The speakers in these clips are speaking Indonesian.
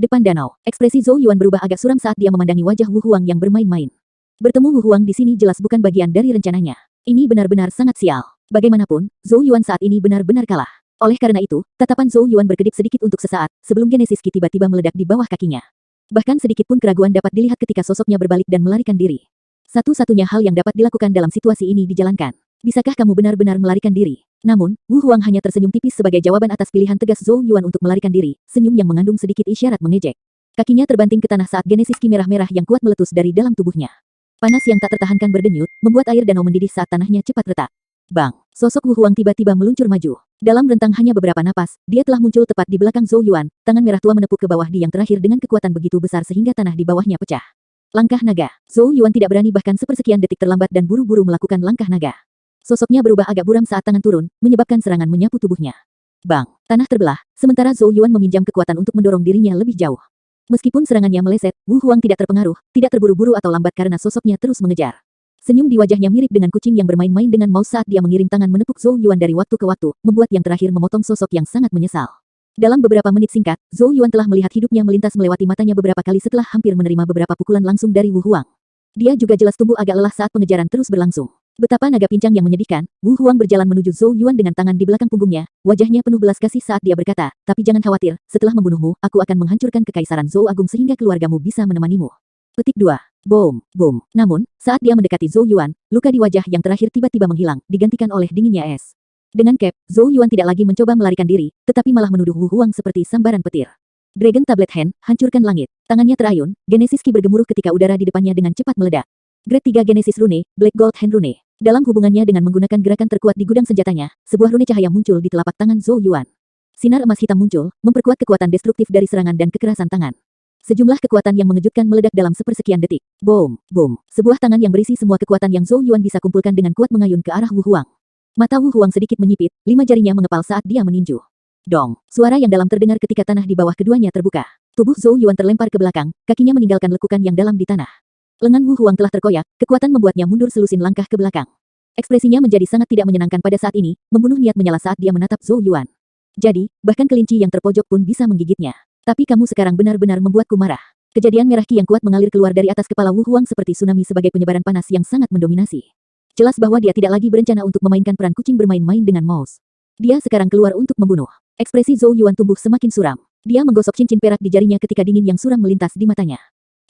depan danau. Ekspresi Zhou Yuan berubah agak suram saat dia memandangi wajah Wu Huang yang bermain-main. Bertemu Wu Huang di sini jelas bukan bagian dari rencananya. Ini benar-benar sangat sial. Bagaimanapun, Zhou Yuan saat ini benar-benar kalah. Oleh karena itu, tatapan Zhou Yuan berkedip sedikit untuk sesaat, sebelum Genesis Ki tiba-tiba meledak di bawah kakinya. Bahkan sedikit pun keraguan dapat dilihat ketika sosoknya berbalik dan melarikan diri. Satu-satunya hal yang dapat dilakukan dalam situasi ini dijalankan. Bisakah kamu benar-benar melarikan diri? Namun, Wu Huang hanya tersenyum tipis sebagai jawaban atas pilihan tegas Zhou Yuan untuk melarikan diri, senyum yang mengandung sedikit isyarat mengejek. Kakinya terbanting ke tanah saat Genesis Ki merah-merah yang kuat meletus dari dalam tubuhnya. Panas yang tak tertahankan berdenyut, membuat air danau mendidih saat tanahnya cepat retak. Bang! Sosok Wu Huang tiba-tiba meluncur maju. Dalam rentang hanya beberapa napas, dia telah muncul tepat di belakang Zhou Yuan, tangan merah tua menepuk ke bawah di yang terakhir dengan kekuatan begitu besar sehingga tanah di bawahnya pecah. Langkah naga. Zhou Yuan tidak berani bahkan sepersekian detik terlambat dan buru-buru melakukan langkah naga. Sosoknya berubah agak buram saat tangan turun, menyebabkan serangan menyapu tubuhnya. Bang! Tanah terbelah, sementara Zhou Yuan meminjam kekuatan untuk mendorong dirinya lebih jauh. Meskipun serangannya meleset, Wu Huang tidak terpengaruh, tidak terburu-buru atau lambat karena sosoknya terus mengejar. Senyum di wajahnya mirip dengan kucing yang bermain-main dengan mouse saat dia mengirim tangan menepuk Zhou Yuan dari waktu ke waktu, membuat yang terakhir memotong sosok yang sangat menyesal. Dalam beberapa menit singkat, Zhou Yuan telah melihat hidupnya melintas melewati matanya beberapa kali setelah hampir menerima beberapa pukulan langsung dari Wu Huang. Dia juga jelas tumbuh agak lelah saat pengejaran terus berlangsung. Betapa naga pincang yang menyedihkan, Wu Huang berjalan menuju Zhou Yuan dengan tangan di belakang punggungnya, wajahnya penuh belas kasih saat dia berkata, tapi jangan khawatir, setelah membunuhmu, aku akan menghancurkan kekaisaran Zhou Agung sehingga keluargamu bisa menemanimu. Petik 2. Boom, boom. Namun, saat dia mendekati Zhou Yuan, luka di wajah yang terakhir tiba-tiba menghilang, digantikan oleh dinginnya es. Dengan Cap, Zhou Yuan tidak lagi mencoba melarikan diri, tetapi malah menuduh Wu Huang seperti sambaran petir. Dragon Tablet Hand, hancurkan langit. Tangannya terayun, Genesis Ki bergemuruh ketika udara di depannya dengan cepat meledak. Grade 3 Genesis Rune, Black Gold Hand Rune. Dalam hubungannya dengan menggunakan gerakan terkuat di gudang senjatanya, sebuah rune cahaya muncul di telapak tangan Zhou Yuan. Sinar emas hitam muncul, memperkuat kekuatan destruktif dari serangan dan kekerasan tangan. Sejumlah kekuatan yang mengejutkan meledak dalam sepersekian detik. Boom, boom. Sebuah tangan yang berisi semua kekuatan yang Zhou Yuan bisa kumpulkan dengan kuat mengayun ke arah Wu Huang. Mata Wu Huang sedikit menyipit, 5 jarinya mengepal saat dia meninju. Dong, suara yang dalam terdengar ketika tanah di bawah keduanya terbuka. Tubuh Zhou Yuan terlempar ke belakang, kakinya meninggalkan lekukan yang dalam di tanah. Lengan Wu Huang telah terkoyak, kekuatan membuatnya mundur selusin langkah ke belakang. Ekspresinya menjadi sangat tidak menyenangkan pada saat ini, membunuh niat menyala saat dia menatap Zhou Yuan. Jadi, bahkan kelinci yang terpojok pun bisa menggigitnya. Tapi kamu sekarang benar-benar membuatku marah. Kejadian merah ki yang kuat mengalir keluar dari atas kepala Wu Huang seperti tsunami sebagai penyebaran panas yang sangat mendominasi. Jelas bahwa dia tidak lagi berencana untuk memainkan peran kucing bermain-main dengan mouse. Dia sekarang keluar untuk membunuh. Ekspresi Zhou Yuan tumbuh semakin suram. Dia menggosok cincin perak di jarinya ketika dingin yang suram melintas di matanya.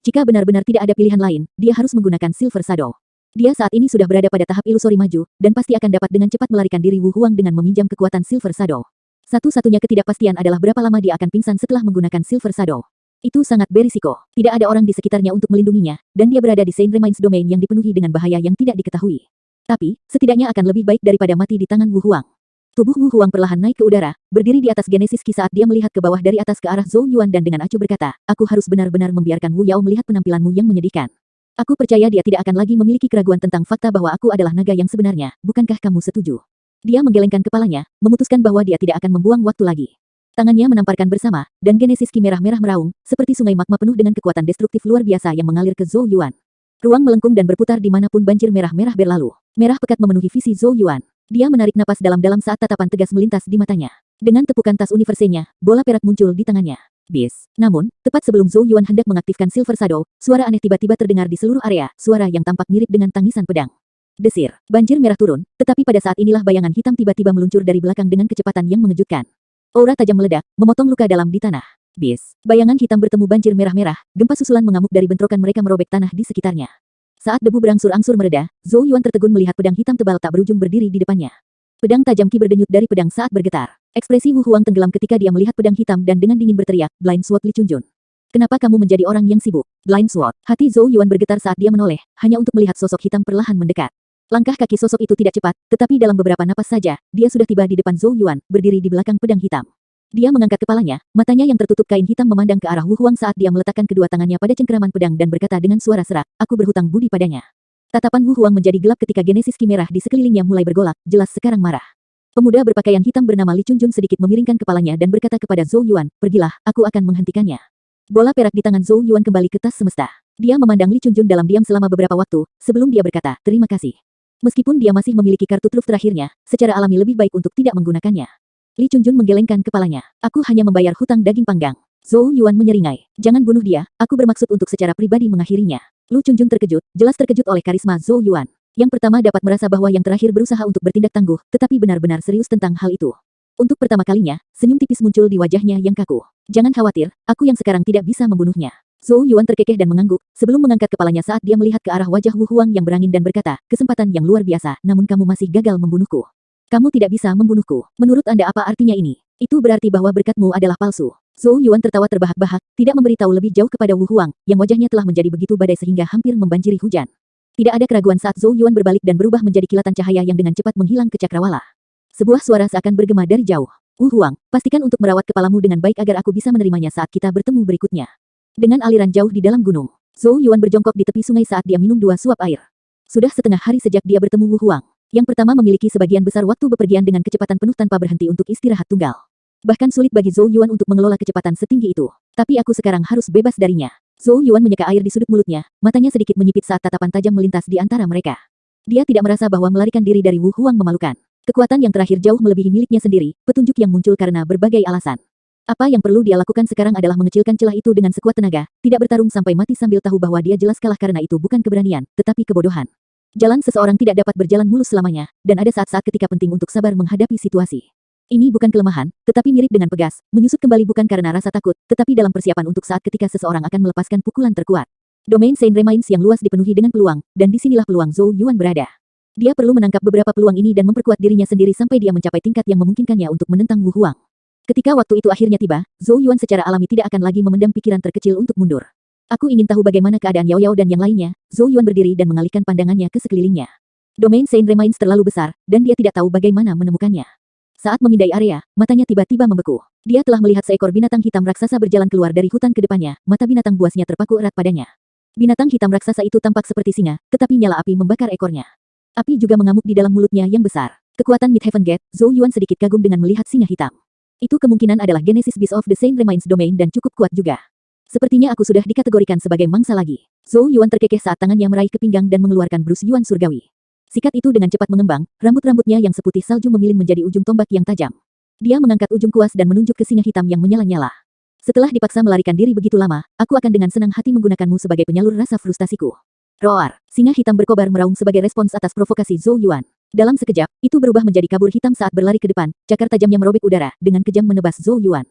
Jika benar-benar tidak ada pilihan lain, dia harus menggunakan Silver Shadow. Dia saat ini sudah berada pada tahap ilusori maju, dan pasti akan dapat dengan cepat melarikan diri Wu Huang dengan meminjam kekuatan Silver Shadow. Satu-satunya ketidakpastian adalah berapa lama dia akan pingsan setelah menggunakan Silver Shadow. Itu sangat berisiko. Tidak ada orang di sekitarnya untuk melindunginya, dan dia berada di Saint Remains Domain yang dipenuhi dengan bahaya yang tidak diketahui. Tapi, setidaknya akan lebih baik daripada mati di tangan Wu Huang. Tubuh Wu Huang perlahan naik ke udara, berdiri di atas Genesis Ki saat dia melihat ke bawah dari atas ke arah Zhou Yuan dan dengan acuh berkata, aku harus benar-benar membiarkan Wu Yao melihat penampilanmu yang menyedihkan. Aku percaya dia tidak akan lagi memiliki keraguan tentang fakta bahwa aku adalah naga yang sebenarnya, bukankah kamu setuju? Dia menggelengkan kepalanya, memutuskan bahwa dia tidak akan membuang waktu lagi. Tangannya menamparkan bersama, dan Genesis Ki merah-merah meraung, seperti sungai magma penuh dengan kekuatan destruktif luar biasa yang mengalir ke Zhou Yuan. Ruang melengkung dan berputar dimanapun banjir merah-merah berlalu. Merah pekat memenuhi visi Zhou Yuan. Dia menarik napas dalam-dalam saat tatapan tegas melintas di matanya. Dengan tepukan tas universenya, bola perak muncul di tangannya. Bis. Namun, tepat sebelum Zhou Yuan hendak mengaktifkan Silver Shadow, suara aneh tiba-tiba terdengar di seluruh area, suara yang tampak mirip dengan tangisan pedang. Desir. Banjir merah turun, tetapi pada saat inilah bayangan hitam tiba-tiba meluncur dari belakang dengan kecepatan yang mengejutkan. Aura tajam meledak, memotong luka dalam di tanah. Bis. Bayangan hitam bertemu banjir merah-merah, gempa susulan mengamuk dari bentrokan mereka merobek tanah di sekitarnya. Saat debu berangsur-angsur mereda, Zhou Yuan tertegun melihat pedang hitam tebal tak berujung berdiri di depannya. Pedang tajam ki berdenyut dari pedang saat bergetar. Ekspresi Wu Huang tenggelam ketika dia melihat pedang hitam dan dengan dingin berteriak, Blind Sword Li Chunjun. Kenapa kamu menjadi orang yang sibuk? Blind Sword. Hati Zhou Yuan bergetar saat dia menoleh, hanya untuk melihat sosok hitam perlahan mendekat. Langkah kaki sosok itu tidak cepat, tetapi dalam beberapa napas saja, dia sudah tiba di depan Zhou Yuan, berdiri di belakang pedang hitam. Dia mengangkat kepalanya, matanya yang tertutup kain hitam memandang ke arah Wu Huang saat dia meletakkan kedua tangannya pada cengkeraman pedang dan berkata dengan suara serak, aku berhutang budi padanya. Tatapan Wu Huang menjadi gelap ketika Genesis Ki merah di sekelilingnya mulai bergolak, jelas sekarang marah. Pemuda berpakaian hitam bernama Li Chunjun sedikit memiringkan kepalanya dan berkata kepada Zhou Yuan, pergilah, aku akan menghentikannya. Bola perak di tangan Zhou Yuan kembali ke tas semesta. Dia memandang Li Chunjun dalam diam selama beberapa waktu, sebelum dia berkata, terima kasih. Meskipun dia masih memiliki kartu truf terakhirnya, secara alami lebih baik untuk tidak menggunakannya. Li Chunjun menggelengkan kepalanya. Aku hanya membayar hutang daging panggang. Zhou Yuan menyeringai. Jangan bunuh dia, aku bermaksud untuk secara pribadi mengakhirinya. Lu Chunjun terkejut, jelas terkejut oleh karisma Zhou Yuan. Yang pertama dapat merasa bahwa yang terakhir berusaha untuk bertindak tangguh, tetapi benar-benar serius tentang hal itu. Untuk pertama kalinya, senyum tipis muncul di wajahnya yang kaku. Jangan khawatir, aku yang sekarang tidak bisa membunuhnya. Zhou Yuan terkekeh dan mengangguk, sebelum mengangkat kepalanya saat dia melihat ke arah wajah Wu Huang yang berangin dan berkata, kesempatan yang luar biasa, namun kamu masih gagal membunuhku. Kamu tidak bisa membunuhku. Menurut Anda apa artinya ini? Itu berarti bahwa berkatmu adalah palsu. Zhou Yuan tertawa terbahak-bahak, tidak memberitahu lebih jauh kepada Wu Huang, yang wajahnya telah menjadi begitu badai sehingga hampir membanjiri hujan. Tidak ada keraguan saat Zhou Yuan berbalik dan berubah menjadi kilatan cahaya yang dengan cepat menghilang ke cakrawala. Sebuah suara seakan bergema dari jauh. Wu Huang, pastikan untuk merawat kepalamu dengan baik agar aku bisa menerimanya saat kita bertemu berikutnya. Dengan aliran jauh di dalam gunung, Zhou Yuan berjongkok di tepi sungai saat dia minum 2 suap air. Sudah setengah hari sejak dia bertemu Wu Huang. Yang pertama memiliki sebagian besar waktu bepergian dengan kecepatan penuh tanpa berhenti untuk istirahat tunggal. Bahkan sulit bagi Zhou Yuan untuk mengelola kecepatan setinggi itu. Tapi aku sekarang harus bebas darinya. Zhou Yuan menyeka air di sudut mulutnya, matanya sedikit menyipit saat tatapan tajam melintas di antara mereka. Dia tidak merasa bahwa melarikan diri dari Wu Huang memalukan. Kekuatan yang terakhir jauh melebihi miliknya sendiri, petunjuk yang muncul karena berbagai alasan. Apa yang perlu dia lakukan sekarang adalah mengecilkan celah itu dengan sekuat tenaga, tidak bertarung sampai mati sambil tahu bahwa dia jelas kalah karena itu bukan keberanian, tetapi kebodohan. Jalan seseorang tidak dapat berjalan mulus selamanya, dan ada saat-saat ketika penting untuk sabar menghadapi situasi. Ini bukan kelemahan, tetapi mirip dengan pegas, menyusut kembali bukan karena rasa takut, tetapi dalam persiapan untuk saat ketika seseorang akan melepaskan pukulan terkuat. Domain Saint Remains yang luas dipenuhi dengan peluang, dan disinilah peluang Zhou Yuan berada. Dia perlu menangkap beberapa peluang ini dan memperkuat dirinya sendiri sampai dia mencapai tingkat yang memungkinkannya untuk menentang Wu Huang. Ketika waktu itu akhirnya tiba, Zhou Yuan secara alami tidak akan lagi memendam pikiran terkecil untuk mundur. Aku ingin tahu bagaimana keadaan Yao Yao dan yang lainnya. Zhou Yuan berdiri dan mengalihkan pandangannya ke sekelilingnya. Domain Saint Remains terlalu besar, dan dia tidak tahu bagaimana menemukannya. Saat memindai area, matanya tiba-tiba membeku. Dia telah melihat seekor binatang hitam raksasa berjalan keluar dari hutan ke depannya, mata binatang buasnya terpaku erat padanya. Binatang hitam raksasa itu tampak seperti singa, tetapi nyala api membakar ekornya. Api juga mengamuk di dalam mulutnya yang besar. Kekuatan Midheaven Gate, Zhou Yuan sedikit kagum dengan melihat singa hitam. Itu kemungkinan adalah Genesis Beast of the Saint Remains Domain dan cukup kuat juga. Sepertinya aku sudah dikategorikan sebagai mangsa lagi. Zhou Yuan terkekeh saat tangannya meraih ke pinggang dan mengeluarkan brus Yuan surgawi. Sikat itu dengan cepat mengembang, rambut-rambutnya yang seputih salju memilin menjadi ujung tombak yang tajam. Dia mengangkat ujung kuas dan menunjuk ke singa hitam yang menyala-nyala. Setelah dipaksa melarikan diri begitu lama, aku akan dengan senang hati menggunakanmu sebagai penyalur rasa frustasiku. Roar! Singa hitam berkobar meraung sebagai respons atas provokasi Zhou Yuan. Dalam sekejap, itu berubah menjadi kabur hitam saat berlari ke depan, cakar tajamnya merobek udara, dengan kejam menebas Zhou Yuan.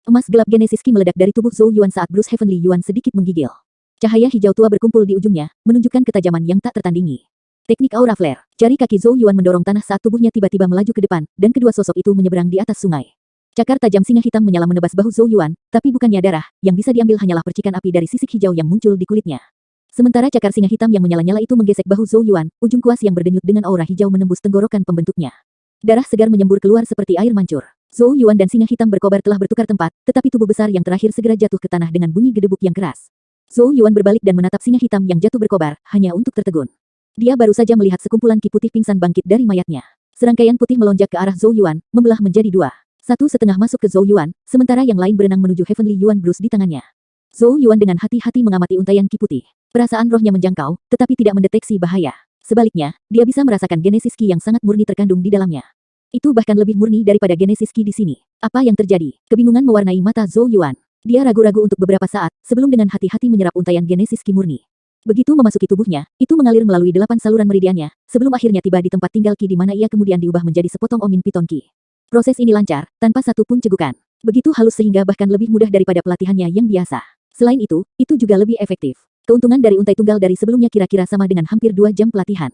Emas gelap Genesis Ki meledak dari tubuh Zhou Yuan saat Bruce Heavenly Yuan sedikit menggigil. Cahaya hijau tua berkumpul di ujungnya, menunjukkan ketajaman yang tak tertandingi. Teknik Aura Flare. Jari kaki Zhou Yuan mendorong tanah saat tubuhnya tiba-tiba melaju ke depan, dan kedua sosok itu menyeberang di atas sungai. Cakar tajam singa hitam menyala menebas bahu Zhou Yuan, tapi bukannya darah, yang bisa diambil hanyalah percikan api dari sisik hijau yang muncul di kulitnya. Sementara cakar singa hitam yang menyala-nyala itu menggesek bahu Zhou Yuan, ujung kuas yang berdenyut dengan aura hijau menembus tenggorokan pembentuknya. Darah segar menyembur keluar seperti air mancur. Zhou Yuan dan singa hitam berkobar telah bertukar tempat, tetapi tubuh besar yang terakhir segera jatuh ke tanah dengan bunyi gedebuk yang keras. Zhou Yuan berbalik dan menatap singa hitam yang jatuh berkobar, hanya untuk tertegun. Dia baru saja melihat sekumpulan ki putih pingsan bangkit dari mayatnya. Serangkaian putih melonjak ke arah Zhou Yuan, membelah menjadi 2. Satu setengah masuk ke Zhou Yuan, sementara yang lain berenang menuju Heavenly Yuan Bruce di tangannya. Zhou Yuan dengan hati-hati mengamati untaian ki putih. Perasaan rohnya menjangkau, tetapi tidak mendeteksi bahaya. Sebaliknya, dia bisa merasakan Genesis Ki yang sangat murni terkandung di dalamnya. Itu bahkan lebih murni daripada Genesis Ki di sini. Apa yang terjadi? Kebingungan mewarnai mata Zhou Yuan. Dia ragu-ragu untuk beberapa saat, sebelum dengan hati-hati menyerap untaian Genesis Ki murni. Begitu memasuki tubuhnya, itu mengalir melalui 8 saluran meridiannya, sebelum akhirnya tiba di tempat tinggal Ki di mana ia kemudian diubah menjadi sepotong Omin Piton Ki. Proses ini lancar, tanpa satu pun cegukan. Begitu halus sehingga bahkan lebih mudah daripada pelatihannya yang biasa. Selain itu juga lebih efektif. Keuntungan dari untai tunggal dari sebelumnya kira-kira sama dengan hampir 2 jam pelatihan.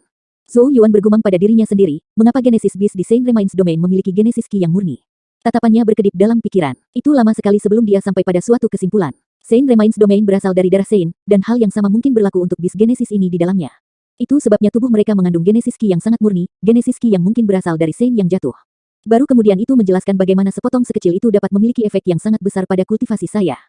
Zhou Yuan bergumam pada dirinya sendiri, mengapa Genesis Beast di Saint Remains Domain memiliki Genesis Ki yang murni. Tatapannya berkedip dalam pikiran. Itu lama sekali sebelum dia sampai pada suatu kesimpulan. Saint Remains Domain berasal dari darah Saint, dan hal yang sama mungkin berlaku untuk bis Genesis ini di dalamnya. Itu sebabnya tubuh mereka mengandung Genesis Ki yang sangat murni, Genesis Ki yang mungkin berasal dari Saint yang jatuh. Baru kemudian itu menjelaskan bagaimana sepotong sekecil itu dapat memiliki efek yang sangat besar pada kultivasi saya.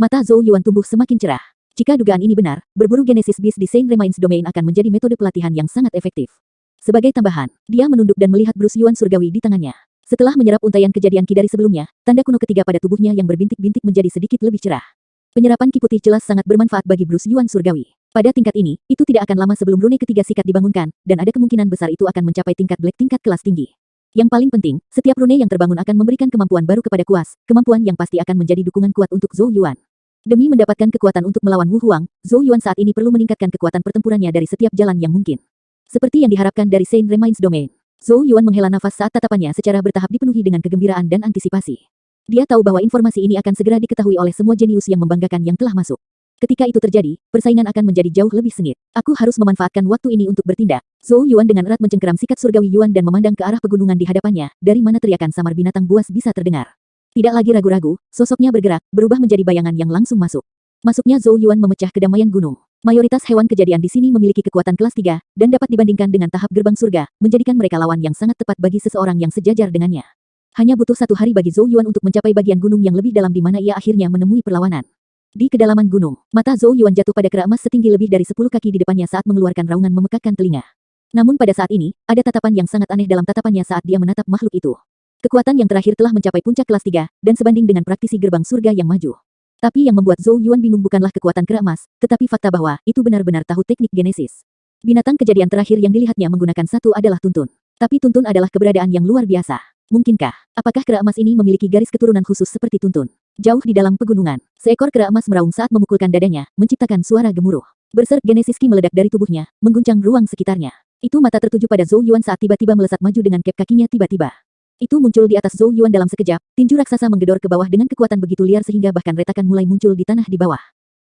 Mata Zhou Yuan tumbuh semakin cerah. Jika dugaan ini benar, berburu Genesis Beast di Saint Remains Domain akan menjadi metode pelatihan yang sangat efektif. Sebagai tambahan, dia menunduk dan melihat brus Yuan surgawi di tangannya. Setelah menyerap untaian kejadian Ki dari sebelumnya, tanda kuno ketiga pada tubuhnya yang berbintik-bintik menjadi sedikit lebih cerah. Penyerapan Ki putih jelas sangat bermanfaat bagi brus Yuan surgawi. Pada tingkat ini, itu tidak akan lama sebelum rune ketiga sikat dibangunkan, dan ada kemungkinan besar itu akan mencapai tingkat black tingkat kelas tinggi. Yang paling penting, setiap rune yang terbangun akan memberikan kemampuan baru kepada Kuas, kemampuan yang pasti akan menjadi dukungan kuat untuk Zhou Yuan. Demi mendapatkan kekuatan untuk melawan Wu Huang, Zhou Yuan saat ini perlu meningkatkan kekuatan pertempurannya dari setiap jalan yang mungkin. Seperti yang diharapkan dari Saint Remains Domain. Zhou Yuan menghela nafas saat tatapannya secara bertahap dipenuhi dengan kegembiraan dan antisipasi. Dia tahu bahwa informasi ini akan segera diketahui oleh semua jenius yang membanggakan yang telah masuk. Ketika itu terjadi, persaingan akan menjadi jauh lebih sengit. Aku harus memanfaatkan waktu ini untuk bertindak. Zhou Yuan dengan erat mencengkeram sikat surgawi Yuan dan memandang ke arah pegunungan di hadapannya, dari mana teriakan samar binatang buas bisa terdengar. Tidak lagi ragu-ragu, sosoknya bergerak, berubah menjadi bayangan yang langsung masuk. Masuknya Zhou Yuan memecah kedamaian gunung. Mayoritas hewan kejadian di sini memiliki kekuatan kelas 3, dan dapat dibandingkan dengan tahap gerbang surga, menjadikan mereka lawan yang sangat tepat bagi seseorang yang sejajar dengannya. Hanya butuh 1 hari bagi Zhou Yuan untuk mencapai bagian gunung yang lebih dalam di mana ia akhirnya menemui perlawanan. Di kedalaman gunung, mata Zhou Yuan jatuh pada kera emas setinggi lebih dari 10 kaki di depannya saat mengeluarkan raungan memekakkan telinga. Namun pada saat ini, ada tatapan yang sangat aneh dalam tatapannya saat dia menatap makhluk itu. Kekuatan yang terakhir telah mencapai puncak kelas 3, dan sebanding dengan praktisi gerbang surga yang maju. Tapi yang membuat Zhou Yuan bingung bukanlah kekuatan kera emas, tetapi fakta bahwa itu benar-benar tahu teknik genesis. Binatang kejadian terakhir yang dilihatnya menggunakan satu adalah tuntun. Tapi tuntun adalah keberadaan yang luar biasa. Mungkinkah? Apakah kera emas ini memiliki garis keturunan khusus seperti tuntun? Jauh di dalam pegunungan, seekor kera emas meraung saat memukulkan dadanya, menciptakan suara gemuruh. Berserk genesis ki meledak dari tubuhnya, mengguncang ruang sekitarnya. Itu mata tertuju pada Zhou Yuan saat tiba-tiba melesat maju dengan kep kakinya tiba-tiba. Itu muncul di atas Zhou Yuan dalam sekejap, tinju raksasa menggedor ke bawah dengan kekuatan begitu liar sehingga bahkan retakan mulai muncul di tanah di bawah.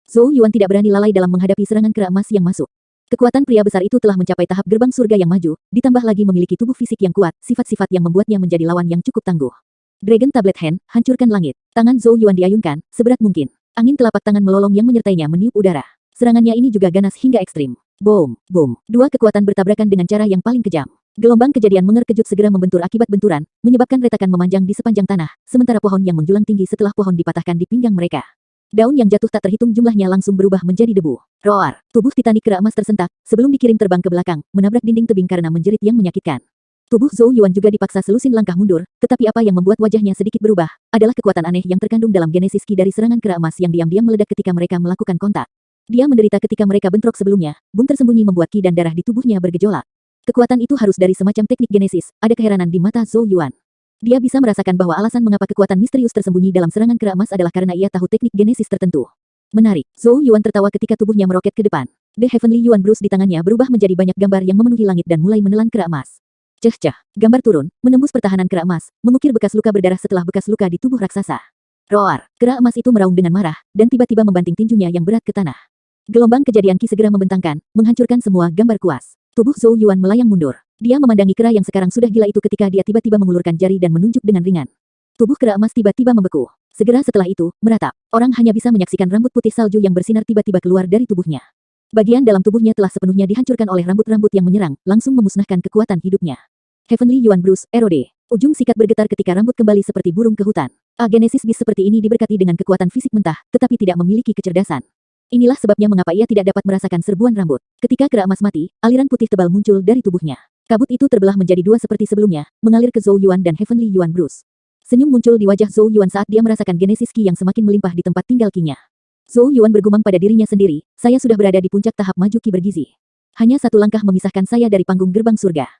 Zhou Yuan tidak berani lalai dalam menghadapi serangan kera emas yang masuk. Kekuatan pria besar itu telah mencapai tahap gerbang surga yang maju, ditambah lagi memiliki tubuh fisik yang kuat, sifat-sifat yang membuatnya menjadi lawan yang cukup tangguh. Dragon Tablet Hand, hancurkan langit. Tangan Zhou Yuan diayunkan, seberat mungkin. Angin telapak tangan melolong yang menyertainya meniup udara. Serangannya ini juga ganas hingga ekstrim. Boom, boom. Dua kekuatan bertabrakan dengan cara yang paling kejam. Gelombang kejadian mengerkejut segera membentur akibat benturan, menyebabkan retakan memanjang di sepanjang tanah, sementara pohon yang menjulang tinggi setelah pohon dipatahkan di pinggang mereka. Daun yang jatuh tak terhitung jumlahnya langsung berubah menjadi debu. Roar. Tubuh titanik kera emas tersentak, sebelum dikirim terbang ke belakang, menabrak dinding tebing karena menjerit yang menyakitkan. Tubuh Zhou Yuan juga dipaksa selusin langkah mundur, tetapi apa yang membuat wajahnya sedikit berubah, adalah kekuatan aneh yang terkandung dalam genesis ki dari serangan kera emas yang diam-diam meledak ketika mereka melakukan kontak. Dia menderita ketika mereka bentrok sebelumnya, bum tersembunyi membuat ki dan darah di tubuhnya bergejolak. Kekuatan itu harus dari semacam teknik genesis, ada keheranan di mata Zhou Yuan. Dia bisa merasakan bahwa alasan mengapa kekuatan misterius tersembunyi dalam serangan kera emas adalah karena ia tahu teknik genesis tertentu. Menarik, Zhou Yuan tertawa ketika tubuhnya meroket ke depan. The Heavenly Yuan Bruise di tangannya berubah menjadi banyak gambar yang memenuhi langit dan mulai menelan kera emas. Ceh-ceh, gambar turun, menembus pertahanan kera emas, mengukir bekas luka berdarah setelah bekas luka di tubuh raksasa. Roar, kera emas itu meraung dengan marah, dan tiba-tiba membanting tinjunya yang berat ke tanah. Gelombang kejadian ki segera membentangkan, menghancurkan semua gambar kuas. Tubuh Zhou Yuan melayang mundur. Dia memandangi kera yang sekarang sudah gila itu ketika dia tiba-tiba mengulurkan jari dan menunjuk dengan ringan. Tubuh kera emas tiba-tiba membeku. Segera setelah itu, meratap. Orang hanya bisa menyaksikan rambut putih salju yang bersinar tiba-tiba keluar dari tubuhnya. Bagian dalam tubuhnya telah sepenuhnya dihancurkan oleh rambut-rambut yang menyerang, langsung memusnahkan kekuatan hidupnya. Heavenly Yuan Bruise, erode. Ujung sikat bergetar ketika rambut kembali seperti burung ke hutan. Genesis Beast seperti ini diberkati dengan kekuatan fisik mentah, tetapi tidak memiliki kecerdasan. Inilah sebabnya mengapa ia tidak dapat merasakan serbuan rambut. Ketika kera emas mati, aliran putih tebal muncul dari tubuhnya. Kabut itu terbelah menjadi dua seperti sebelumnya, mengalir ke Zhou Yuan dan Heavenly Yuan Bruise. Senyum muncul di wajah Zhou Yuan saat dia merasakan genesis ki yang semakin melimpah di tempat tinggal kinya. Zhou Yuan bergumam pada dirinya sendiri, saya sudah berada di puncak tahap maju ki bergizi. Hanya satu langkah memisahkan saya dari panggung gerbang surga.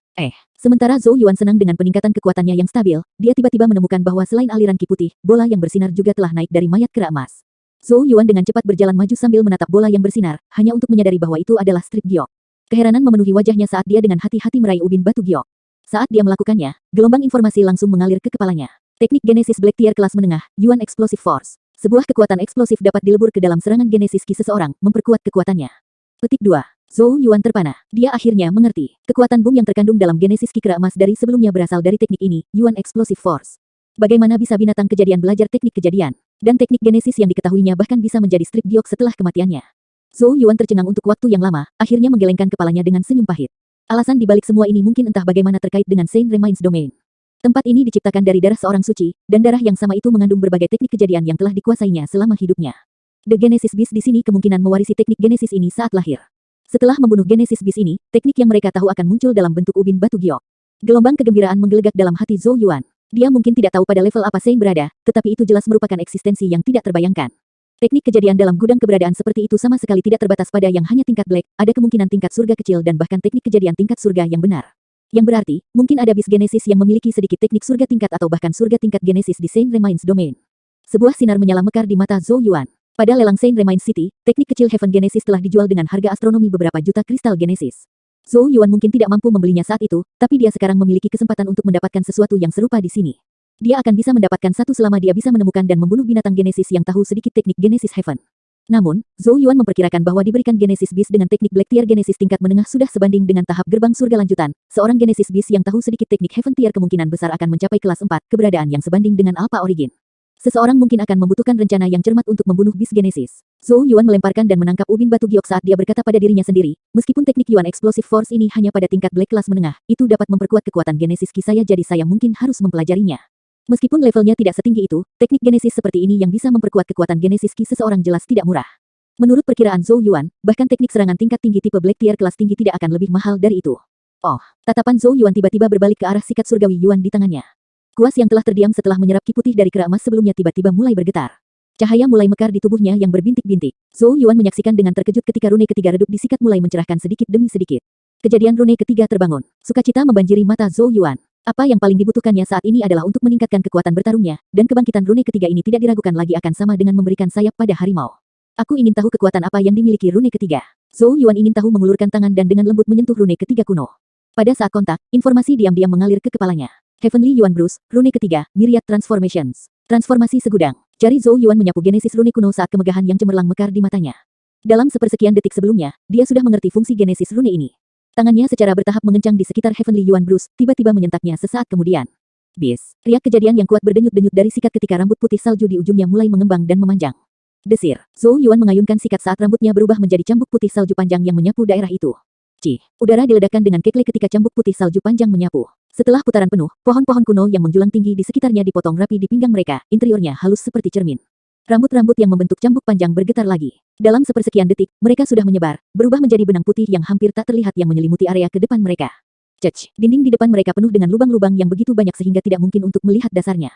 Sementara Zhou Yuan senang dengan peningkatan kekuatannya yang stabil, dia tiba-tiba menemukan bahwa selain aliran ki putih, bola yang bersinar juga telah naik dari mayat kera emas. Zhou Yuan dengan cepat berjalan maju sambil menatap bola yang bersinar, hanya untuk menyadari bahwa itu adalah strip giok. Keheranan memenuhi wajahnya saat dia dengan hati-hati meraih ubin batu giok. Saat dia melakukannya, gelombang informasi langsung mengalir ke kepalanya. Teknik genesis Black Tier kelas menengah, Yuan Explosive Force. Sebuah kekuatan eksplosif dapat dilebur ke dalam serangan genesis ki seseorang, memperkuat kekuatannya. Petik 2. Zhou Yuan terpana. Dia akhirnya mengerti. Kekuatan boom yang terkandung dalam genesis ki kera emas dari sebelumnya berasal dari teknik ini, Yuan Explosive Force. Bagaimana bisa binatang kejadian belajar teknik kejadian? Dan teknik genesis yang diketahuinya bahkan bisa menjadi strip giok setelah kematiannya. Zhou Yuan tercengang untuk waktu yang lama, akhirnya menggelengkan kepalanya dengan senyum pahit. Alasan dibalik semua ini mungkin entah bagaimana terkait dengan Saint Remains Domain. Tempat ini diciptakan dari darah seorang suci, dan darah yang sama itu mengandung berbagai teknik kejadian yang telah dikuasainya selama hidupnya. The Genesis Beast di sini kemungkinan mewarisi teknik genesis ini saat lahir. Setelah membunuh Genesis Beast ini, teknik yang mereka tahu akan muncul dalam bentuk ubin batu giok. Gelombang kegembiraan menggelegak dalam hati Zhou Yuan. Dia mungkin tidak tahu pada level apa Saint berada, tetapi itu jelas merupakan eksistensi yang tidak terbayangkan. Teknik kejadian dalam gudang keberadaan seperti itu sama sekali tidak terbatas pada yang hanya tingkat black, ada kemungkinan tingkat surga kecil dan bahkan teknik kejadian tingkat surga yang benar. Yang berarti, mungkin ada bis genesis yang memiliki sedikit teknik surga tingkat atau bahkan surga tingkat genesis di Saint Remains Domain. Sebuah sinar menyala mekar di mata Zhou Yuan. Pada lelang Saint Remains City, teknik kecil Heaven Genesis telah dijual dengan harga astronomi beberapa juta kristal genesis. Zhou Yuan mungkin tidak mampu membelinya saat itu, tapi dia sekarang memiliki kesempatan untuk mendapatkan sesuatu yang serupa di sini. Dia akan bisa mendapatkan satu selama dia bisa menemukan dan membunuh binatang genesis yang tahu sedikit teknik genesis Heaven. Namun, Zhou Yuan memperkirakan bahwa diberikan Genesis Beast dengan teknik Black Tier Genesis tingkat menengah sudah sebanding dengan tahap gerbang surga lanjutan. Seorang Genesis Beast yang tahu sedikit teknik Heaven Tier kemungkinan besar akan mencapai kelas 4, keberadaan yang sebanding dengan Alpha Origin. Seseorang mungkin akan membutuhkan rencana yang cermat untuk membunuh Beast Genesis. Zhou Yuan melemparkan dan menangkap ubin batu giok saat dia berkata pada dirinya sendiri, meskipun teknik Yuan Explosive Force ini hanya pada tingkat Black kelas menengah, itu dapat memperkuat kekuatan Genesis Ki saya jadi saya mungkin harus mempelajarinya. Meskipun levelnya tidak setinggi itu, teknik Genesis seperti ini yang bisa memperkuat kekuatan Genesis Ki seseorang jelas tidak murah. Menurut perkiraan Zhou Yuan, bahkan teknik serangan tingkat tinggi tipe Black Tier kelas tinggi tidak akan lebih mahal dari itu. Oh, tatapan Zhou Yuan tiba-tiba berbalik ke arah sikat surgawi Yuan di tangannya. Kuas yang telah terdiam setelah menyerap ki putih dari kera emas sebelumnya tiba-tiba mulai bergetar. Cahaya mulai mekar di tubuhnya yang berbintik-bintik. Zhou Yuan menyaksikan dengan terkejut ketika rune ketiga redup di sikat mulai mencerahkan sedikit demi sedikit. Kejadian rune ketiga terbangun. Sukacita membanjiri mata Zhou Yuan. Apa yang paling dibutuhkannya saat ini adalah untuk meningkatkan kekuatan bertarungnya, dan kebangkitan rune ketiga ini tidak diragukan lagi akan sama dengan memberikan sayap pada harimau. Aku ingin tahu kekuatan apa yang dimiliki rune ketiga. Zhou Yuan ingin tahu mengulurkan tangan dan dengan lembut menyentuh rune ketiga kuno. Pada saat kontak, informasi diam-diam mengalir ke kepalanya. Heavenly Yuan Bruce, rune ketiga, Myriad Transformations. Transformasi segudang. Jari Zhou Yuan menyapu genesis rune kuno saat kemegahan yang cemerlang mekar di matanya. Dalam sepersekian detik sebelumnya, dia sudah mengerti fungsi genesis rune ini. Tangannya secara bertahap mengencang di sekitar Heavenly Yuan Bruce, tiba-tiba menyentaknya sesaat kemudian. Bis. Riak kejadian yang kuat berdenyut-denyut dari sikat ketika rambut putih salju di ujungnya mulai mengembang dan memanjang. Desir. Zhou Yuan mengayunkan sikat saat rambutnya berubah menjadi cambuk putih salju panjang yang menyapu daerah itu. Cih. Udara diledakkan dengan kekle ketika cambuk putih salju panjang menyapu. Setelah putaran penuh, pohon-pohon kuno yang menjulang tinggi di sekitarnya dipotong rapi di pinggang mereka, interiornya halus seperti cermin. Rambut-rambut yang membentuk cambuk panjang bergetar lagi. Dalam sepersekian detik, mereka sudah menyebar, berubah menjadi benang putih yang hampir tak terlihat yang menyelimuti area ke depan mereka. Cech. Dinding di depan mereka penuh dengan lubang-lubang yang begitu banyak sehingga tidak mungkin untuk melihat dasarnya.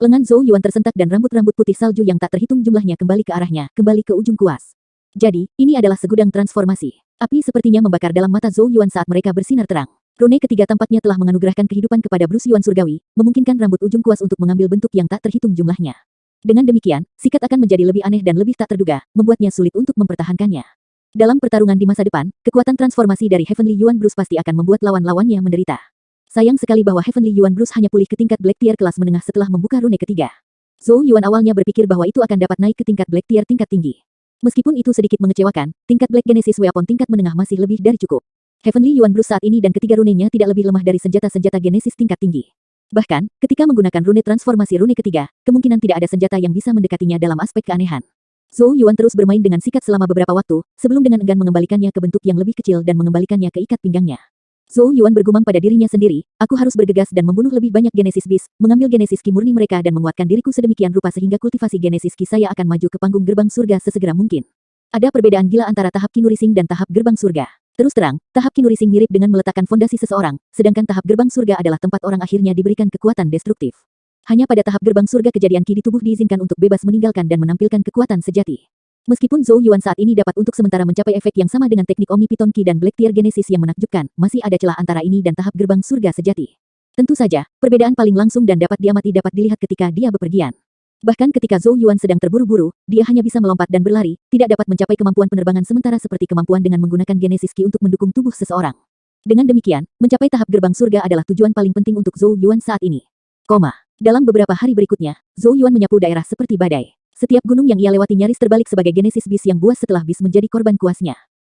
Lengan Zhou Yuan tersentak dan rambut-rambut putih salju yang tak terhitung jumlahnya kembali ke arahnya, kembali ke ujung kuas. Jadi, ini adalah segudang transformasi. Api sepertinya membakar dalam mata Zhou Yuan saat mereka bersinar terang. Rune ketiga tampaknya telah menganugerahkan kehidupan kepada Bruce Yuan Surgawi, memungkinkan rambut ujung kuas untuk mengambil bentuk yang tak terhitung jumlahnya. Dengan demikian, sikat akan menjadi lebih aneh dan lebih tak terduga, membuatnya sulit untuk mempertahankannya. Dalam pertarungan di masa depan, kekuatan transformasi dari Heavenly Yuan Bruce pasti akan membuat lawan-lawannya menderita. Sayang sekali bahwa Heavenly Yuan Bruce hanya pulih ke tingkat Black Tier kelas menengah setelah membuka rune ketiga. Zhou Yuan awalnya berpikir bahwa itu akan dapat naik ke tingkat Black Tier tingkat tinggi. Meskipun itu sedikit mengecewakan, tingkat Black Genesis Weapon tingkat menengah masih lebih dari cukup. Heavenly Yuan Bruce saat ini dan ketiga runenya tidak lebih lemah dari senjata-senjata Genesis tingkat tinggi. Bahkan, ketika menggunakan rune transformasi rune ketiga, kemungkinan tidak ada senjata yang bisa mendekatinya dalam aspek keanehan. Zhou Yuan terus bermain dengan sikat selama beberapa waktu, sebelum dengan enggan mengembalikannya ke bentuk yang lebih kecil dan mengembalikannya ke ikat pinggangnya. Zhou Yuan bergumam pada dirinya sendiri, aku harus bergegas dan membunuh lebih banyak Genesis Beast, mengambil Genesis Ki murni mereka dan menguatkan diriku sedemikian rupa sehingga kultivasi Genesis Ki saya akan maju ke panggung gerbang surga sesegera mungkin. Ada perbedaan gila antara tahap Ki Nurising dan tahap gerbang surga. Terus terang, tahap Ki Nurising mirip dengan meletakkan fondasi seseorang, sedangkan tahap gerbang surga adalah tempat orang akhirnya diberikan kekuatan destruktif. Hanya pada tahap gerbang surga kejadian Ki di tubuh diizinkan untuk bebas meninggalkan dan menampilkan kekuatan sejati. Meskipun Zhou Yuan saat ini dapat untuk sementara mencapai efek yang sama dengan teknik Omni Piton Ki dan Black Tier Genesis yang menakjubkan, masih ada celah antara ini dan tahap gerbang surga sejati. Tentu saja, perbedaan paling langsung dan dapat diamati dapat dilihat ketika dia bepergian. Bahkan ketika Zhou Yuan sedang terburu-buru, dia hanya bisa melompat dan berlari, tidak dapat mencapai kemampuan penerbangan sementara seperti kemampuan dengan menggunakan Genesis Ki untuk mendukung tubuh seseorang. Dengan demikian, mencapai tahap gerbang surga adalah tujuan paling penting untuk Zhou Yuan saat ini. Dalam beberapa hari berikutnya, Zhou Yuan menyapu daerah seperti badai. Setiap gunung yang ia lewati nyaris terbalik sebagai Genesis Beast yang buas setelah Beast menjadi korban kuasnya.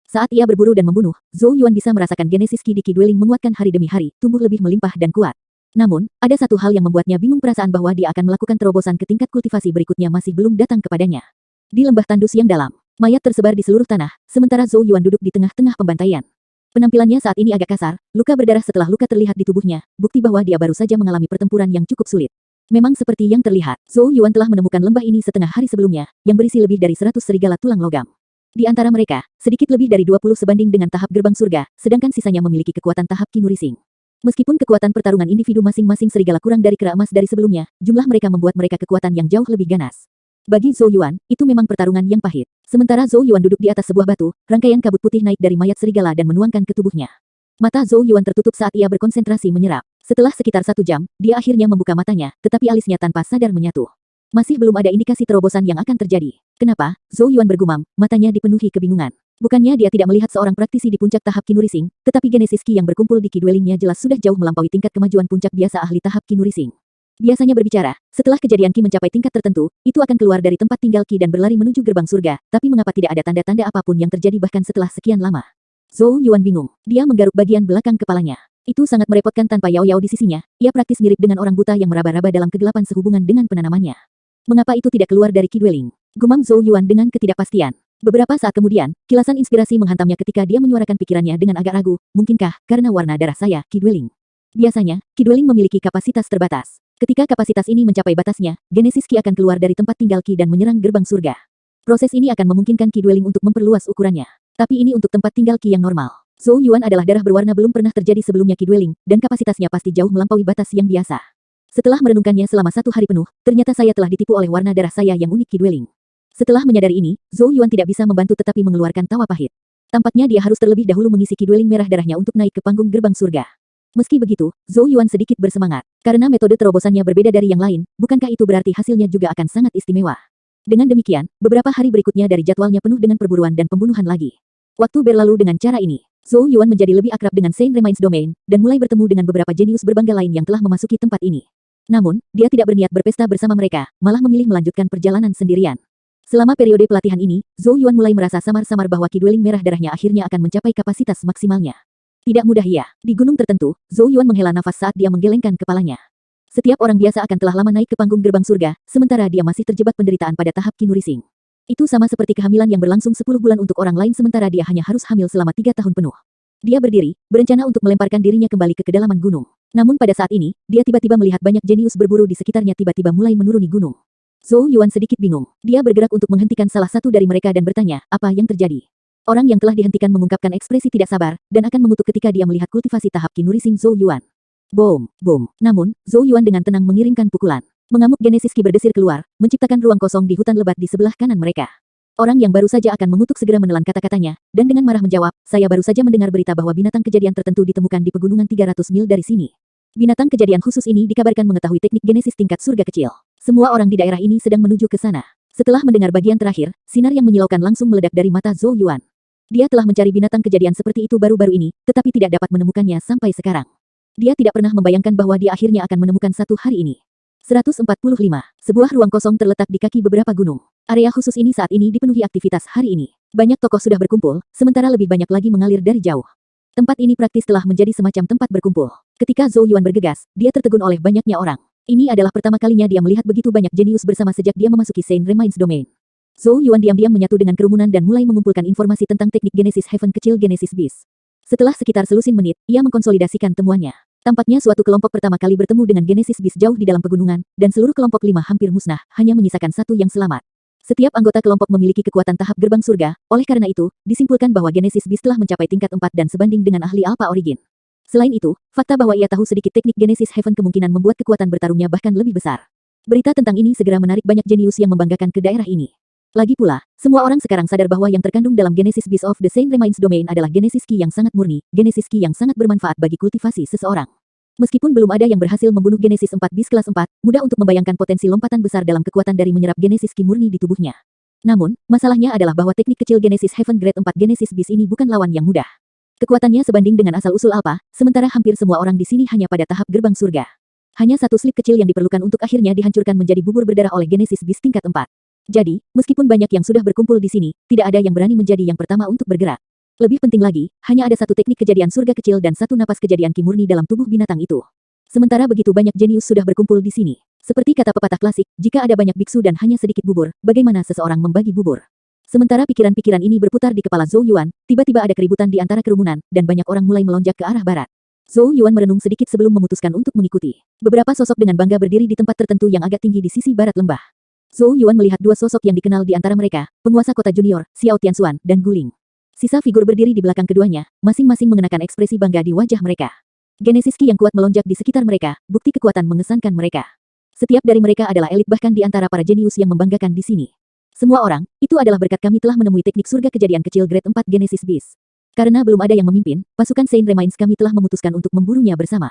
Saat ia berburu dan membunuh, Zhou Yuan bisa merasakan Genesis Ki di Ki Dwelling menguatkan hari demi hari, tumbuh lebih melimpah dan kuat. Namun, ada satu hal yang membuatnya bingung perasaan bahwa dia akan melakukan terobosan ke tingkat kultivasi berikutnya masih belum datang kepadanya. Di lembah tandus yang dalam, mayat tersebar di seluruh tanah, sementara Zhou Yuan duduk di tengah-tengah pembantaian. Penampilannya saat ini agak kasar, luka berdarah setelah luka terlihat di tubuhnya, bukti bahwa dia baru saja mengalami pertempuran yang cukup sulit. Memang seperti yang terlihat, Zhou Yuan telah menemukan lembah ini setengah hari sebelumnya, yang berisi lebih dari 100 serigala tulang logam. Di antara mereka, sedikit lebih dari 20 sebanding dengan tahap gerbang surga, sedangkan sisanya memiliki kekuatan tahap Ki Nurising. Meskipun kekuatan pertarungan individu masing-masing serigala kurang dari kera emas dari sebelumnya, jumlah mereka membuat mereka kekuatan yang jauh lebih ganas. Bagi Zhou Yuan, itu memang pertarungan yang pahit. Sementara Zhou Yuan duduk di atas sebuah batu, rangkaian kabut putih naik dari mayat serigala dan menuangkan ke tubuhnya. Mata Zhou Yuan tertutup saat ia berkonsentrasi menyerap. Setelah sekitar 1 jam, dia akhirnya membuka matanya, tetapi alisnya tanpa sadar menyatu. Masih belum ada indikasi terobosan yang akan terjadi. Kenapa? Zhou Yuan bergumam, matanya dipenuhi kebingungan. Bukannya dia tidak melihat seorang praktisi di puncak tahap Qi Rising, tetapi Genesis Qi yang berkumpul di Qi Dwellingnya jelas sudah jauh melampaui tingkat kemajuan puncak biasa ahli tahap Qi Rising. Biasanya berbicara, setelah kejadian Qi mencapai tingkat tertentu, itu akan keluar dari tempat tinggal Qi dan berlari menuju gerbang surga, tapi mengapa tidak ada tanda-tanda apapun yang terjadi bahkan setelah sekian lama? Zhou Yuan bingung. Dia menggaruk bagian belakang kepalanya. Itu sangat merepotkan tanpa Yao Yao di sisinya, ia praktis mirip dengan orang buta yang meraba-raba dalam kegelapan sehubungan dengan penanamannya. Mengapa itu tidak keluar dari Qi Dwelling? Gumam Zhou Yuan dengan ketidakpastian. Beberapa saat kemudian, kilasan inspirasi menghantamnya ketika dia menyuarakan pikirannya dengan agak ragu, mungkinkah karena warna darah saya, Qi Dwelling? Biasanya, Qi Dwelling memiliki kapasitas terbatas. Ketika kapasitas ini mencapai batasnya, Genesis Qi akan keluar dari tempat tinggal Qi dan menyerang gerbang surga. Proses ini akan memungkinkan Qi Dwelling untuk memperluas ukurannya. Tapi ini untuk tempat tinggal Qi yang normal. Zhou Yuan adalah darah berwarna belum pernah terjadi sebelumnya Qi Dwelling, dan kapasitasnya pasti jauh melampaui batas yang biasa. Setelah merenungkannya selama 1 hari penuh, ternyata saya telah ditipu oleh warna darah saya yang unik Qi Dwelling. Setelah menyadari ini, Zhou Yuan tidak bisa membantu tetapi mengeluarkan tawa pahit. Tampaknya dia harus terlebih dahulu mengisi Qi Dwelling merah darahnya untuk naik ke panggung gerbang surga. Meski begitu, Zhou Yuan sedikit bersemangat. Karena metode terobosannya berbeda dari yang lain, bukankah itu berarti hasilnya juga akan sangat istimewa? Dengan demikian, beberapa hari berikutnya dari jadwalnya penuh dengan perburuan dan pembunuhan lagi. Waktu berlalu dengan cara ini, Zhou Yuan menjadi lebih akrab dengan Saint Remains Domain, dan mulai bertemu dengan beberapa jenius berbangga lain yang telah memasuki tempat ini. Namun, dia tidak berniat berpesta bersama mereka, malah memilih melanjutkan perjalanan sendirian. Selama periode pelatihan ini, Zhou Yuan mulai merasa samar-samar bahwa Qi Dwelling merah darahnya akhirnya akan mencapai kapasitas maksimalnya. Tidak mudah ia. Di gunung tertentu, Zhou Yuan menghela nafas saat dia menggelengkan kepalanya. Setiap orang biasa akan telah lama naik ke panggung gerbang surga, sementara dia masih terjebak penderitaan pada tahap Qi Rising. Itu sama seperti kehamilan yang berlangsung 10 bulan untuk orang lain sementara dia hanya harus hamil selama 3 tahun penuh. Dia berdiri, berencana untuk melemparkan dirinya kembali ke kedalaman gunung. Namun pada saat ini, dia tiba-tiba melihat banyak jenius berburu di sekitarnya tiba-tiba mulai menuruni gunung. Zhou Yuan sedikit bingung. Dia bergerak untuk menghentikan salah satu dari mereka dan bertanya, apa yang terjadi? Orang yang telah dihentikan mengungkapkan ekspresi tidak sabar, dan akan mengutuk ketika dia melihat kultivasi tahap Qi Rising Zhou Yuan. Boom, boom. Namun, Zhou Yuan dengan tenang mengirimkan pukulan. Mengamuk Genesis Qi berdesir keluar, menciptakan ruang kosong di hutan lebat di sebelah kanan mereka. Orang yang baru saja akan mengutuk segera menelan kata-katanya, dan dengan marah menjawab, saya baru saja mendengar berita bahwa binatang kejadian tertentu ditemukan di pegunungan 300 mil dari sini. Binatang kejadian khusus ini dikabarkan mengetahui teknik Genesis tingkat surga kecil. Semua orang di daerah ini sedang menuju ke sana. Setelah mendengar bagian terakhir, sinar yang menyilaukan langsung meledak dari mata Zhou Yuan. Dia telah mencari binatang kejadian seperti itu baru-baru ini, tetapi tidak dapat menemukannya sampai sekarang. Dia tidak pernah membayangkan bahwa dia akhirnya akan menemukan satu hari ini. 145. Sebuah ruang kosong terletak di kaki beberapa gunung. Area khusus ini saat ini dipenuhi aktivitas hari ini. Banyak tokoh sudah berkumpul, sementara lebih banyak lagi mengalir dari jauh. Tempat ini praktis telah menjadi semacam tempat berkumpul. Ketika Zhou Yuan bergegas, dia tertegun oleh banyaknya orang. Ini adalah pertama kalinya dia melihat begitu banyak jenius bersama sejak dia memasuki Saint Remains Domain. Zhou Yuan diam-diam menyatu dengan kerumunan dan mulai mengumpulkan informasi tentang teknik Genesis Heaven kecil Genesis Beast. Setelah sekitar selusin menit, ia mengkonsolidasikan temuannya. Tampaknya suatu kelompok pertama kali bertemu dengan Genesis Beast jauh di dalam pegunungan, dan seluruh kelompok 5 hampir musnah, hanya menyisakan satu yang selamat. Setiap anggota kelompok memiliki kekuatan tahap gerbang surga, oleh karena itu, disimpulkan bahwa Genesis Beast telah mencapai tingkat 4 dan sebanding dengan ahli Alpha Origin. Selain itu, fakta bahwa ia tahu sedikit teknik Genesis Heaven kemungkinan membuat kekuatan bertarungnya bahkan lebih besar. Berita tentang ini segera menarik banyak jenius yang membanggakan ke daerah ini. Lagi pula, semua orang sekarang sadar bahwa yang terkandung dalam Genesis Beast of the Saint Remains Domain adalah Genesis Qi yang sangat murni, Genesis Qi yang sangat bermanfaat bagi kultivasi seseorang. Meskipun belum ada yang berhasil membunuh Genesis 4 Beast kelas 4, mudah untuk membayangkan potensi lompatan besar dalam kekuatan dari menyerap Genesis Qi murni di tubuhnya. Namun, masalahnya adalah bahwa teknik kecil Genesis Heaven Grade 4 Genesis Beast ini bukan lawan yang mudah. Kekuatannya sebanding dengan asal-usul Alpha, sementara hampir semua orang di sini hanya pada tahap gerbang surga. Hanya satu slip kecil yang diperlukan untuk akhirnya dihancurkan menjadi bubur berdarah oleh Genesis Beast tingkat 4. Jadi, meskipun banyak yang sudah berkumpul di sini, tidak ada yang berani menjadi yang pertama untuk bergerak. Lebih penting lagi, hanya ada satu teknik kejadian surga kecil dan satu napas kejadian Qi murni dalam tubuh binatang itu. Sementara begitu banyak jenius sudah berkumpul di sini. Seperti kata pepatah klasik, jika ada banyak biksu dan hanya sedikit bubur, bagaimana seseorang membagi bubur? Sementara pikiran-pikiran ini berputar di kepala Zhou Yuan, tiba-tiba ada keributan di antara kerumunan, dan banyak orang mulai melonjak ke arah barat. Zhou Yuan merenung sedikit sebelum memutuskan untuk mengikuti. Beberapa sosok dengan bangga berdiri di tempat tertentu yang agak tinggi di sisi barat lembah. Zhou Yuan melihat dua sosok yang dikenal di antara mereka, penguasa kota junior, Xiao Tianxuan, dan Guling. Sisa figur berdiri di belakang keduanya, masing-masing mengenakan ekspresi bangga di wajah mereka. Genesis Qi yang kuat melonjak di sekitar mereka, bukti kekuatan mengesankan mereka. Setiap dari mereka adalah elit bahkan di antara para jenius yang membanggakan di sini. Semua orang, itu adalah berkat kami telah menemui teknik surga kejadian kecil grade 4 Genesis Beast. Karena belum ada yang memimpin, pasukan Saint Remains kami telah memutuskan untuk memburunya bersama.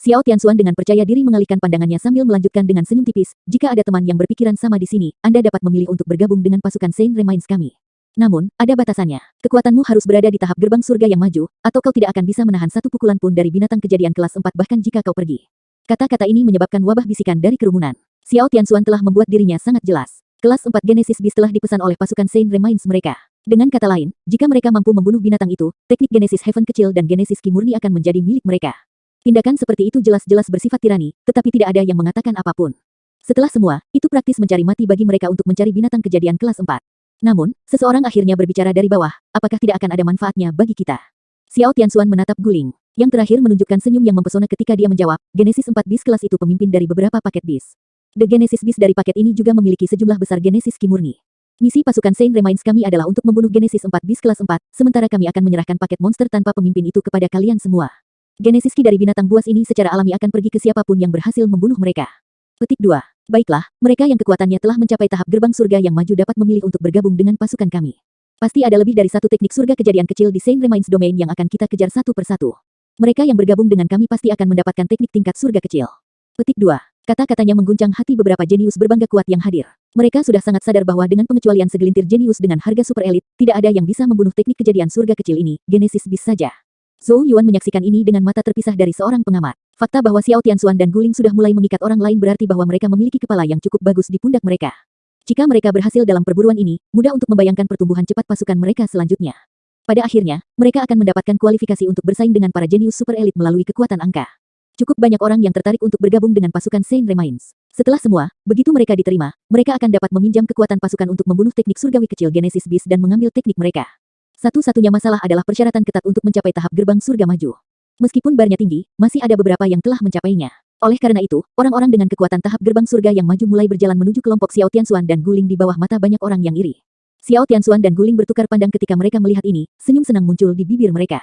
Xiao Tianxuan dengan percaya diri mengalihkan pandangannya sambil melanjutkan dengan senyum tipis, jika ada teman yang berpikiran sama di sini, Anda dapat memilih untuk bergabung dengan pasukan Saint Remains kami. Namun, ada batasannya. Kekuatanmu harus berada di tahap gerbang surga yang maju, atau kau tidak akan bisa menahan satu pukulan pun dari binatang kejadian kelas 4 bahkan jika kau pergi. Kata-kata ini menyebabkan wabah bisikan dari kerumunan. Xiao Tianxuan telah membuat dirinya sangat jelas. Kelas 4 Genesis Beast telah dipesan oleh pasukan Saint Remains mereka. Dengan kata lain, jika mereka mampu membunuh binatang itu, teknik Genesis Heaven kecil dan Genesis Ki murni akan menjadi milik mereka. Tindakan seperti itu jelas-jelas bersifat tirani, tetapi tidak ada yang mengatakan apapun. Setelah semua, itu praktis mencari mati bagi mereka untuk mencari binatang kejadian kelas 4. Namun, seseorang akhirnya berbicara dari bawah, apakah tidak akan ada manfaatnya bagi kita? Xiao Tianxuan menatap Guling. Yang terakhir menunjukkan senyum yang mempesona ketika dia menjawab, Genesis 4 bis kelas itu pemimpin dari beberapa paket bis. The Genesis bis dari paket ini juga memiliki sejumlah besar Genesis Ki murni. Misi pasukan Saint Remains kami adalah untuk membunuh Genesis 4 bis kelas 4, sementara kami akan menyerahkan paket monster tanpa pemimpin itu kepada kalian semua. Genesis Ki dari binatang buas ini secara alami akan pergi ke siapapun yang berhasil membunuh mereka. Petik 2. Baiklah, mereka yang kekuatannya telah mencapai tahap gerbang surga yang maju dapat memilih untuk bergabung dengan pasukan kami. Pasti ada lebih dari satu teknik surga kejadian kecil di Saint Remains Domain yang akan kita kejar satu persatu. Mereka yang bergabung dengan kami pasti akan mendapatkan teknik tingkat surga kecil. Petik 2. Kata-katanya mengguncang hati beberapa jenius berbangga kuat yang hadir. Mereka sudah sangat sadar bahwa dengan pengecualian segelintir jenius dengan harga super elit, tidak ada yang bisa membunuh teknik kejadian surga kecil ini, Genesis Beast saja. Zhou Yuan menyaksikan ini dengan mata terpisah dari seorang pengamat. Fakta bahwa Xiao Tianxuan dan Guling sudah mulai mengikat orang lain berarti bahwa mereka memiliki kepala yang cukup bagus di pundak mereka. Jika mereka berhasil dalam perburuan ini, mudah untuk membayangkan pertumbuhan cepat pasukan mereka selanjutnya. Pada akhirnya, mereka akan mendapatkan kualifikasi untuk bersaing dengan para jenius super elit melalui kekuatan angka. Cukup banyak orang yang tertarik untuk bergabung dengan pasukan Saint Remains. Setelah semua, begitu mereka diterima, mereka akan dapat meminjam kekuatan pasukan untuk membunuh teknik surgawi kecil Genesis Beast dan mengambil teknik mereka. Satu-satunya masalah adalah persyaratan ketat untuk mencapai tahap gerbang surga maju. Meskipun barnya tinggi, masih ada beberapa yang telah mencapainya. Oleh karena itu, orang-orang dengan kekuatan tahap gerbang surga yang maju mulai berjalan menuju kelompok Xiao Tianxuan dan Guling di bawah mata banyak orang yang iri. Xiao Tianxuan dan Guling bertukar pandang ketika mereka melihat ini, senyum senang muncul di bibir mereka.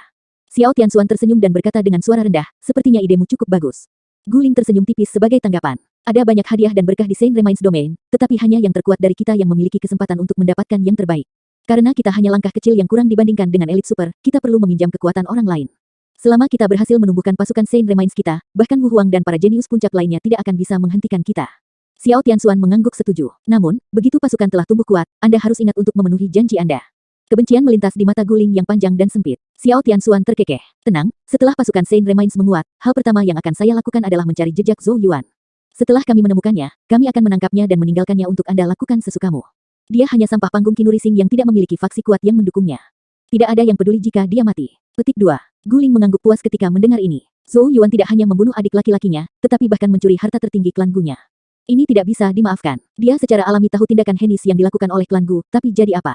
Xiao Tianxuan tersenyum dan berkata dengan suara rendah, sepertinya idemu cukup bagus. Guling tersenyum tipis sebagai tanggapan. Ada banyak hadiah dan berkah di Saint Remains Domain, tetapi hanya yang terkuat dari kita yang memiliki kesempatan untuk mendapatkan yang terbaik. Karena kita hanya langkah kecil yang kurang dibandingkan dengan elit super, kita perlu meminjam kekuatan orang lain. Selama kita berhasil menumbuhkan pasukan Saint Remains kita, bahkan Wu Huang dan para jenius puncak lainnya tidak akan bisa menghentikan kita. Xiao Tianxuan mengangguk setuju. Namun, begitu pasukan telah tumbuh kuat, Anda harus ingat untuk memenuhi janji Anda. Kebencian melintas di mata Guling yang panjang dan sempit. Xiao Tianxuan terkekeh. Tenang, setelah pasukan Saint Remains menguat, hal pertama yang akan saya lakukan adalah mencari jejak Zhou Yuan. Setelah kami menemukannya, kami akan menangkapnya dan meninggalkannya untuk Anda lakukan sesukamu. Dia hanya sampah panggung Qinuri Sing yang tidak memiliki faksi kuat yang mendukungnya. Tidak ada yang peduli jika dia mati. Petik 2. Guling mengangguk puas ketika mendengar ini. Zhou Yuan tidak hanya membunuh adik laki-lakinya, tetapi bahkan mencuri harta tertinggi klan Gu-nya. Ini tidak bisa dimaafkan. Dia secara alami tahu tindakan heinous yang dilakukan oleh klan Gu, tapi jadi apa?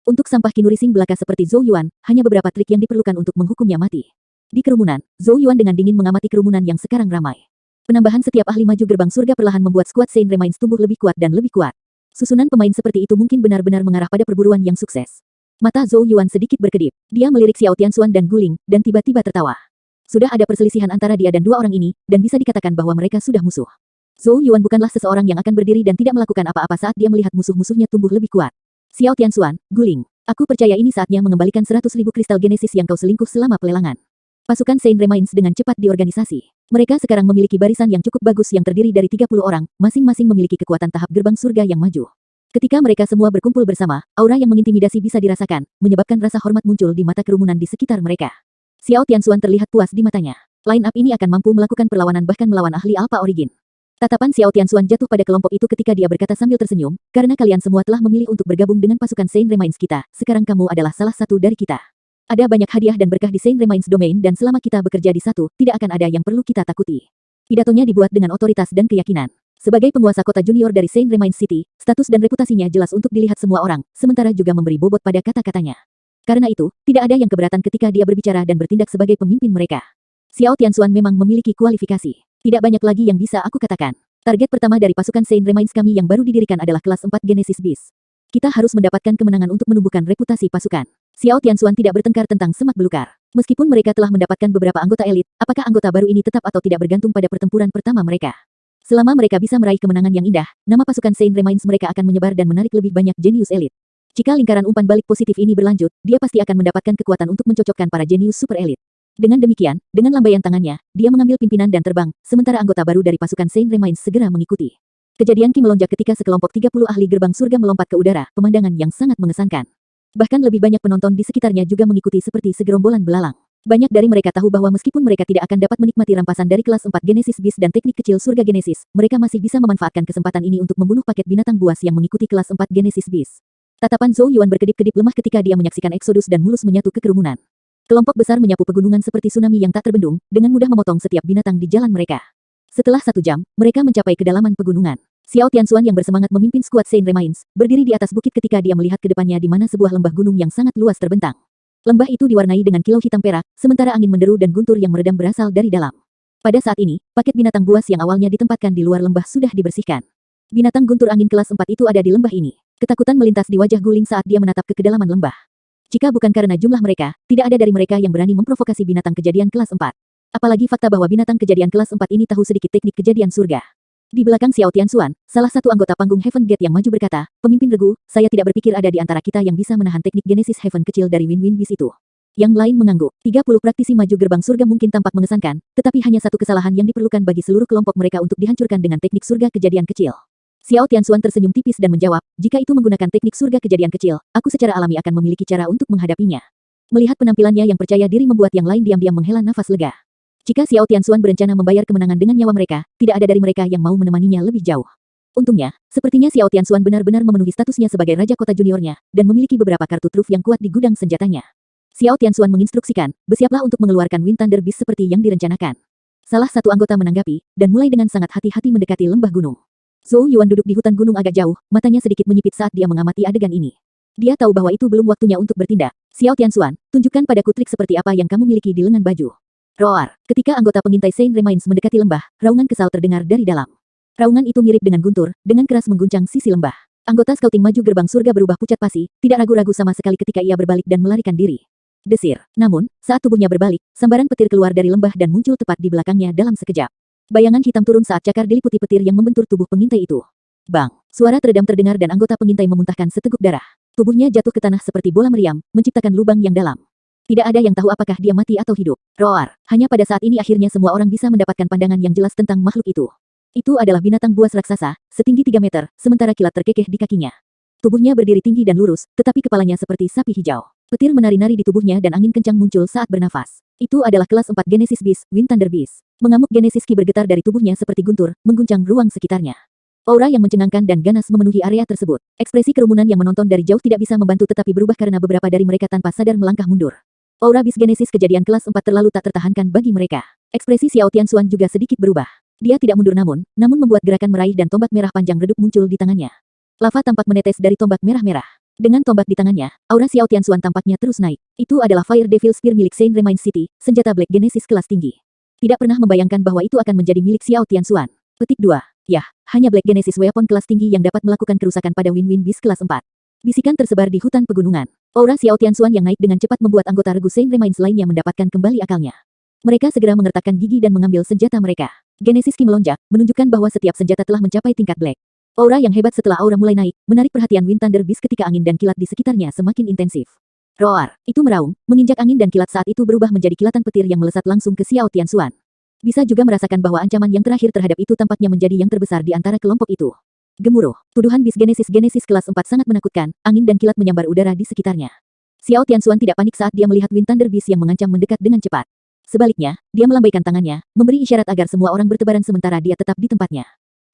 Untuk sampah Qinuri Sing belaka seperti Zhou Yuan, hanya beberapa trik yang diperlukan untuk menghukumnya mati. Di kerumunan, Zhou Yuan dengan dingin mengamati kerumunan yang sekarang ramai. Penambahan setiap ahli maju gerbang surga perlahan membuat skuad Saint Remains tumbuh lebih kuat dan lebih kuat. Susunan pemain seperti itu mungkin benar-benar mengarah pada perburuan yang sukses. Mata Zhou Yuan sedikit berkedip. Dia melirik Xiao Tianxuan dan Guling, dan tiba-tiba tertawa. Sudah ada perselisihan antara dia dan dua orang ini, dan bisa dikatakan bahwa mereka sudah musuh. Zhou Yuan bukanlah seseorang yang akan berdiri dan tidak melakukan apa-apa saat dia melihat musuh-musuhnya tumbuh lebih kuat. Xiao Tianxuan, Guling, aku percaya ini saatnya mengembalikan 100.000 kristal Genesis yang kau selingkuh selama pelelangan. Pasukan Saint Remains dengan cepat diorganisasi. Mereka sekarang memiliki barisan yang cukup bagus yang terdiri dari 30 orang, masing-masing memiliki kekuatan tahap gerbang surga yang maju. Ketika mereka semua berkumpul bersama, aura yang mengintimidasi bisa dirasakan, menyebabkan rasa hormat muncul di mata kerumunan di sekitar mereka. Xiao Tianxuan terlihat puas di matanya. Line up ini akan mampu melakukan perlawanan bahkan melawan ahli Alpha Origin. Tatapan Xiao Tianxuan jatuh pada kelompok itu ketika dia berkata sambil tersenyum, karena kalian semua telah memilih untuk bergabung dengan pasukan Saint Remains kita, sekarang kamu adalah salah satu dari kita. Ada banyak hadiah dan berkah di Saint Remains Domain dan selama kita bekerja di satu, tidak akan ada yang perlu kita takuti. Pidatonya dibuat dengan otoritas dan keyakinan. Sebagai penguasa kota junior dari Saint Remains City, status dan reputasinya jelas untuk dilihat semua orang, sementara juga memberi bobot pada kata-katanya. Karena itu, tidak ada yang keberatan ketika dia berbicara dan bertindak sebagai pemimpin mereka. Xiao Tianxuan memang memiliki kualifikasi. Tidak banyak lagi yang bisa aku katakan. Target pertama dari pasukan Saint Remains kami yang baru didirikan adalah kelas 4 Genesis Beast. Kita harus mendapatkan kemenangan untuk menumbuhkan reputasi pasukan. Xiao Tianxuan tidak bertengkar tentang semak belukar. Meskipun mereka telah mendapatkan beberapa anggota elit, apakah anggota baru ini tetap atau tidak bergantung pada pertempuran pertama mereka. Selama mereka bisa meraih kemenangan yang indah, nama pasukan Saint Remains mereka akan menyebar dan menarik lebih banyak jenius elit. Jika lingkaran umpan balik positif ini berlanjut, dia pasti akan mendapatkan kekuatan untuk mencocokkan para jenius super elit. Dengan demikian, dengan lambaian tangannya, dia mengambil pimpinan dan terbang, sementara anggota baru dari pasukan Saint Remains segera mengikuti. Kejadian Ki melonjak ketika sekelompok 30 ahli gerbang surga melompat ke udara, pemandangan yang sangat mengesankan. Bahkan lebih banyak penonton di sekitarnya juga mengikuti seperti segerombolan belalang. Banyak dari mereka tahu bahwa meskipun mereka tidak akan dapat menikmati rampasan dari kelas 4 Genesis Beast dan teknik kecil surga Genesis, mereka masih bisa memanfaatkan kesempatan ini untuk membunuh paket binatang buas yang mengikuti kelas 4 Genesis Beast. Tatapan Zhou Yuan berkedip-kedip lemah ketika dia menyaksikan Exodus dan mulus menyatu ke kerumunan. Kelompok besar menyapu pegunungan seperti tsunami yang tak terbendung, dengan mudah memotong setiap binatang di jalan mereka. Setelah 1 jam, mereka mencapai kedalaman pegunungan. Xiao Tianxuan yang bersemangat memimpin skuad Saint Remains, berdiri di atas bukit ketika dia melihat ke depannya di mana sebuah lembah gunung yang sangat luas terbentang. Lembah itu diwarnai dengan kilau hitam perak, sementara angin menderu dan guntur yang meredam berasal dari dalam. Pada saat ini, paket binatang buas yang awalnya ditempatkan di luar lembah sudah dibersihkan. Binatang guntur angin kelas 4 itu ada di lembah ini. Ketakutan melintas di wajah Guling saat dia menatap ke kedalaman lembah. Jika bukan karena jumlah mereka, tidak ada dari mereka yang berani memprovokasi binatang kejadian kelas 4. Apalagi fakta bahwa binatang kejadian kelas 4 ini tahu sedikit teknik kejadian surga. Di belakang Xiao Tianxuan, salah satu anggota panggung Heaven Gate yang maju berkata, "Pemimpin regu, saya tidak berpikir ada di antara kita yang bisa menahan teknik Genesis Heaven kecil dari Win-Win Beast itu." Yang lain mengangguk. 30 praktisi maju gerbang surga mungkin tampak mengesankan, tetapi hanya satu kesalahan yang diperlukan bagi seluruh kelompok mereka untuk dihancurkan dengan teknik surga kejadian kecil. Xiao Tianxuan tersenyum tipis dan menjawab, "Jika itu menggunakan teknik surga kejadian kecil, aku secara alami akan memiliki cara untuk menghadapinya." Melihat penampilannya yang percaya diri membuat yang lain diam-diam menghela nafas lega. Jika Xiao Tianxuan berencana membayar kemenangan dengan nyawa mereka, tidak ada dari mereka yang mau menemaninya lebih jauh. Untungnya, sepertinya Xiao Tianxuan benar-benar memenuhi statusnya sebagai raja kota juniornya, dan memiliki beberapa kartu truf yang kuat di gudang senjatanya. Xiao Tianxuan menginstruksikan, "Bersiaplah untuk mengeluarkan Wind Thunder Beast seperti yang direncanakan." Salah satu anggota menanggapi, dan mulai dengan sangat hati-hati mendekati lembah gunung. Zhou Yuan duduk di hutan gunung agak jauh, matanya sedikit menyipit saat dia mengamati adegan ini. Dia tahu bahwa itu belum waktunya untuk bertindak. "Xiao Tianxuan, tunjukkan padaku trik seperti apa yang kamu miliki di lengan baju." Roar. Ketika anggota pengintai Saint Remains mendekati lembah, raungan kesal terdengar dari dalam. Raungan itu mirip dengan guntur, dengan keras mengguncang sisi lembah. Anggota scouting maju gerbang surga berubah pucat pasi, tidak ragu-ragu sama sekali ketika ia berbalik dan melarikan diri. Desir. Namun, saat tubuhnya berbalik, sambaran petir keluar dari lembah dan muncul tepat di belakangnya dalam sekejap. Bayangan hitam turun saat cakar diliputi petir yang membentur tubuh pengintai itu. Bang! Suara teredam terdengar dan anggota pengintai memuntahkan seteguk darah. Tubuhnya jatuh ke tanah seperti bola meriam, menciptakan lubang yang dalam. Tidak ada yang tahu apakah dia mati atau hidup. Roar! Hanya pada saat ini akhirnya semua orang bisa mendapatkan pandangan yang jelas tentang makhluk itu. Itu adalah binatang buas raksasa, setinggi 3 meter, sementara kilat terkekeh di kakinya. Tubuhnya berdiri tinggi dan lurus, tetapi kepalanya seperti sapi hijau. Petir menari-nari di tubuhnya dan angin kencang muncul saat bernafas. Itu adalah kelas 4 Genesis Beast, Wind Thunder Beast. Mengamuk Genesis Ki bergetar dari tubuhnya seperti guntur, mengguncang ruang sekitarnya. Aura yang mencengangkan dan ganas memenuhi area tersebut. Ekspresi kerumunan yang menonton dari jauh tidak bisa membantu tetapi berubah karena beberapa dari mereka tanpa sadar melangkah mundur. Aura Beast Genesis kejadian kelas 4 terlalu tak tertahankan bagi mereka. Ekspresi Xiao Tianxuan juga sedikit berubah. Dia tidak mundur namun membuat gerakan meraih dan tombak merah panjang redup muncul di tangannya. Lava tampak menetes dari tombak merah-merah. Dengan tombak di tangannya, aura Xiao Tianxuan tampaknya terus naik. Itu adalah Fire Devil Spear milik Saint Remains City, senjata Black Genesis kelas tinggi. Tidak pernah membayangkan bahwa itu akan menjadi milik Xiao Tianxuan. Petik 2. Yah, hanya Black Genesis Weapon kelas tinggi yang dapat melakukan kerusakan pada Win-Win Beast kelas 4. Bisikan tersebar di hutan pegunungan. Aura Xiao Tianxuan yang naik dengan cepat membuat anggota regu Saint Remains lainnya mendapatkan kembali akalnya. Mereka segera mengertakkan gigi dan mengambil senjata mereka. Genesis Ki melonjak, menunjukkan bahwa setiap senjata telah mencapai tingkat Black. Aura yang hebat setelah aura mulai naik, menarik perhatian Wind Thunder Beast ketika angin dan kilat di sekitarnya semakin intensif. Roar! Itu meraung, menginjak angin dan kilat saat itu berubah menjadi kilatan petir yang melesat langsung ke Xiao Tianxuan. Bisa juga merasakan bahwa ancaman yang terakhir terhadap itu tampaknya menjadi yang terbesar di antara kelompok itu. Gemuruh! Tuduhan Beast Genesis kelas 4 sangat menakutkan, angin dan kilat menyambar udara di sekitarnya. Xiao Tianxuan tidak panik saat dia melihat Wind Thunder Beast yang mengancam mendekat dengan cepat. Sebaliknya, dia melambaikan tangannya, memberi isyarat agar semua orang bertebaran sementara dia tetap di tempatnya.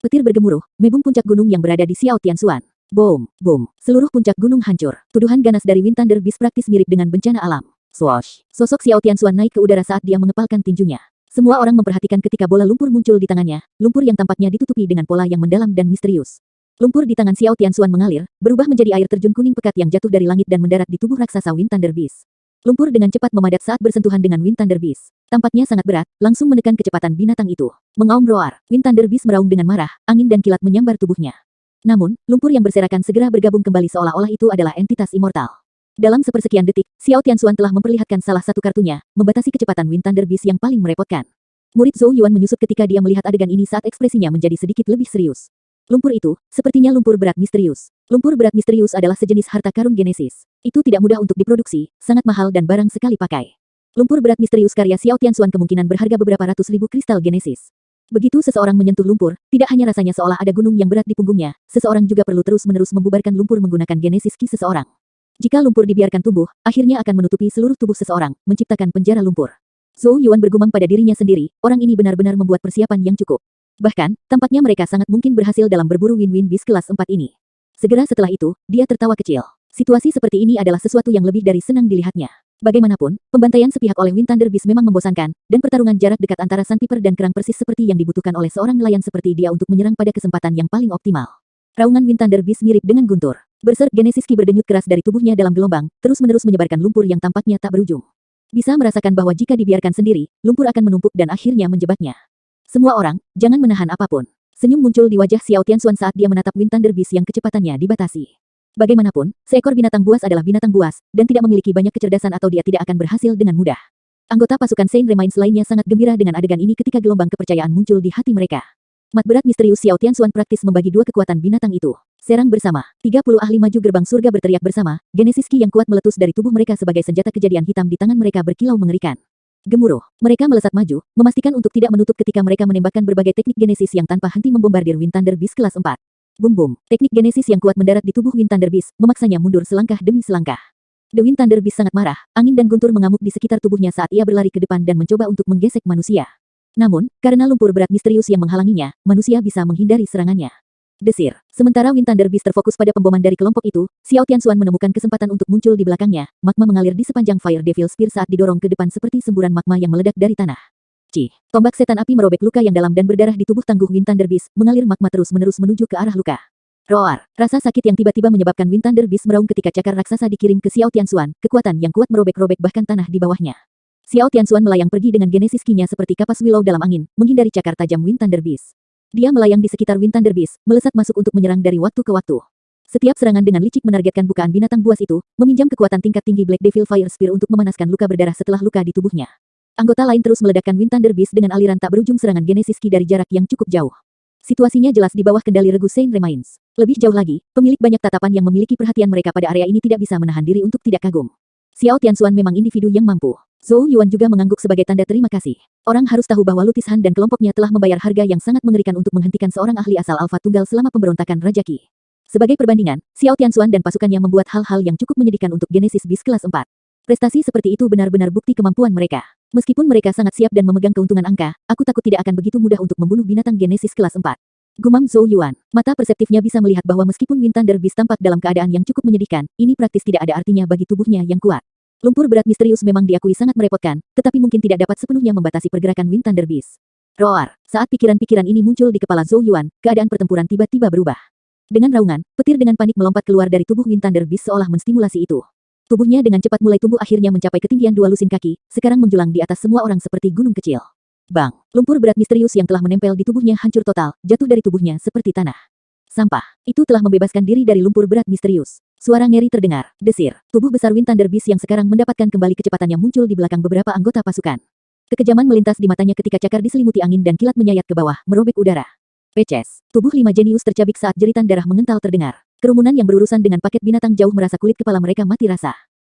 Petir bergemuruh, mebung puncak gunung yang berada di Xiao Tianxuan. Boom, boom. Seluruh puncak gunung hancur. Tuduhan ganas dari Wind Thunder Beast praktis mirip dengan bencana alam. Swoosh. Sosok Xiao Tianxuan naik ke udara saat dia mengepalkan tinjunya. Semua orang memperhatikan ketika bola lumpur muncul di tangannya, lumpur yang tampaknya ditutupi dengan pola yang mendalam dan misterius. Lumpur di tangan Xiao Tianxuan mengalir, berubah menjadi air terjun kuning pekat yang jatuh dari langit dan mendarat di tubuh raksasa Wind Thunder Beast. Lumpur dengan cepat memadat saat bersentuhan dengan Wind Thunder Beast. Tampaknya sangat berat, langsung menekan kecepatan binatang itu. Mengaum roar, Wind Thunder Beast meraung dengan marah, angin dan kilat menyambar tubuhnya. Namun, lumpur yang berserakan segera bergabung kembali seolah-olah itu adalah entitas immortal. Dalam sepersekian detik, Xiao Tianxuan telah memperlihatkan salah satu kartunya, membatasi kecepatan Wind Thunder Beast yang paling merepotkan. Murid Zhou Yuan menyusut ketika dia melihat adegan ini saat ekspresinya menjadi sedikit lebih serius. Lumpur itu, sepertinya lumpur berat misterius. Lumpur berat misterius adalah sejenis harta karun Genesis. Itu tidak mudah untuk diproduksi, sangat mahal dan barang sekali pakai. Lumpur berat misterius karya Xiao Tianxuan kemungkinan berharga beberapa ratus ribu kristal Genesis. Begitu seseorang menyentuh lumpur, tidak hanya rasanya seolah ada gunung yang berat di punggungnya, seseorang juga perlu terus-menerus membubarkan lumpur menggunakan Genesis Ki seseorang. Jika lumpur dibiarkan tumbuh, akhirnya akan menutupi seluruh tubuh seseorang, menciptakan penjara lumpur. Zhou Yuan bergumam pada dirinya sendiri, orang ini benar-benar membuat persiapan yang cukup. Bahkan, tampaknya mereka sangat mungkin berhasil dalam berburu win-win bis kelas 4 ini. Segera setelah itu, dia tertawa kecil. Situasi seperti ini adalah sesuatu yang lebih dari senang dilihatnya. Bagaimanapun, pembantaian sepihak oleh Wind Thunder Beast memang membosankan, dan pertarungan jarak dekat antara Sandpiper dan kerang persis seperti yang dibutuhkan oleh seorang nelayan seperti dia untuk menyerang pada kesempatan yang paling optimal. Raungan Wind Thunder Beast mirip dengan guntur. Berserk Genesis Ki berdenyut keras dari tubuhnya dalam gelombang, terus-menerus menyebarkan lumpur yang tampaknya tak berujung. Bisa merasakan bahwa jika dibiarkan sendiri, lumpur akan menumpuk dan akhirnya menjebaknya. Semua orang, jangan menahan apapun. Senyum muncul di wajah Xiao Tianxuan saat dia menatap Wind Thunder Beast yang kecepatannya dibatasi. Bagaimanapun, seekor binatang buas adalah binatang buas, dan tidak memiliki banyak kecerdasan atau dia tidak akan berhasil dengan mudah. Anggota pasukan Saint Remains lainnya sangat gembira dengan adegan ini ketika gelombang kepercayaan muncul di hati mereka. Mat berat misterius Xiao Tianxuan praktis membagi dua kekuatan binatang itu. Serang bersama. 30 ahli maju gerbang surga berteriak bersama, Genesis Ki yang kuat meletus dari tubuh mereka sebagai senjata kejadian hitam di tangan mereka berkilau mengerikan. Gemuruh, mereka melesat maju, memastikan untuk tidak menutup ketika mereka menembakkan berbagai teknik Genesis yang tanpa henti membombardir Wind Thunder Beast kelas 4. Bum bum, teknik Genesis yang kuat mendarat di tubuh Wind Thunder Beast, memaksanya mundur selangkah demi selangkah. The Wind Thunder Beast sangat marah, angin dan guntur mengamuk di sekitar tubuhnya saat ia berlari ke depan dan mencoba untuk menggesek manusia. Namun, karena lumpur berat misterius yang menghalanginya, manusia bisa menghindari serangannya. Desir. Sementara Wind Thunder Beast terfokus pada pemboman dari kelompok itu, Xiao Tianxuan menemukan kesempatan untuk muncul di belakangnya, magma mengalir di sepanjang Fire Devil Spear saat didorong ke depan seperti semburan magma yang meledak dari tanah. Tombak setan api merobek luka yang dalam dan berdarah di tubuh tangguh Wind Thunder Beast, mengalir magma terus-menerus menuju ke arah luka. Roar. Rasa sakit yang tiba-tiba menyebabkan Wind Thunder Beast meraung ketika cakar raksasa dikirim ke Xiao Tianxuan, kekuatan yang kuat merobek-robek bahkan tanah di bawahnya. Xiao Tianxuan melayang pergi dengan Genesis Ki-nya seperti kapas willow dalam angin, menghindari cakar tajam Wind Thunder Beast. Dia melayang di sekitar Wind Thunder Beast, melesat masuk untuk menyerang dari waktu ke waktu. Setiap serangan dengan licik menargetkan bukaan binatang buas itu, meminjam kekuatan tingkat tinggi Black Devil Fire Spear untuk memanaskan luka berdarah setelah luka di tubuhnya. Anggota lain terus meledakkan Wind Thunder Beast dengan aliran tak berujung serangan Genesis Ki dari jarak yang cukup jauh. Situasinya jelas di bawah kendali regu Saint Remains. Lebih jauh lagi, pemilik banyak tatapan yang memiliki perhatian mereka pada area ini tidak bisa menahan diri untuk tidak kagum. Xiao Tianxuan memang individu yang mampu. Zhou Yuan juga mengangguk sebagai tanda terima kasih. Orang harus tahu bahwa Lutis Han dan kelompoknya telah membayar harga yang sangat mengerikan untuk menghentikan seorang ahli asal Alpha Tunggal selama pemberontakan Raja Qi. Sebagai perbandingan, Xiao Tianxuan dan pasukannya membuat hal-hal yang cukup menyedihkan untuk Genesis Beast kelas 4. Prestasi seperti itu benar-benar bukti kemampuan mereka. Meskipun mereka sangat siap dan memegang keuntungan angka, aku takut tidak akan begitu mudah untuk membunuh binatang Genesis kelas 4. Gumam Zhou Yuan. Mata perseptifnya bisa melihat bahwa meskipun Wind Thunder Beast tampak dalam keadaan yang cukup menyedihkan, ini praktis tidak ada artinya bagi tubuhnya yang kuat. Lumpur berat misterius memang diakui sangat merepotkan, tetapi mungkin tidak dapat sepenuhnya membatasi pergerakan Wind Thunder Beast. Roar. Saat pikiran-pikiran ini muncul di kepala Zhou Yuan, keadaan pertempuran tiba-tiba berubah. Dengan raungan, petir dengan panik melompat keluar dari tubuh Wind Thunder Beast seolah menstimulasi itu. Tubuhnya dengan cepat mulai tumbuh akhirnya mencapai ketinggian 2 lusin kaki, sekarang menjulang di atas semua orang seperti gunung kecil. Bang. Lumpur berat misterius yang telah menempel di tubuhnya hancur total, jatuh dari tubuhnya seperti tanah. Sampah. Itu telah membebaskan diri dari lumpur berat misterius. Suara ngeri terdengar. Desir. Tubuh besar Wind Thunder Beast yang sekarang mendapatkan kembali kecepatannya muncul di belakang beberapa anggota pasukan. Kekejaman melintas di matanya ketika cakar diselimuti angin dan kilat menyayat ke bawah, merobek udara. Peces. Tubuh 5 jenius tercabik saat jeritan darah mengental terdengar. Kerumunan yang berurusan dengan paket binatang jauh merasa kulit kepala mereka mati rasa.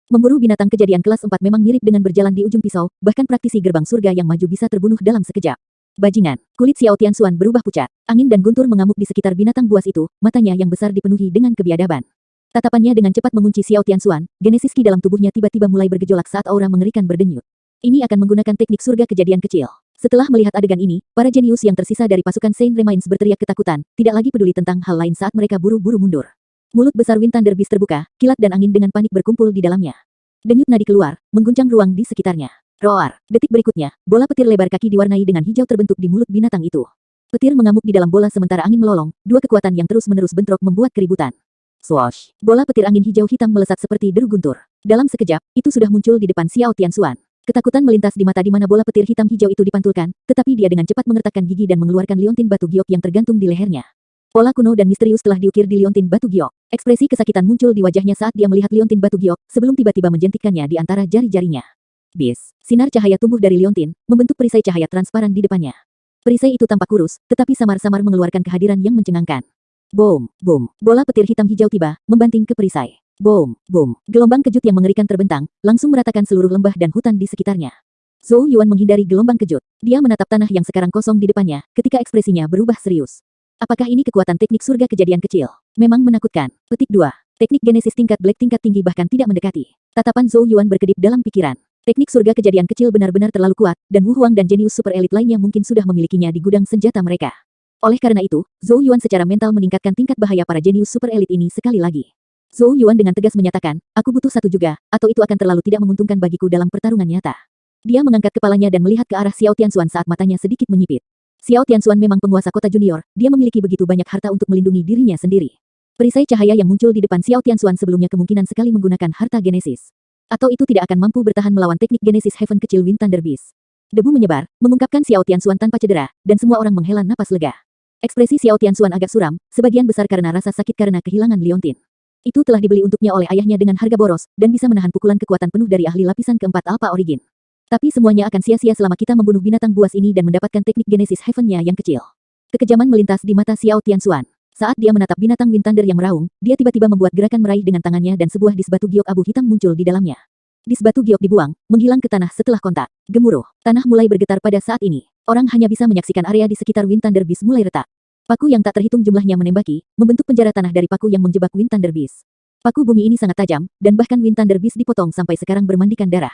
Memburu binatang kejadian kelas 4 memang mirip dengan berjalan di ujung pisau, bahkan praktisi gerbang surga yang maju bisa terbunuh dalam sekejap. Bajingan. Kulit Xiao Tianxuan berubah pucat. Angin dan guntur mengamuk di sekitar binatang buas itu, matanya yang besar dipenuhi dengan kebiadaban. Tatapannya dengan cepat mengunci Xiao Tianxuan, Genesis Ki dalam tubuhnya tiba-tiba mulai bergejolak saat aura mengerikan berdenyut. Ini akan menggunakan teknik surga kejadian kecil. Setelah melihat adegan ini, para jenius yang tersisa dari pasukan Saint Remains berteriak ketakutan, tidak lagi peduli tentang hal lain saat mereka buru-buru mundur. Mulut besar Wind Thunder Beast terbuka, kilat dan angin dengan panik berkumpul di dalamnya. Denyut nadi keluar, mengguncang ruang di sekitarnya. Roar. Detik berikutnya, bola petir lebar kaki diwarnai dengan hijau terbentuk di mulut binatang itu. Petir mengamuk di dalam bola sementara angin melolong, dua kekuatan yang terus-menerus bentrok membuat keributan. Swoosh. Bola petir angin hijau hitam melesat seperti deru guntur. Dalam sekejap, itu sudah muncul di depan Xiao Tianxuan. Ketakutan melintas di mata di mana bola petir hitam hijau itu dipantulkan, tetapi dia dengan cepat mengertakkan gigi dan mengeluarkan liontin batu giok yang tergantung di lehernya. Pola kuno dan misterius telah diukir di liontin batu giok. Ekspresi kesakitan muncul di wajahnya saat dia melihat liontin batu giok, sebelum tiba-tiba menjentikkannya di antara jari-jarinya. Bis. Sinar cahaya tumbuh dari liontin, membentuk perisai cahaya transparan di depannya. Perisai itu tampak kurus, tetapi samar-samar mengeluarkan kehadiran yang mencengangkan. Boom, boom. Bola petir hitam hijau tiba, membanting ke perisai. Boom, boom. Gelombang kejut yang mengerikan terbentang, langsung meratakan seluruh lembah dan hutan di sekitarnya. Zhou Yuan menghindari gelombang kejut. Dia menatap tanah yang sekarang kosong di depannya, ketika ekspresinya berubah serius. Apakah ini kekuatan teknik surga kejadian kecil? Memang menakutkan. Petik 2. Teknik genesis tingkat black tingkat tinggi bahkan tidak mendekati. Tatapan Zhou Yuan berkedip dalam pikiran. Teknik surga kejadian kecil benar-benar terlalu kuat, dan Wu Huang dan jenius super elit lainnya mungkin sudah memilikinya di gudang senjata mereka. Oleh karena itu, Zhou Yuan secara mental meningkatkan tingkat bahaya para jenius super elit ini sekali lagi. Zhou Yuan dengan tegas menyatakan, aku butuh satu juga, atau itu akan terlalu tidak menguntungkan bagiku dalam pertarungan nyata. Dia mengangkat kepalanya dan melihat ke arah Xiao Tianxuan saat matanya sedikit menyipit. Xiao Tianxuan memang penguasa kota junior, dia memiliki begitu banyak harta untuk melindungi dirinya sendiri. Perisai cahaya yang muncul di depan Xiao Tianxuan sebelumnya kemungkinan sekali menggunakan harta genesis. Atau itu tidak akan mampu bertahan melawan teknik genesis Heaven kecil Wind Thunder Beast. Debu menyebar, mengungkapkan Xiao Tianxuan tanpa cedera, dan semua orang menghela napas lega. Ekspresi Xiao Tianxuan agak suram, sebagian besar karena rasa sakit karena kehilangan liontin. Itu telah dibeli untuknya oleh ayahnya dengan harga boros, dan bisa menahan pukulan kekuatan penuh dari ahli lapisan keempat Alpha Origin. Tapi semuanya akan sia-sia selama kita membunuh binatang buas ini dan mendapatkan teknik genesis Heaven-nya yang kecil. Kekejaman melintas di mata Xiao Tianxuan. Saat dia menatap binatang Wind Thunder yang meraung, dia tiba-tiba membuat gerakan meraih dengan tangannya dan sebuah dis batu giok abu hitam muncul di dalamnya. Dis batu giok dibuang, menghilang ke tanah setelah kontak. Gemuruh. Tanah mulai bergetar pada saat ini. Orang hanya bisa menyaksikan area di sekitar Wind Thunder Beast mulai retak. Paku yang tak terhitung jumlahnya menembaki, membentuk penjara tanah dari paku yang menjebak Wind Thunder Beast. Paku bumi ini sangat tajam, dan bahkan Wind Thunder Beast dipotong sampai sekarang bermandikan darah.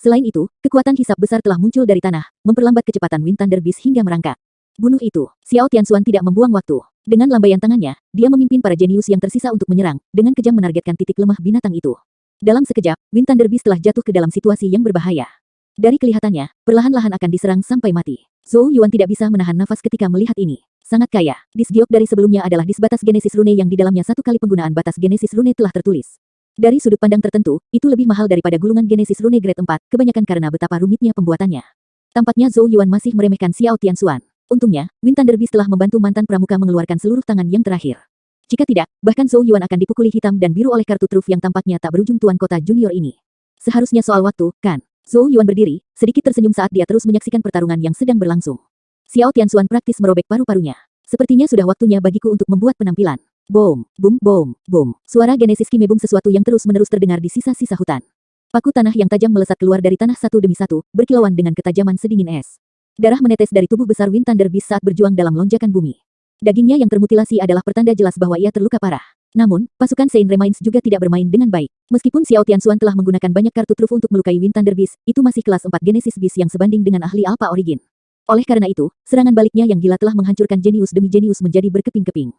Selain itu, kekuatan hisap besar telah muncul dari tanah, memperlambat kecepatan Wind Thunder Beast hingga merangkak. Bunuh itu. Xiao Tianxuan tidak membuang waktu. Dengan lambaian tangannya, dia memimpin para jenius yang tersisa untuk menyerang, dengan kejam menargetkan titik lemah binatang itu. Dalam sekejap, Wind Thunder Beast telah jatuh ke dalam situasi yang berbahaya. Dari kelihatannya, perlahan-lahan akan diserang sampai mati. Zhou Yuan tidak bisa menahan nafas ketika melihat ini. Sangat kaya. Dis giok dari sebelumnya adalah dis batas genesis rune yang di dalamnya satu kali penggunaan batas genesis rune telah tertulis. Dari sudut pandang tertentu, itu lebih mahal daripada gulungan genesis rune grade 4, kebanyakan karena betapa rumitnya pembuatannya. Tampaknya Zhou Yuan masih meremehkan Xiao Tianxuan. Untungnya, Wind Thunder Beast telah membantu mantan pramuka mengeluarkan seluruh tangan yang terakhir. Jika tidak, bahkan Zhou Yuan akan dipukuli hitam dan biru oleh kartu truf yang tampaknya tak berujung tuan kota junior ini. Seharusnya soal waktu, kan? Zhou Yuan berdiri, sedikit tersenyum saat dia terus menyaksikan pertarungan yang sedang berlangsung. Xiao Tianxuan praktis merobek paru-parunya. Sepertinya sudah waktunya bagiku untuk membuat penampilan. Boom, boom, boom, boom. Suara genesis kimebung sesuatu yang terus-menerus terdengar di sisa-sisa hutan. Paku tanah yang tajam melesat keluar dari tanah satu demi satu, berkilauan dengan ketajaman sedingin es. Darah menetes dari tubuh besar Wind Thunder Beast saat berjuang dalam lonjakan bumi. Dagingnya yang termutilasi adalah pertanda jelas bahwa ia terluka parah. Namun, pasukan Saint Remains juga tidak bermain dengan baik. Meskipun Xiao Tianxuan telah menggunakan banyak kartu truf untuk melukai Wind Thunder Beast, itu masih kelas 4 Genesis Beast yang sebanding dengan ahli Alpha Origin. Oleh karena itu, serangan baliknya yang gila telah menghancurkan jenius demi jenius menjadi berkeping-keping.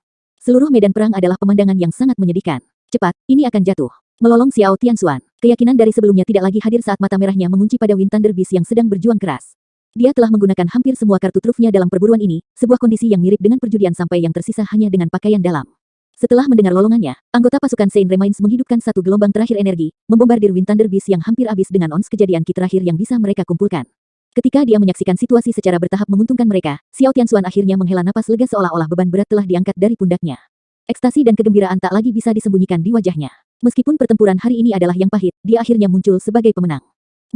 Seluruh medan perang adalah pemandangan yang sangat menyedihkan. Cepat, ini akan jatuh. Melolong Xiao Tianxuan. Keyakinan dari sebelumnya tidak lagi hadir saat mata merahnya mengunci pada Wind Thunder Beast yang sedang berjuang keras. Dia telah menggunakan hampir semua kartu trufnya dalam perburuan ini, sebuah kondisi yang mirip dengan perjudian sampai yang tersisa hanya dengan pakaian dalam. Setelah mendengar lolongannya, anggota pasukan Saint Remains menghidupkan satu gelombang terakhir energi, membombardir Wind Thunder Beast yang hampir habis dengan ons kejadian ki terakhir yang bisa mereka kumpulkan. Ketika dia menyaksikan situasi secara bertahap menguntungkan mereka, Xiao Tianxuan akhirnya menghela napas lega seolah-olah beban berat telah diangkat dari pundaknya. Ekstasi dan kegembiraan tak lagi bisa disembunyikan di wajahnya. Meskipun pertempuran hari ini adalah yang pahit, dia akhirnya muncul sebagai pemenang.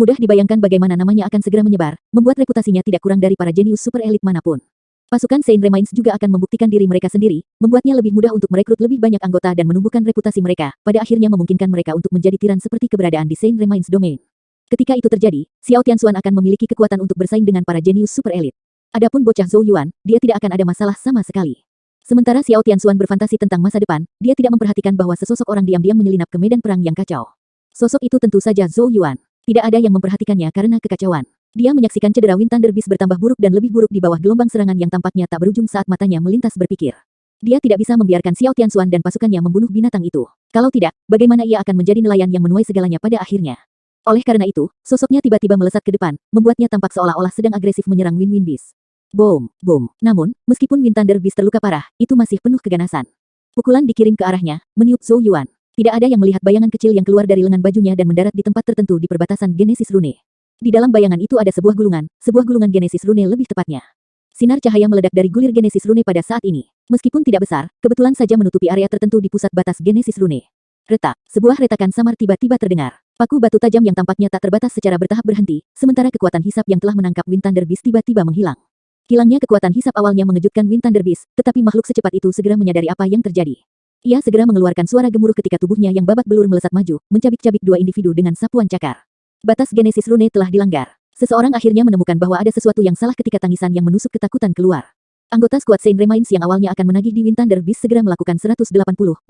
Mudah dibayangkan bagaimana namanya akan segera menyebar, membuat reputasinya tidak kurang dari para jenius super elit manapun. Pasukan Saint Remains juga akan membuktikan diri mereka sendiri, membuatnya lebih mudah untuk merekrut lebih banyak anggota dan menumbuhkan reputasi mereka, pada akhirnya memungkinkan mereka untuk menjadi tiran seperti keberadaan di Saint Remains Domain. Ketika itu terjadi, Xiao Tianxuan akan memiliki kekuatan untuk bersaing dengan para jenius super elit. Adapun bocah Zhou Yuan, dia tidak akan ada masalah sama sekali. Sementara Xiao Tianxuan berfantasi tentang masa depan, dia tidak memperhatikan bahwa sesosok orang diam-diam menyelinap ke medan perang yang kacau. Sosok itu tentu saja Zhou Yuan. Tidak ada yang memperhatikannya karena kekacauan. Dia menyaksikan cedera Wind Thunder Beast bertambah buruk dan lebih buruk di bawah gelombang serangan yang tampaknya tak berujung saat matanya melintas berpikir. Dia tidak bisa membiarkan Xiao Tianxuan dan pasukannya membunuh binatang itu. Kalau tidak, bagaimana ia akan menjadi nelayan yang menuai segalanya pada akhirnya? Oleh karena itu, sosoknya tiba-tiba melesat ke depan, membuatnya tampak seolah-olah sedang agresif menyerang Wind Beast. Boom, boom. Namun, meskipun Wind Thunder Beast terluka parah, itu masih penuh keganasan. Pukulan dikirim ke arahnya, meniup Zhou Yuan. Tidak ada yang melihat bayangan kecil yang keluar dari lengan bajunya dan mendarat di tempat tertentu di perbatasan Genesis Rune. Di dalam bayangan itu ada sebuah gulungan Genesis Rune lebih tepatnya. Sinar cahaya meledak dari gulir Genesis Rune pada saat ini. Meskipun tidak besar, kebetulan saja menutupi area tertentu di pusat batas Genesis Rune. Retak, sebuah retakan samar tiba-tiba terdengar. Paku batu tajam yang tampaknya tak terbatas secara bertahap berhenti, sementara kekuatan hisap yang telah menangkap Wind Thunder Beast tiba-tiba menghilang. Kilangnya kekuatan hisap awalnya mengejutkan Wind Thunder Beast, tetapi makhluk secepat itu segera menyadari apa yang terjadi. Ia segera mengeluarkan suara gemuruh ketika tubuhnya yang babak belur melesat maju, mencabik-cabik dua individu dengan sapuan cakar. Batas Genesis Rune telah dilanggar. Seseorang akhirnya menemukan bahwa ada sesuatu yang salah ketika tangisan yang menusuk ketakutan keluar. Anggota skuad Saint Remains yang awalnya akan menagih di Wind Thunder Beast segera melakukan 180,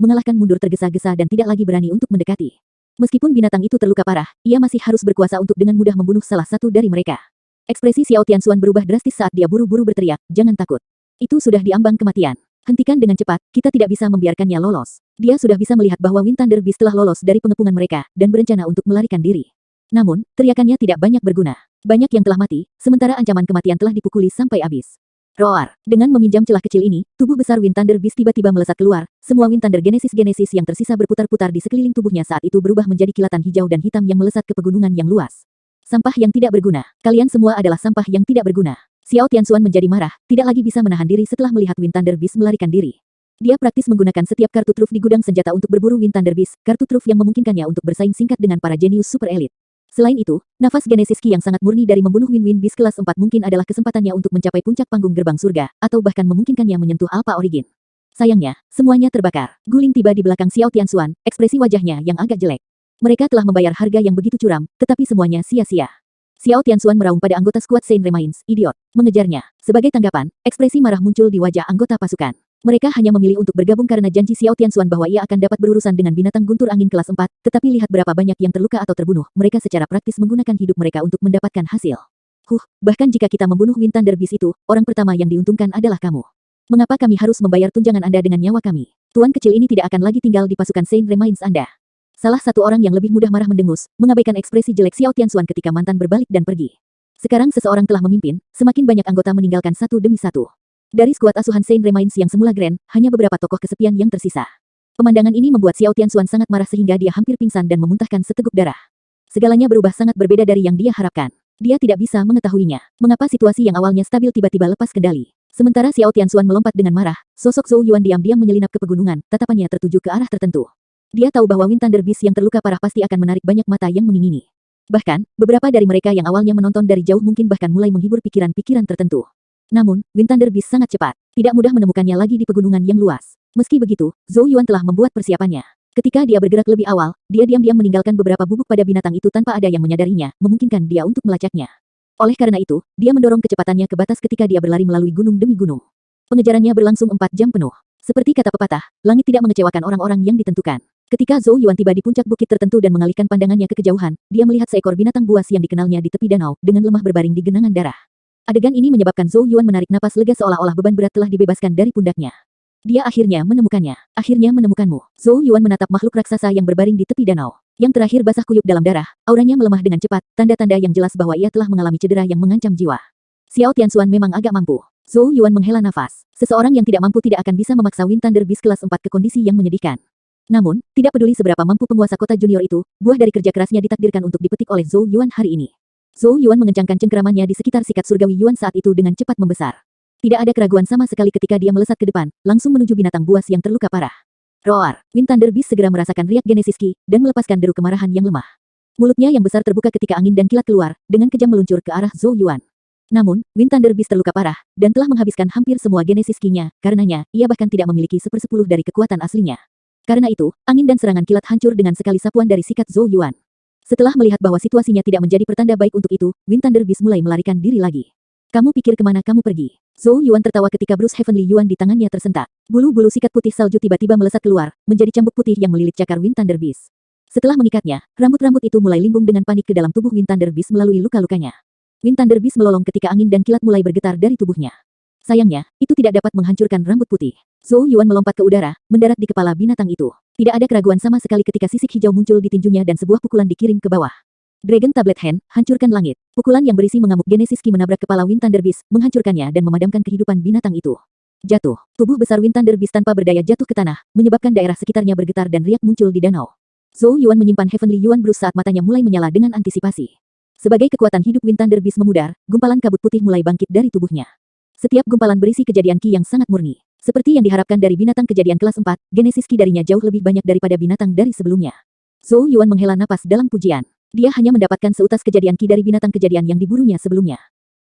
mengalahkan mundur tergesa-gesa dan tidak lagi berani untuk mendekati. Meskipun binatang itu terluka parah, ia masih harus berkuasa untuk dengan mudah membunuh salah satu dari mereka. Ekspresi Xiao Tianxuan berubah drastis saat dia buru-buru berteriak, "Jangan takut. Itu sudah diambang kematian. Hentikan dengan cepat, kita tidak bisa membiarkannya lolos." Dia sudah bisa melihat bahwa Wind Thunder Beast telah lolos dari pengepungan mereka, dan berencana untuk melarikan diri. Namun, teriakannya tidak banyak berguna. Banyak yang telah mati, sementara ancaman kematian telah dipukuli sampai habis. Roar. Dengan meminjam celah kecil ini, tubuh besar Wind Thunder Beast tiba-tiba melesat keluar, semua Wind Thunder Genesis yang tersisa berputar-putar di sekeliling tubuhnya saat itu berubah menjadi kilatan hijau dan hitam yang melesat ke pegunungan yang luas. Sampah yang tidak berguna. Kalian semua adalah sampah yang tidak berguna. Xiao Tianxuan menjadi marah, tidak lagi bisa menahan diri setelah melihat Wind Thunder Beast melarikan diri. Dia praktis menggunakan setiap kartu truf di gudang senjata untuk berburu Wind Thunder Beast, kartu truf yang memungkinkannya untuk bersaing singkat dengan para jenius super elit. Selain itu, nafas Genesis Ki yang sangat murni dari membunuh Wind Beast kelas 4 mungkin adalah kesempatannya untuk mencapai puncak panggung gerbang surga, atau bahkan memungkinkannya menyentuh Alpha Origin. Sayangnya, semuanya terbakar. Guling tiba di belakang Xiao Tianxuan, ekspresi wajahnya yang agak jelek. Mereka telah membayar harga yang begitu curam, tetapi semuanya sia-sia. Xiao Tianxuan meraung pada anggota skuad Saint Remains, idiot, mengejarnya. Sebagai tanggapan, ekspresi marah muncul di wajah anggota pasukan. Mereka hanya memilih untuk bergabung karena janji Xiao Tianxuan bahwa ia akan dapat berurusan dengan binatang guntur angin kelas 4, tetapi lihat berapa banyak yang terluka atau terbunuh, mereka secara praktis menggunakan hidup mereka untuk mendapatkan hasil. Bahkan jika kita membunuh Wind Thunder Beast itu, orang pertama yang diuntungkan adalah kamu. Mengapa kami harus membayar tunjangan Anda dengan nyawa kami? Tuan kecil ini tidak akan lagi tinggal di pasukan Saint Remains Anda. Salah satu orang yang lebih mudah marah mendengus, mengabaikan ekspresi jelek Xiao Tianxuan ketika mantan berbalik dan pergi. Sekarang seseorang telah memimpin, semakin banyak anggota meninggalkan satu demi satu. Dari skuad asuhan Saint Remains yang semula grand, hanya beberapa tokoh kesepian yang tersisa. Pemandangan ini membuat Xiao Tianxuan sangat marah sehingga dia hampir pingsan dan memuntahkan seteguk darah. Segalanya berubah sangat berbeda dari yang dia harapkan. Dia tidak bisa mengetahuinya. Mengapa situasi yang awalnya stabil tiba-tiba lepas kendali. Sementara Xiao Tianxuan melompat dengan marah, sosok Zhou Yuan diam-diam menyelinap ke pegunungan, tatapannya tertuju ke arah tertentu. Dia tahu bahwa Wind Thunder Beast yang terluka parah pasti akan menarik banyak mata yang mengingini. Bahkan, beberapa dari mereka yang awalnya menonton dari jauh mungkin bahkan mulai menghibur pikiran-pikiran tertentu. Namun, Wind Thunder Beast sangat cepat. Tidak mudah menemukannya lagi di pegunungan yang luas. Meski begitu, Zhou Yuan telah membuat persiapannya. Ketika dia bergerak lebih awal, dia diam-diam meninggalkan beberapa bubuk pada binatang itu tanpa ada yang menyadarinya, memungkinkan dia untuk melacaknya. Oleh karena itu, dia mendorong kecepatannya ke batas ketika dia berlari melalui gunung demi gunung. Pengejarannya berlangsung 4 jam penuh. Seperti kata pepatah, langit tidak mengecewakan orang-orang yang ditentukan. Ketika Zhou Yuan tiba di puncak bukit tertentu dan mengalihkan pandangannya ke kejauhan, dia melihat seekor binatang buas yang dikenalnya di tepi danau, dengan lemah berbaring di genangan darah. Adegan ini menyebabkan Zhou Yuan menarik napas lega seolah-olah beban berat telah dibebaskan dari pundaknya. Dia akhirnya menemukannya. Akhirnya menemukanmu. Zhou Yuan menatap makhluk raksasa yang berbaring di tepi danau. Yang terakhir basah kuyup dalam darah, auranya melemah dengan cepat, tanda-tanda yang jelas bahwa ia telah mengalami cedera yang mengancam jiwa. Xiao Tianxuan memang agak mampu. Zhou Yuan menghela nafas. Seseorang yang tidak mampu tidak akan bisa memaksa Wind Thunder Beast kelas 4 ke kondisi yang menyedihkan. Namun, tidak peduli seberapa mampu penguasa kota junior itu, buah dari kerja kerasnya ditakdirkan untuk dipetik oleh Zhou Yuan hari ini. Zhou Yuan mengencangkan cengkeramannya di sekitar sikat surgawi Yuan saat itu dengan cepat membesar. Tidak ada keraguan sama sekali ketika dia melesat ke depan, langsung menuju binatang buas yang terluka parah. Roar! Wind Thunder Beast segera merasakan riak Genesis Ki, dan melepaskan deru kemarahan yang lemah. Mulutnya yang besar terbuka ketika angin dan kilat keluar, dengan kejam meluncur ke arah Zhou Yuan. Namun, Wind Thunder Beast terluka parah, dan telah menghabiskan hampir semua Genesis Ki-nya, karenanya, ia bahkan tidak memiliki 1/10 dari kekuatan aslinya. Karena itu, angin dan serangan kilat hancur dengan sekali sapuan dari sikat Zhou Yuan. Setelah melihat bahwa situasinya tidak menjadi pertanda baik untuk itu, Wind Thunder Beast mulai melarikan diri lagi. Kamu pikir kemana kamu pergi? Zhou Yuan tertawa ketika Bruce Heavenly Yuan di tangannya tersentak. Bulu-bulu sikat putih salju tiba-tiba melesat keluar, menjadi cambuk putih yang melilit cakar Wind Thunder Beast. Setelah mengikatnya, rambut-rambut itu mulai limbung dengan panik ke dalam tubuh Wind Thunder Beast melalui luka-lukanya. Wind Thunder Beast melolong ketika angin dan kilat mulai bergetar dari tubuhnya. Sayangnya, itu tidak dapat menghancurkan rambut putih. Zhou Yuan melompat ke udara, mendarat di kepala binatang itu. Tidak ada keraguan sama sekali ketika sisik hijau muncul di tinjunya dan sebuah pukulan dikirim ke bawah. Dragon Tablet Hand, hancurkan langit. Pukulan yang berisi mengamuk Genesis Ki menabrak kepala Wind Thunder Beast, menghancurkannya dan memadamkan kehidupan binatang itu. Jatuh. Tubuh besar Wind Thunder Beast tanpa berdaya jatuh ke tanah, menyebabkan daerah sekitarnya bergetar dan riak muncul di danau. Zhou Yuan menyimpan Heavenly Yuan Bruce saat matanya mulai menyala dengan antisipasi. Sebagai kekuatan hidup Wind Thunder Beast memudar, gumpalan kabut putih mulai bangkit dari tubuhnya. Setiap gumpalan berisi kejadian Ki yang sangat murni. Seperti yang diharapkan dari binatang kejadian kelas 4, Genesis Ki darinya jauh lebih banyak daripada binatang dari sebelumnya. Zhou Yuan menghela napas dalam pujian. Dia hanya mendapatkan seutas kejadian Ki dari binatang kejadian yang diburunya sebelumnya.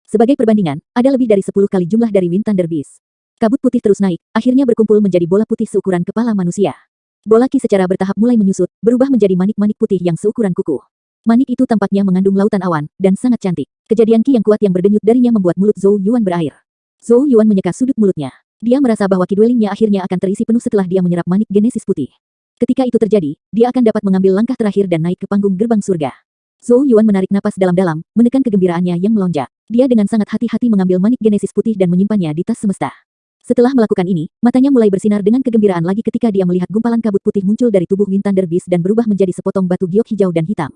Sebagai perbandingan, ada lebih dari 10 kali jumlah dari Wind Thunder Beast. Kabut putih terus naik, akhirnya berkumpul menjadi bola putih seukuran kepala manusia. Bola ki secara bertahap mulai menyusut, berubah menjadi manik-manik putih yang seukuran kuku. Manik itu tampaknya mengandung lautan awan, dan sangat cantik. Kejadian ki yang kuat yang berdenyut darinya membuat mulut Zhou Yuan berair. Zhou Yuan menyeka sudut mulutnya. Dia merasa bahwa ki dwellingnya akhirnya akan terisi penuh setelah dia menyerap manik genesis putih. Ketika itu terjadi, dia akan dapat mengambil langkah terakhir dan naik ke panggung gerbang surga. Zhou Yuan menarik napas dalam-dalam, menekan kegembiraannya yang melonjak. Dia dengan sangat hati-hati mengambil manik genesis putih dan menyimpannya di tas semesta. Setelah melakukan ini, matanya mulai bersinar dengan kegembiraan lagi ketika dia melihat gumpalan kabut putih muncul dari tubuh Wind Thunder Beast dan berubah menjadi sepotong batu giok hijau dan hitam.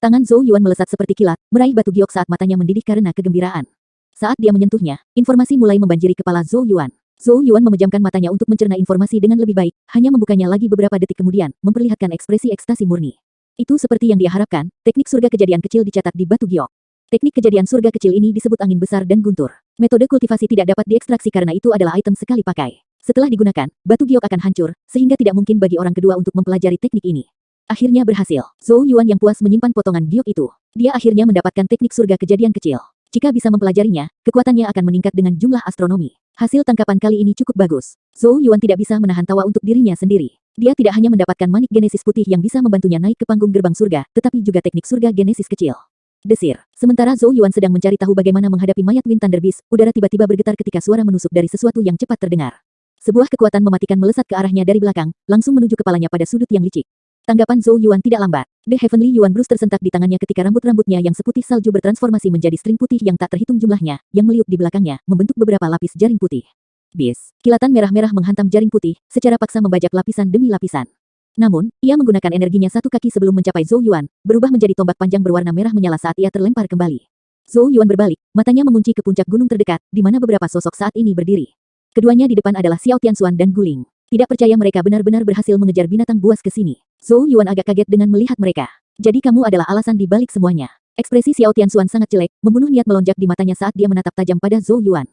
Tangan Zhou Yuan melesat seperti kilat, meraih batu giok saat matanya mendidih karena kegembiraan. Saat dia menyentuhnya, informasi mulai membanjiri kepala Zhou Yuan. Zhou Yuan memejamkan matanya untuk mencerna informasi dengan lebih baik, hanya membukanya lagi beberapa detik kemudian, memperlihatkan ekspresi ekstasi murni. Itu seperti yang dia harapkan, teknik surga kejadian kecil dicatat di batu giok. Teknik kejadian surga kecil ini disebut angin besar dan guntur. Metode kultivasi tidak dapat diekstraksi karena itu adalah item sekali pakai. Setelah digunakan, batu giok akan hancur, sehingga tidak mungkin bagi orang kedua untuk mempelajari teknik ini. Akhirnya berhasil. Zhou Yuan yang puas menyimpan potongan giok itu. Dia akhirnya mendapatkan teknik surga kejadian kecil. Jika bisa mempelajarinya, kekuatannya akan meningkat dengan jumlah astronomi. Hasil tangkapan kali ini cukup bagus. Zhou Yuan tidak bisa menahan tawa untuk dirinya sendiri. Dia tidak hanya mendapatkan manik genesis putih yang bisa membantunya naik ke panggung gerbang surga, tetapi juga teknik surga genesis kecil. Desir. Sementara Zhou Yuan sedang mencari tahu bagaimana menghadapi mayat Wind Thunder Beast, udara tiba-tiba bergetar ketika suara menusuk dari sesuatu yang cepat terdengar. Sebuah kekuatan mematikan melesat ke arahnya dari belakang, langsung menuju kepalanya pada sudut yang licik. Tanggapan Zhou Yuan tidak lambat. The Heavenly Yuan Bruce tersentak di tangannya ketika rambut-rambutnya yang seputih salju bertransformasi menjadi string putih yang tak terhitung jumlahnya, yang meliuk di belakangnya, membentuk beberapa lapis jaring putih. Bis. Kilatan merah-merah menghantam jaring putih, secara paksa membajak lapisan demi lapisan. Namun, ia menggunakan energinya satu kaki sebelum mencapai Zhou Yuan, berubah menjadi tombak panjang berwarna merah menyala saat ia terlempar kembali. Zhou Yuan berbalik, matanya mengunci ke puncak gunung terdekat, di mana beberapa sosok saat ini berdiri. Keduanya di depan adalah Xiao Tianxuan dan Guling. Tidak percaya mereka benar-benar berhasil mengejar binatang buas ke sini. Zhou Yuan agak kaget dengan melihat mereka. Jadi kamu adalah alasan di balik semuanya. Ekspresi Xiao Tianxuan sangat jelek, membunuh niat melonjak di matanya saat dia menatap tajam pada Zhou Yuan.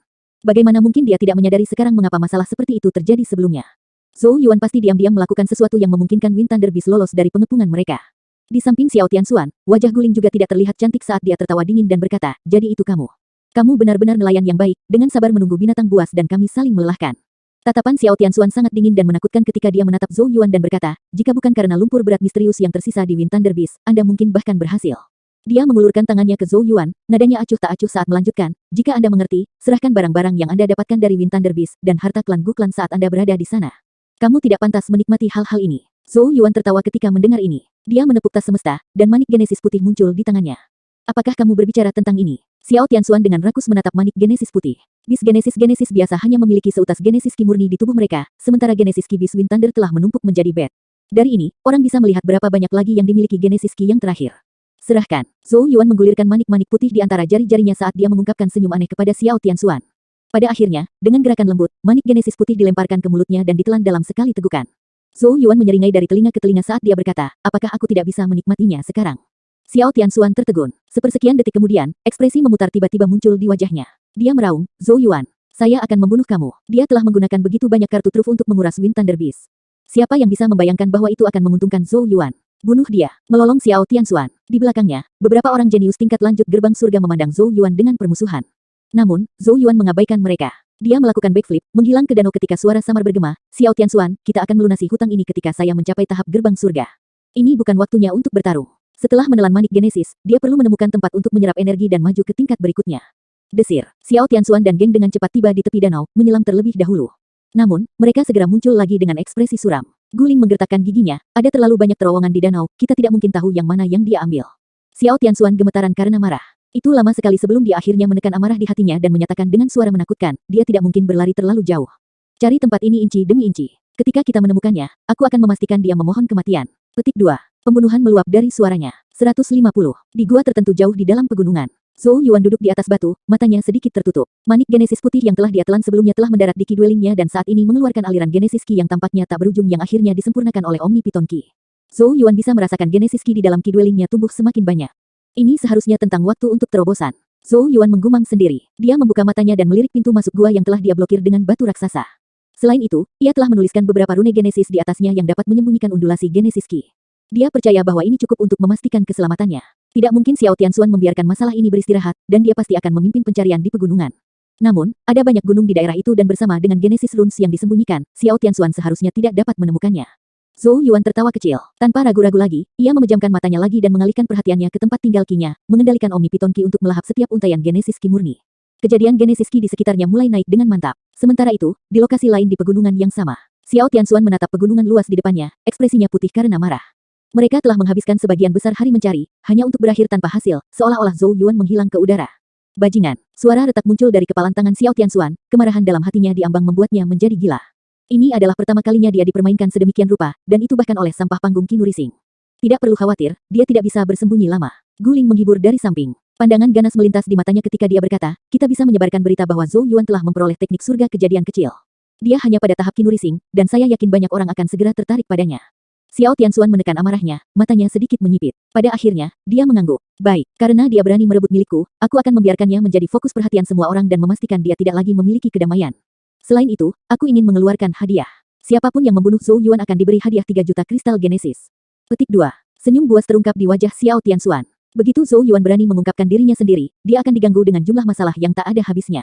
Bagaimana mungkin dia tidak menyadari sekarang mengapa masalah seperti itu terjadi sebelumnya? Zhou Yuan pasti diam-diam melakukan sesuatu yang memungkinkan Wind Thunder Beast lolos dari pengepungan mereka. Di samping Xiao Tianxuan, wajah Guling juga tidak terlihat cantik saat dia tertawa dingin dan berkata, jadi itu kamu. Kamu benar-benar nelayan yang baik, dengan sabar menunggu binatang buas dan kami saling melelahkan. Tatapan Xiao Tianxuan sangat dingin dan menakutkan ketika dia menatap Zhou Yuan dan berkata, jika bukan karena lumpur berat misterius yang tersisa di Wind Thunder Beast, Anda mungkin bahkan berhasil. Dia mengulurkan tangannya ke Zhou Yuan, nadanya acuh tak acuh saat melanjutkan, jika Anda mengerti, serahkan barang-barang yang Anda dapatkan dari Wind Thunder Beast dan harta klan Guklan saat Anda berada di sana. Kamu tidak pantas menikmati hal-hal ini. Zhou Yuan tertawa ketika mendengar ini. Dia menepuk tas semesta, dan manik genesis putih muncul di tangannya. Apakah kamu berbicara tentang ini? Xiao Tianxuan dengan rakus menatap manik genesis putih. Bis genesis biasa hanya memiliki seutas genesis ki murni di tubuh mereka, sementara genesis ki bis Wind Thunder telah menumpuk menjadi bed. Dari ini, orang bisa melihat berapa banyak lagi yang dimiliki genesis ki yang terakhir. Serahkan. Zhou Yuan menggulirkan manik-manik putih di antara jari-jarinya saat dia mengungkapkan senyum aneh kepada Xiao Tianxuan. Pada akhirnya, dengan gerakan lembut, manik genesis putih dilemparkan ke mulutnya dan ditelan dalam sekali tegukan. Zhou Yuan menyeringai dari telinga ke telinga saat dia berkata, apakah aku tidak bisa menikmatinya sekarang? Xiao Tianxuan tertegun. Sepersekian detik kemudian, ekspresi memutar tiba-tiba muncul di wajahnya. Dia meraung, Zhou Yuan, saya akan membunuh kamu. Dia telah menggunakan begitu banyak kartu truf untuk menguras Wind Thunder Beast. Siapa yang bisa membayangkan bahwa itu akan menguntungkan Zhou Yuan? Bunuh dia, melolong Xiao Tianxuan. Di belakangnya, beberapa orang jenius tingkat lanjut gerbang surga memandang Zhou Yuan dengan permusuhan. Namun, Zhou Yuan mengabaikan mereka. Dia melakukan backflip, menghilang ke danau ketika suara samar bergema, Xiao Tianxuan, kita akan melunasi hutang ini ketika saya mencapai tahap gerbang surga. Ini bukan waktunya untuk bertarung. Setelah menelan manik genesis, dia perlu menemukan tempat untuk menyerap energi dan maju ke tingkat berikutnya. Desir, Xiao Tianxuan dan geng dengan cepat tiba di tepi danau, menyelam terlebih dahulu. Namun, mereka segera muncul lagi dengan ekspresi suram. Guling menggertakkan giginya, ada terlalu banyak terowongan di danau, kita tidak mungkin tahu yang mana yang dia ambil. Xiao Tianxuan gemetaran karena marah. Itu lama sekali sebelum dia akhirnya menekan amarah di hatinya dan menyatakan dengan suara menakutkan, dia tidak mungkin berlari terlalu jauh. Cari tempat ini inci demi inci. Ketika kita menemukannya, aku akan memastikan dia memohon kematian. Petik 2. Pembunuhan meluap dari suaranya. 150. Di gua tertentu jauh di dalam pegunungan. Zhou Yuan duduk di atas batu, matanya sedikit tertutup. Manik genesis putih yang telah dia telan sebelumnya telah mendarat di ki dwellingnya dan saat ini mengeluarkan aliran genesis ki yang tampaknya tak berujung yang akhirnya disempurnakan oleh Omni Piton Ki. Zhou Yuan bisa merasakan genesis ki di dalam ki dwellingnya tumbuh semakin banyak. Ini seharusnya tentang waktu untuk terobosan. Zhou Yuan menggumam sendiri. Dia membuka matanya dan melirik pintu masuk gua yang telah dia blokir dengan batu raksasa. Selain itu, ia telah menuliskan beberapa rune genesis di atasnya yang dapat menyembunyikan undulasi genesis ki. Dia percaya bahwa ini cukup untuk memastikan keselamatannya. Tidak mungkin Xiao Tianxuan membiarkan masalah ini beristirahat, dan dia pasti akan memimpin pencarian di pegunungan. Namun, ada banyak gunung di daerah itu dan bersama dengan Genesis Runes yang disembunyikan, Xiao Tianxuan seharusnya tidak dapat menemukannya. Zhou Yuan tertawa kecil. Tanpa ragu-ragu lagi, ia memejamkan matanya lagi dan mengalihkan perhatiannya ke tempat tinggal Qi-nya, mengendalikan Omni Piton Qi untuk melahap setiap untayan Genesis Qi murni. Kejadian Genesis Qi di sekitarnya mulai naik dengan mantap. Sementara itu, di lokasi lain di pegunungan yang sama, Xiao Tianxuan menatap pegunungan luas di depannya, ekspresinya putih karena marah. Mereka telah menghabiskan sebagian besar hari mencari, hanya untuk berakhir tanpa hasil, seolah-olah Zhou Yuan menghilang ke udara. Bajingan, suara retak muncul dari kepalan tangan Xiao Tianxuan, kemarahan dalam hatinya diambang membuatnya menjadi gila. Ini adalah pertama kalinya dia dipermainkan sedemikian rupa, dan itu bahkan oleh sampah panggung Qi Nurising. Tidak perlu khawatir, dia tidak bisa bersembunyi lama. Guling menghibur dari samping. Pandangan ganas melintas di matanya ketika dia berkata, kita bisa menyebarkan berita bahwa Zhou Yuan telah memperoleh teknik surga kejadian kecil. Dia hanya pada tahap Qi Nurising, dan saya yakin banyak orang akan segera tertarik padanya. Xiao Tianxuan menekan amarahnya, matanya sedikit menyipit. Pada akhirnya, dia mengangguk. Baik, karena dia berani merebut milikku, aku akan membiarkannya menjadi fokus perhatian semua orang dan memastikan dia tidak lagi memiliki kedamaian. Selain itu, aku ingin mengeluarkan hadiah. Siapapun yang membunuh Zhou Yuan akan diberi hadiah 3 juta kristal Genesis. Petik 2. Senyum buas terungkap di wajah Xiao Tianxuan. Begitu Zhou Yuan berani mengungkapkan dirinya sendiri, dia akan diganggu dengan jumlah masalah yang tak ada habisnya.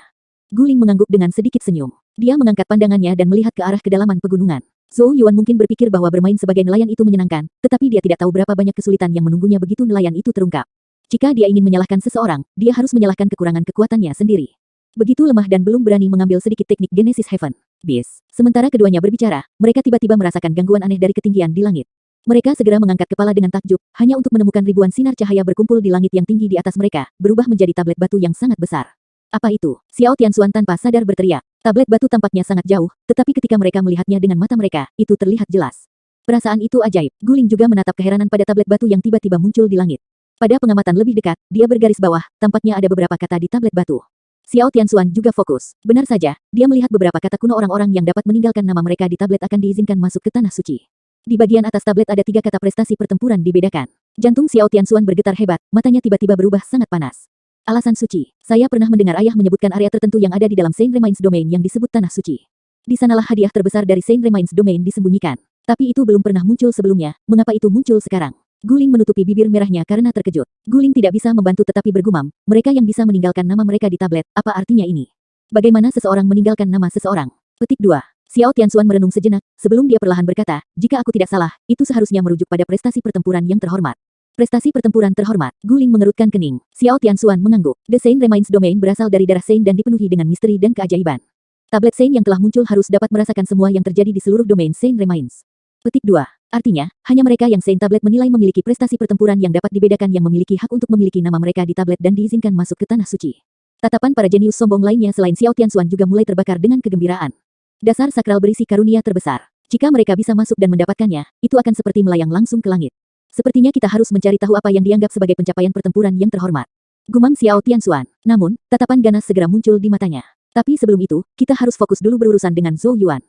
Guling mengangguk dengan sedikit senyum. Dia mengangkat pandangannya dan melihat ke arah kedalaman pegunungan. Zhou Yuan mungkin berpikir bahwa bermain sebagai nelayan itu menyenangkan, tetapi dia tidak tahu berapa banyak kesulitan yang menunggunya begitu nelayan itu terungkap. Jika dia ingin menyalahkan seseorang, dia harus menyalahkan kekurangan kekuatannya sendiri. Begitu lemah dan belum berani mengambil sedikit teknik Genesis Heaven. Bis. Sementara keduanya berbicara, mereka tiba-tiba merasakan gangguan aneh dari ketinggian di langit. Mereka segera mengangkat kepala dengan takjub, hanya untuk menemukan ribuan sinar cahaya berkumpul di langit yang tinggi di atas mereka, berubah menjadi tablet batu yang sangat besar. Apa itu? Xiao Tianxuan tanpa sadar berteriak. Tablet batu tampaknya sangat jauh, tetapi ketika mereka melihatnya dengan mata mereka, itu terlihat jelas. Perasaan itu ajaib. Guling juga menatap keheranan pada tablet batu yang tiba-tiba muncul di langit. Pada pengamatan lebih dekat, dia bergaris bawah, tampaknya ada beberapa kata di tablet batu. Xiao Tianxuan juga fokus. Benar saja, dia melihat beberapa kata kuno orang-orang yang dapat meninggalkan nama mereka di tablet akan diizinkan masuk ke tanah suci. Di bagian atas tablet ada 3 kata prestasi pertempuran dibedakan. Jantung Xiao Tianxuan bergetar hebat, matanya tiba-tiba berubah sangat panas. Alasan suci. Saya pernah mendengar ayah menyebutkan area tertentu yang ada di dalam Saint Remains Domain yang disebut tanah suci. Di sanalah hadiah terbesar dari Saint Remains Domain disembunyikan. Tapi itu belum pernah muncul sebelumnya, mengapa itu muncul sekarang? Guling menutupi bibir merahnya karena terkejut. Guling tidak bisa membantu tetapi bergumam, mereka yang bisa meninggalkan nama mereka di tablet, apa artinya ini? Bagaimana seseorang meninggalkan nama seseorang? Petik 2. Xiao Tianxuan merenung sejenak, sebelum dia perlahan berkata, jika aku tidak salah, itu seharusnya merujuk pada prestasi pertempuran yang terhormat. Prestasi pertempuran terhormat. Guling mengerutkan kening. Xiao Tianxuan mengangguk. The Saint Remains Domain berasal dari darah Saint dan dipenuhi dengan misteri dan keajaiban. Tablet Saint yang telah muncul harus dapat merasakan semua yang terjadi di seluruh domain Saint Remains. Petik 2. Artinya, hanya mereka yang Saint Tablet menilai memiliki prestasi pertempuran yang dapat dibedakan yang memiliki hak untuk memiliki nama mereka di tablet dan diizinkan masuk ke tanah suci. Tatapan para jenius sombong lainnya selain Xiao Tianxuan juga mulai terbakar dengan kegembiraan. Dasar sakral berisi karunia terbesar. Jika mereka bisa masuk dan mendapatkannya, itu akan seperti melayang langsung ke langit. Sepertinya kita harus mencari tahu apa yang dianggap sebagai pencapaian pertempuran yang terhormat. Gumam Xiao Tianxuan. Namun, tatapan ganas segera muncul di matanya. Tapi sebelum itu, kita harus fokus dulu berurusan dengan Zhou Yuan.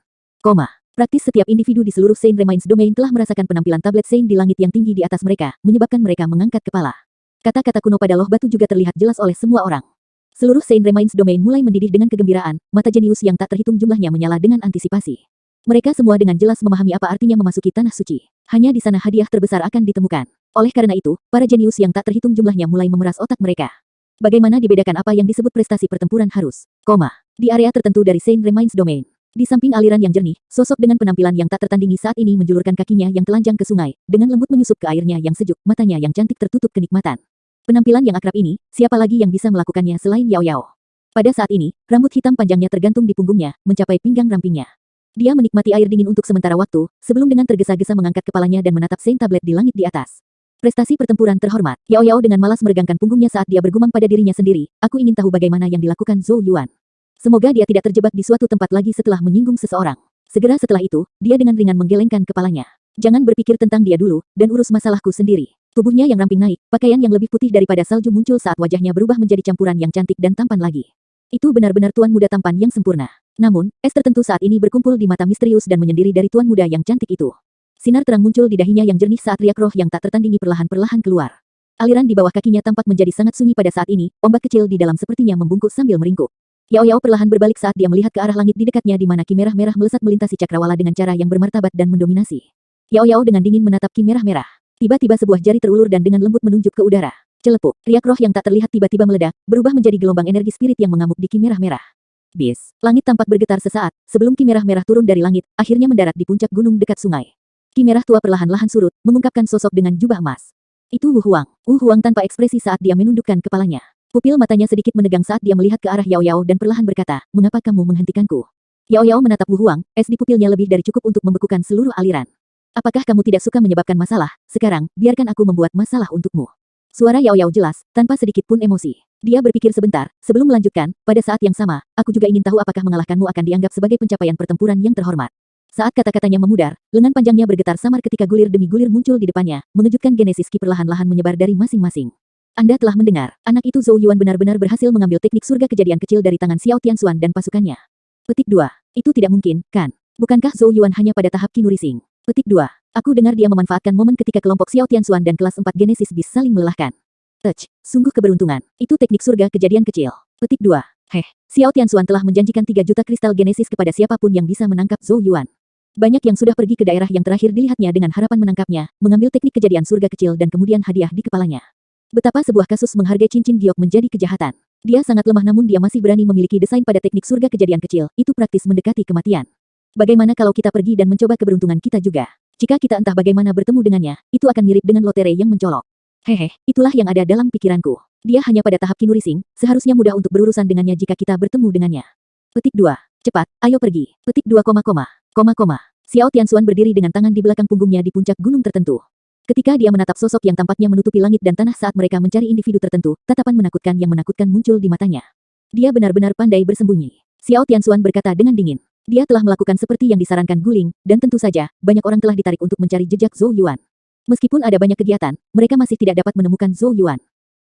Praktis setiap individu di seluruh Saint Remains Domain telah merasakan penampilan tablet Saint di langit yang tinggi di atas mereka, menyebabkan mereka mengangkat kepala. Kata-kata kuno pada loh batu juga terlihat jelas oleh semua orang. Seluruh Saint Remains Domain mulai mendidih dengan kegembiraan, mata jenius yang tak terhitung jumlahnya menyala dengan antisipasi. Mereka semua dengan jelas memahami apa artinya memasuki tanah suci. Hanya di sana hadiah terbesar akan ditemukan. Oleh karena itu, para jenius yang tak terhitung jumlahnya mulai memeras otak mereka. Bagaimana dibedakan apa yang disebut prestasi pertempuran harus, di area tertentu dari Saint Remains Domain. Di samping aliran yang jernih, sosok dengan penampilan yang tak tertandingi saat ini menjulurkan kakinya yang telanjang ke sungai, dengan lembut menyusup ke airnya yang sejuk, matanya yang cantik tertutup kenikmatan. Penampilan yang akrab ini, siapa lagi yang bisa melakukannya selain Yao Yao? Pada saat ini, rambut hitam panjangnya tergantung di punggungnya, mencapai pinggang rampingnya. Dia menikmati air dingin untuk sementara waktu, sebelum dengan tergesa-gesa mengangkat kepalanya dan menatap Saint Tablet di langit di atas. Prestasi pertempuran terhormat. Yao Yao dengan malas meregangkan punggungnya saat dia bergumam pada dirinya sendiri, aku ingin tahu bagaimana yang dilakukan Zhou Yuan. Semoga dia tidak terjebak di suatu tempat lagi setelah menyinggung seseorang. Segera setelah itu, dia dengan ringan menggelengkan kepalanya. Jangan berpikir tentang dia dulu, dan urus masalahku sendiri. Tubuhnya yang ramping naik, pakaian yang lebih putih daripada salju muncul saat wajahnya berubah menjadi campuran yang cantik dan tampan lagi. Itu benar-benar tuan muda tampan yang sempurna. Namun, es tertentu saat ini berkumpul di mata misterius dan menyendiri dari tuan muda yang cantik itu. Sinar terang muncul di dahinya yang jernih saat riak roh yang tak tertandingi perlahan-perlahan keluar. Aliran di bawah kakinya tampak menjadi sangat sunyi pada saat ini, ombak kecil di dalam sepertinya membungkuk sambil meringkuk. Yao Yao perlahan berbalik saat dia melihat ke arah langit di dekatnya di mana Ki merah-merah melesat melintasi cakrawala dengan cara yang bermartabat dan mendominasi. Yao Yao dengan dingin menatap Ki merah-merah. Tiba-tiba sebuah jari terulur dan dengan lembut menunjuk ke udara. Celepuk, riak roh yang tak terlihat tiba-tiba meledak, berubah menjadi gelombang energi spirit yang mengamuk di Ki merah-merah. Bis, langit tampak bergetar sesaat, sebelum Ki merah-merah turun dari langit, akhirnya mendarat di puncak gunung dekat sungai. Ki merah tua perlahan-lahan surut, mengungkapkan sosok dengan jubah emas. Itu Wu Huang. Wu Huang tanpa ekspresi saat dia menundukkan kepalanya. Pupil matanya sedikit menegang saat dia melihat ke arah Yao Yao dan perlahan berkata, "Mengapa kamu menghentikanku?" Yao Yao menatap Wu Huang, es di pupilnya lebih dari cukup untuk membekukan seluruh aliran. "Apakah kamu tidak suka menyebabkan masalah? Sekarang, biarkan aku membuat masalah untukmu." Suara Yao Yao jelas, tanpa sedikit pun emosi. Dia berpikir sebentar, sebelum melanjutkan, pada saat yang sama, aku juga ingin tahu apakah mengalahkanmu akan dianggap sebagai pencapaian pertempuran yang terhormat. Saat kata-katanya memudar, lengan panjangnya bergetar samar ketika gulir demi gulir muncul di depannya, mengejutkan Genesis Ki perlahan-lahan menyebar dari masing-masing. Anda telah mendengar, anak itu Zhou Yuan benar-benar berhasil mengambil teknik surga kejadian kecil dari tangan Xiao Tianxuan dan pasukannya. Petik 2. Itu tidak mungkin, kan? Bukankah Zhou Yuan hanya pada tahap Qi Nurising? Petik 2. Aku dengar dia memanfaatkan momen ketika kelompok Xiao Tianxuan dan kelas 4 Genesis Beast saling melelahkan. Sungguh keberuntungan. Itu teknik surga kejadian kecil. Petik 2. Xiao Tianxuan telah menjanjikan 3 juta kristal Genesis kepada siapapun yang bisa menangkap Zhou Yuan. Banyak yang sudah pergi ke daerah yang terakhir dilihatnya dengan harapan menangkapnya, mengambil teknik kejadian surga kecil dan kemudian hadiah di kepalanya. Betapa sebuah kasus menghargai cincin giok menjadi kejahatan. Dia sangat lemah namun dia masih berani memiliki desain pada teknik surga kejadian kecil, itu praktis mendekati kematian. Bagaimana kalau kita pergi dan mencoba keberuntungan kita juga? Jika kita entah bagaimana bertemu dengannya, itu akan mirip dengan lotere yang mencolok. Itulah yang ada dalam pikiranku. Dia hanya pada tahap Qi Nurising, seharusnya mudah untuk berurusan dengannya jika kita bertemu dengannya. Petik 2. Cepat, ayo pergi. Petik 2, Xiao Tianxuan berdiri dengan tangan di belakang punggungnya di puncak gunung tertentu. Ketika dia menatap sosok yang tampaknya menutupi langit dan tanah saat mereka mencari individu tertentu, tatapan menakutkan yang menakutkan muncul di matanya. Dia benar-benar pandai bersembunyi. Xiao Tianxuan berkata dengan dingin. Dia telah melakukan seperti yang disarankan Guling, dan tentu saja, banyak orang telah ditarik untuk mencari jejak Zhou Yuan. Meskipun ada banyak kegiatan, mereka masih tidak dapat menemukan Zhou Yuan.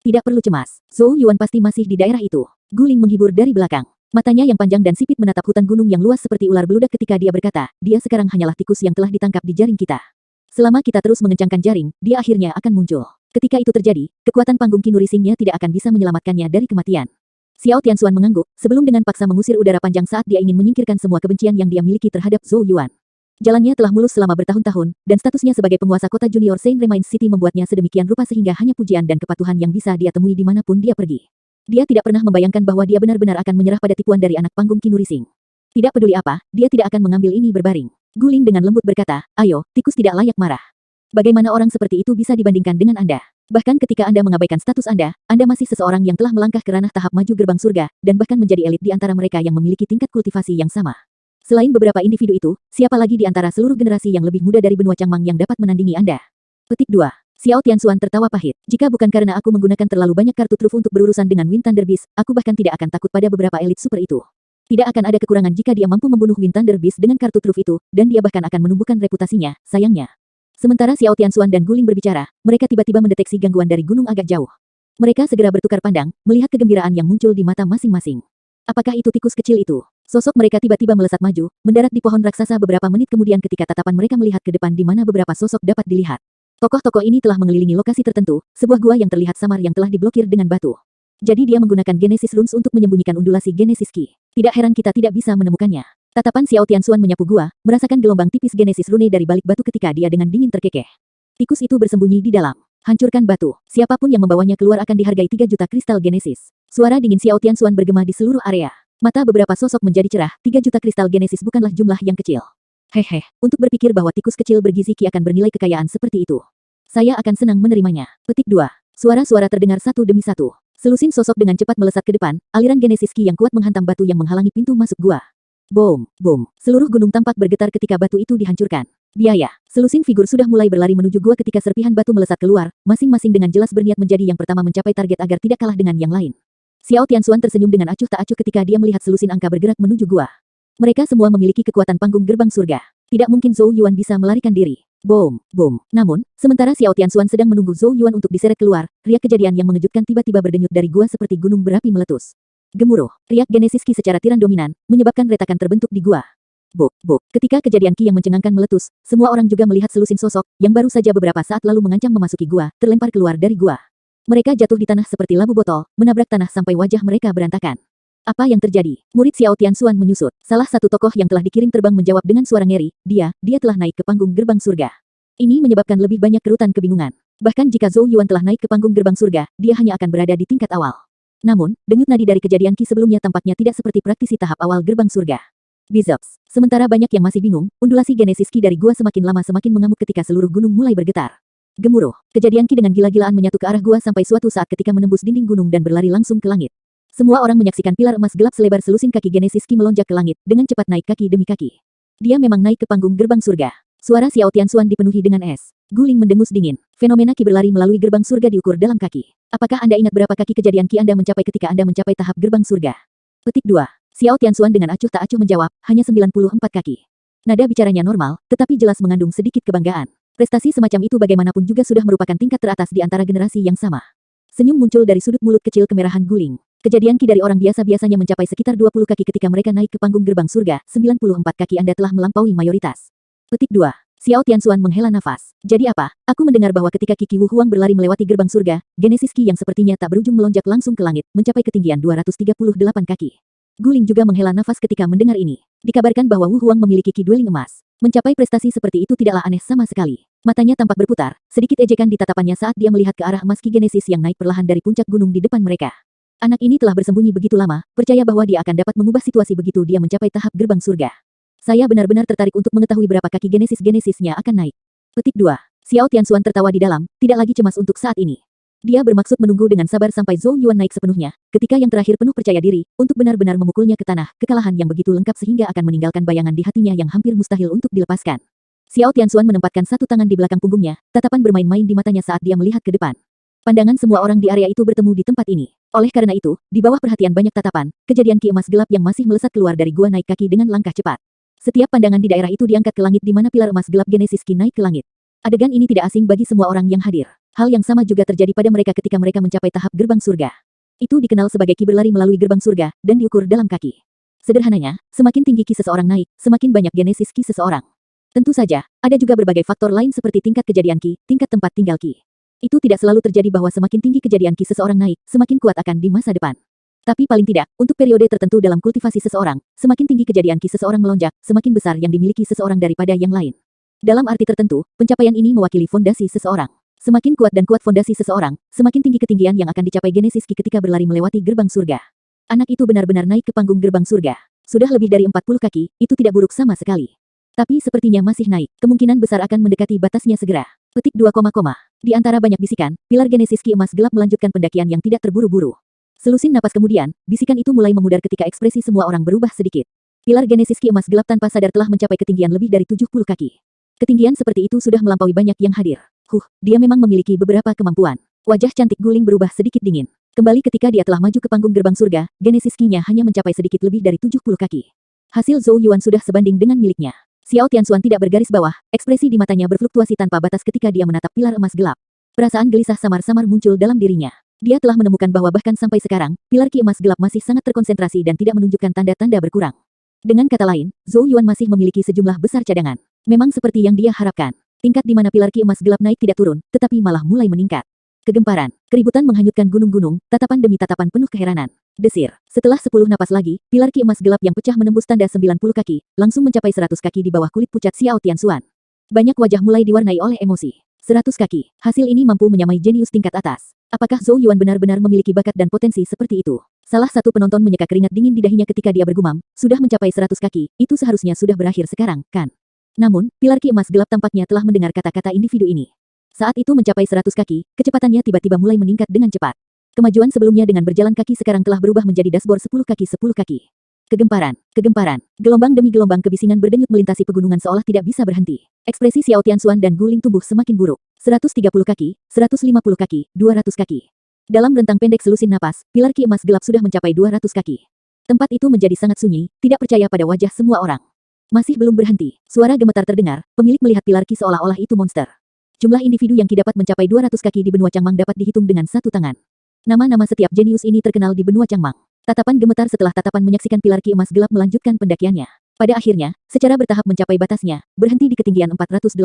Tidak perlu cemas, Zhou Yuan pasti masih di daerah itu. Guling menghibur dari belakang. Matanya yang panjang dan sipit menatap hutan gunung yang luas seperti ular beludak ketika dia berkata, dia sekarang hanyalah tikus yang telah ditangkap di jaring kita. Selama kita terus mengencangkan jaring, dia akhirnya akan muncul. Ketika itu terjadi, kekuatan panggung Qi Nurising-nya tidak akan bisa menyelamatkannya dari kematian. Xiao Tianxuan mengangguk, sebelum dengan paksa mengusir udara panjang saat dia ingin menyingkirkan semua kebencian yang dia miliki terhadap Zhou Yuan. Jalannya telah mulus selama bertahun-tahun, dan statusnya sebagai penguasa kota junior Saint Remains City membuatnya sedemikian rupa sehingga hanya pujian dan kepatuhan yang bisa dia temui dimanapun dia pergi. Dia tidak pernah membayangkan bahwa dia benar-benar akan menyerah pada tipuan dari anak panggung Qi Nurising. Tidak peduli apa, dia tidak akan mengambil ini berbaring. Guling dengan lembut berkata, ayo, tikus tidak layak marah. Bagaimana orang seperti itu bisa dibandingkan dengan Anda? Bahkan ketika Anda mengabaikan status Anda masih seseorang yang telah melangkah ke ranah tahap maju gerbang surga, dan bahkan menjadi elit di antara mereka yang memiliki tingkat kultivasi yang sama. Selain beberapa individu itu, siapa lagi di antara seluruh generasi yang lebih muda dari benua Changmang yang dapat menandingi Anda? Petik 2. Xiao Tianxuan tertawa pahit. Jika bukan karena aku menggunakan terlalu banyak kartu truf untuk berurusan dengan Wind Thunder Beast, aku bahkan tidak akan takut pada beberapa elit super itu. Tidak akan ada kekurangan jika dia mampu membunuh Wind Thunder Beast dengan kartu truf itu, dan dia bahkan akan menumbuhkan reputasinya, sayangnya. Sementara Xiao Tianxuan dan Guling berbicara, mereka tiba-tiba mendeteksi gangguan dari gunung agak jauh. Mereka segera bertukar pandang, melihat kegembiraan yang muncul di mata masing-masing. Apakah itu tikus kecil itu? Sosok mereka tiba-tiba melesat maju, mendarat di pohon raksasa beberapa menit kemudian ketika tatapan mereka melihat ke depan di mana beberapa sosok dapat dilihat. Tokoh-tokoh ini telah mengelilingi lokasi tertentu, sebuah gua yang terlihat samar yang telah diblokir dengan batu. Jadi dia menggunakan Genesis Runes untuk menyembunyikan undulasi Genesis Ki. Tidak heran kita tidak bisa menemukannya. Tatapan Xiao Tianxuan menyapu gua, merasakan gelombang tipis Genesis Rune dari balik batu ketika dia dengan dingin terkekeh. Tikus itu bersembunyi di dalam. Hancurkan batu. Siapapun yang membawanya keluar akan dihargai 3 juta kristal Genesis. Suara dingin Xiao Tianxuan bergema di seluruh area. Mata beberapa sosok menjadi cerah, 3 juta kristal Genesis bukanlah jumlah yang kecil. Untuk berpikir bahwa tikus kecil bergizi Ki akan bernilai kekayaan seperti itu. Saya akan senang menerimanya. Petik 2. Suara-suara terdengar satu demi satu. Selusin sosok dengan cepat melesat ke depan, aliran Genesis Ki yang kuat menghantam batu yang menghalangi pintu masuk gua. Boom, boom. Seluruh gunung tampak bergetar ketika batu itu dihancurkan. Biaya. Selusin figur sudah mulai berlari menuju gua ketika serpihan batu melesat keluar, masing-masing dengan jelas berniat menjadi yang pertama mencapai target agar tidak kalah dengan yang lain. Xiao Tianxuan tersenyum dengan acuh tak acuh ketika dia melihat selusin angka bergerak menuju gua. Mereka semua memiliki kekuatan panggung gerbang surga. Tidak mungkin Zhou Yuan bisa melarikan diri. Boom, boom. Namun, sementara Xiao Tianxuan sedang menunggu Zhou Yuan untuk diseret keluar, riak kejadian yang mengejutkan tiba-tiba berdenyut dari gua seperti gunung berapi meletus. Gemuruh, riak Genesis Ki secara tiran dominan, menyebabkan retakan terbentuk di gua. Buk, buk. Ketika kejadian Ki yang mencengangkan meletus, semua orang juga melihat selusin sosok, yang baru saja beberapa saat lalu mengancam memasuki gua, terlempar keluar dari gua. Mereka jatuh di tanah seperti labu botol, menabrak tanah sampai wajah mereka berantakan. Apa yang terjadi? Murid Xiao Tianxuan menyusut. Salah satu tokoh yang telah dikirim terbang menjawab dengan suara ngeri, dia telah naik ke panggung gerbang surga. Ini menyebabkan lebih banyak kerutan kebingungan. Bahkan jika Zhou Yuan telah naik ke panggung gerbang surga, dia hanya akan berada di tingkat awal. Namun, denyut nadi dari kejadian Qi sebelumnya tampaknya tidak seperti praktisi tahap awal gerbang surga. Bizeps. Sementara banyak yang masih bingung, undulasi genesis Qi dari gua semakin lama semakin mengamuk ketika seluruh gunung mulai bergetar. Gemuruh. Kejadian Qi dengan gila-gilaan menyatu ke arah gua sampai suatu saat ketika menembus dinding gunung dan berlari langsung ke langit. Semua orang menyaksikan pilar emas gelap selebar selusin kaki genesis Qi melonjak ke langit, dengan cepat naik kaki demi kaki. Dia memang naik ke panggung gerbang surga. Suara Xiao Tianxuan dipenuhi dengan es. Guling mendengus dingin. Fenomena Qi berlari melalui gerbang surga diukur dalam kaki. Apakah Anda ingat berapa kaki kejadian Qi Anda mencapai ketika Anda mencapai tahap gerbang surga? Petik 2. Xiao Tianxuan dengan acuh tak acuh menjawab, hanya 94 kaki. Nada bicaranya normal, tetapi jelas mengandung sedikit kebanggaan. Prestasi semacam itu bagaimanapun juga sudah merupakan tingkat teratas di antara generasi yang sama. Senyum muncul dari sudut mulut kecil kemerahan Guling. Kejadian Qi dari orang biasa biasanya mencapai sekitar 20 kaki ketika mereka naik ke panggung gerbang surga, 94 kaki Anda telah melampaui mayoritas. Petik 2. Xiao Tianxuan menghela nafas. Jadi apa? Aku mendengar bahwa ketika Qi Wu Huang berlari melewati gerbang surga, genesis Qi yang sepertinya tak berujung melonjak langsung ke langit, mencapai ketinggian 238 kaki. Guling juga menghela nafas ketika mendengar ini. Dikabarkan bahwa Wu Huang memiliki Qi dueling emas. Mencapai prestasi seperti itu tidaklah aneh sama sekali. Matanya tampak berputar, sedikit ejekan di tatapannya saat dia melihat ke arah emas Qi genesis yang naik perlahan dari puncak gunung di depan mereka. Anak ini telah bersembunyi begitu lama, percaya bahwa dia akan dapat mengubah situasi begitu dia mencapai tahap gerbang surga. Saya benar-benar tertarik untuk mengetahui berapa kaki genesis-genesisnya akan naik. Petik 2. Xiao Tianxuan tertawa di dalam, tidak lagi cemas untuk saat ini. Dia bermaksud menunggu dengan sabar sampai Zhou Yuan naik sepenuhnya, ketika yang terakhir penuh percaya diri, untuk benar-benar memukulnya ke tanah, kekalahan yang begitu lengkap sehingga akan meninggalkan bayangan di hatinya yang hampir mustahil untuk dilepaskan. Xiao Tianxuan menempatkan satu tangan di belakang punggungnya, tatapan bermain-main di matanya saat dia melihat ke depan. Pandangan semua orang di area itu bertemu di tempat ini. Oleh karena itu, di bawah perhatian banyak tatapan, kejadian Qi emas gelap yang masih melesat keluar dari gua naik kaki dengan langkah cepat. Setiap pandangan di daerah itu diangkat ke langit di mana pilar emas gelap genesis Qi naik ke langit. Adegan ini tidak asing bagi semua orang yang hadir. Hal yang sama juga terjadi pada mereka ketika mereka mencapai tahap gerbang surga. Itu dikenal sebagai Qi berlari melalui gerbang surga, dan diukur dalam kaki. Sederhananya, semakin tinggi Qi seseorang naik, semakin banyak genesis Qi seseorang. Tentu saja, ada juga berbagai faktor lain seperti tingkat kejadian Qi, tingkat tempat tinggal Qi. Itu tidak selalu terjadi bahwa semakin tinggi kejadian Qi seseorang naik, semakin kuat akan di masa depan. Tapi paling tidak, untuk periode tertentu dalam kultivasi seseorang, semakin tinggi kejadian Qi seseorang melonjak, semakin besar yang dimiliki seseorang daripada yang lain. Dalam arti tertentu, pencapaian ini mewakili fondasi seseorang. Semakin kuat dan kuat fondasi seseorang, semakin tinggi ketinggian yang akan dicapai genesis Qi ketika berlari melewati gerbang surga. Anak itu benar-benar naik ke panggung gerbang surga. Sudah lebih dari 40 kaki, itu tidak buruk sama sekali. Tapi sepertinya masih naik, kemungkinan besar akan mendekati batasnya segera. Petik 2, Di antara banyak bisikan, pilar genesis Qi emas gelap melanjutkan pendakian yang tidak terburu-buru. Selusin napas kemudian, bisikan itu mulai memudar ketika ekspresi semua orang berubah sedikit. Pilar genesis Qi emas gelap tanpa sadar telah mencapai ketinggian lebih dari 70 kaki. Ketinggian seperti itu sudah melampaui banyak yang hadir. Dia memang memiliki beberapa kemampuan. Wajah cantik Guling berubah sedikit dingin. Kembali ketika dia telah maju ke panggung gerbang surga, genesis Qi-nya hanya mencapai sedikit lebih dari 70 kaki. Hasil Zhou Yuan sudah sebanding dengan miliknya. Xiao Tianxuan tidak bergaris bawah, ekspresi di matanya berfluktuasi tanpa batas ketika dia menatap pilar emas gelap. Perasaan gelisah samar-samar muncul dalam dirinya. Dia telah menemukan bahwa bahkan sampai sekarang, pilar Qi emas gelap masih sangat terkonsentrasi dan tidak menunjukkan tanda-tanda berkurang. Dengan kata lain, Zhou Yuan masih memiliki sejumlah besar cadangan. Memang seperti yang dia harapkan. Tingkat di mana pilar Qi emas gelap naik tidak turun, tetapi malah mulai meningkat. Kegemparan, keributan menghanyutkan gunung-gunung, tatapan demi tatapan penuh keheranan. Desir. Setelah 10 napas lagi, pilar Qi emas gelap yang pecah menembus tanda 90 kaki, langsung mencapai 100 kaki di bawah kulit pucat Xiao Tianxuan. Banyak wajah mulai diwarnai oleh emosi. 100 kaki. Hasil ini mampu menyamai jenius tingkat atas. Apakah Zhou Yuan benar-benar memiliki bakat dan potensi seperti itu? Salah satu penonton menyeka keringat dingin di dahinya ketika dia bergumam, sudah mencapai 100 kaki, itu seharusnya sudah berakhir sekarang, kan? Namun, pilar Qi emas gelap tampaknya telah mendengar kata-kata individu ini. Saat itu mencapai 100 kaki, kecepatannya tiba-tiba mulai meningkat dengan cepat. Kemajuan sebelumnya dengan berjalan kaki sekarang telah berubah menjadi dashboard 10 kaki 10 kaki. Kegemparan, gelombang demi gelombang kebisingan berdenyut melintasi pegunungan seolah tidak bisa berhenti. Ekspresi Xiao Tianxuan dan Guling tumbuh semakin buruk. 130 kaki, 150 kaki, 200 kaki. Dalam rentang pendek selusin napas, pilar Qi emas gelap sudah mencapai 200 kaki. Tempat itu menjadi sangat sunyi, tidak percaya pada wajah semua orang. Masih belum berhenti, suara gemetar terdengar, pemilik melihat pilar Qi seolah-olah itu monster. Jumlah individu yang Qi dapat mencapai 200 kaki di benua Changmang dapat dihitung dengan satu tangan. Nama-nama setiap jenius ini terkenal di benua Changmang. Tatapan gemetar setelah tatapan menyaksikan pilar Qi emas gelap melanjutkan pendakiannya. Pada akhirnya, secara bertahap mencapai batasnya, berhenti di ketinggian 484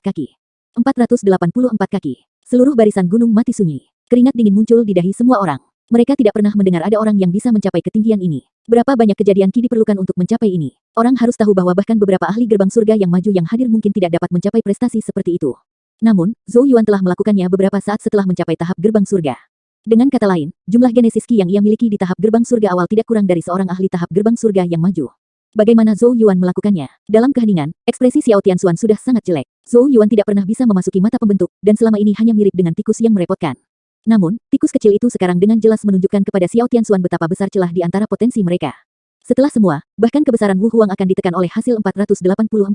kaki. 484 kaki. Seluruh barisan gunung mati sunyi. Keringat dingin muncul di dahi semua orang. Mereka tidak pernah mendengar ada orang yang bisa mencapai ketinggian ini. Berapa banyak kejadian Qi diperlukan untuk mencapai ini? Orang harus tahu bahwa bahkan beberapa ahli gerbang surga yang maju yang hadir mungkin tidak dapat mencapai prestasi seperti itu. Namun, Zhou Yuan telah melakukannya beberapa saat setelah mencapai tahap gerbang surga. Dengan kata lain, jumlah Genesis Ki yang ia miliki di tahap gerbang surga awal tidak kurang dari seorang ahli tahap gerbang surga yang maju. Bagaimana Zhou Yuan melakukannya? Dalam keheningan, ekspresi Xiao Tianxuan sudah sangat jelek. Zhou Yuan tidak pernah bisa memasuki mata pembentuk, dan selama ini hanya mirip dengan tikus yang merepotkan. Namun, tikus kecil itu sekarang dengan jelas menunjukkan kepada Xiao Tianxuan betapa besar celah di antara potensi mereka. Setelah semua, bahkan kebesaran Wu Huang akan ditekan oleh hasil 484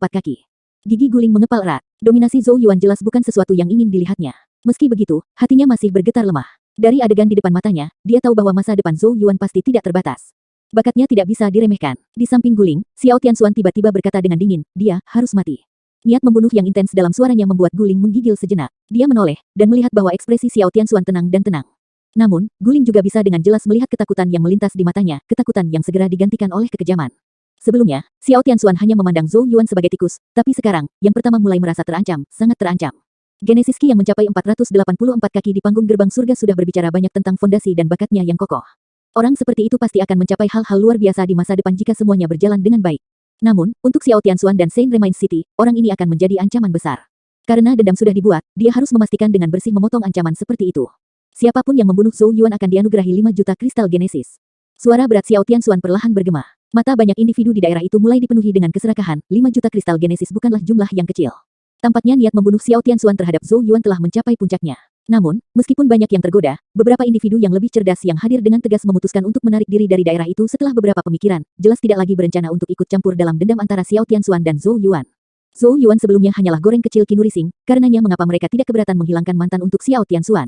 kaki. Gigi guling mengepal erat. Dominasi Zhou Yuan jelas bukan sesuatu yang ingin dilihatnya. Meski begitu, hatinya masih bergetar lemah. Dari adegan di depan matanya, dia tahu bahwa masa depan Zhou Yuan pasti tidak terbatas. Bakatnya tidak bisa diremehkan. Di samping guling, Xiao Tianxuan tiba-tiba berkata dengan dingin, dia harus mati. Niat membunuh yang intens dalam suaranya membuat guling menggigil sejenak. Dia menoleh, dan melihat bahwa ekspresi Xiao Tianxuan tenang dan tenang. Namun, guling juga bisa dengan jelas melihat ketakutan yang melintas di matanya, ketakutan yang segera digantikan oleh kekejaman. Sebelumnya, Xiao Tianxuan hanya memandang Zhou Yuan sebagai tikus, tapi sekarang, yang pertama mulai merasa terancam, sangat terancam. Genesis Ki yang mencapai 484 kaki di panggung gerbang surga sudah berbicara banyak tentang fondasi dan bakatnya yang kokoh. Orang seperti itu pasti akan mencapai hal-hal luar biasa di masa depan jika semuanya berjalan dengan baik. Namun, untuk Xiao Tianxuan dan Saint Remains City, orang ini akan menjadi ancaman besar. Karena dendam sudah dibuat, dia harus memastikan dengan bersih memotong ancaman seperti itu. Siapapun yang membunuh Zhou Yuan akan dianugerahi 5 juta kristal Genesis. Suara berat Xiao Tianxuan perlahan bergema. Mata banyak individu di daerah itu mulai dipenuhi dengan keserakahan, 5 juta kristal Genesis bukanlah jumlah yang kecil. Tampaknya niat membunuh Xiao Tianxuan terhadap Zhou Yuan telah mencapai puncaknya. Namun, meskipun banyak yang tergoda, beberapa individu yang lebih cerdas yang hadir dengan tegas memutuskan untuk menarik diri dari daerah itu setelah beberapa pemikiran, jelas tidak lagi berencana untuk ikut campur dalam dendam antara Xiao Tianxuan dan Zhou Yuan. Zhou Yuan sebelumnya hanyalah goreng kecil Qinurising, karenanya mengapa mereka tidak keberatan menghilangkan mantan untuk Xiao Tianxuan.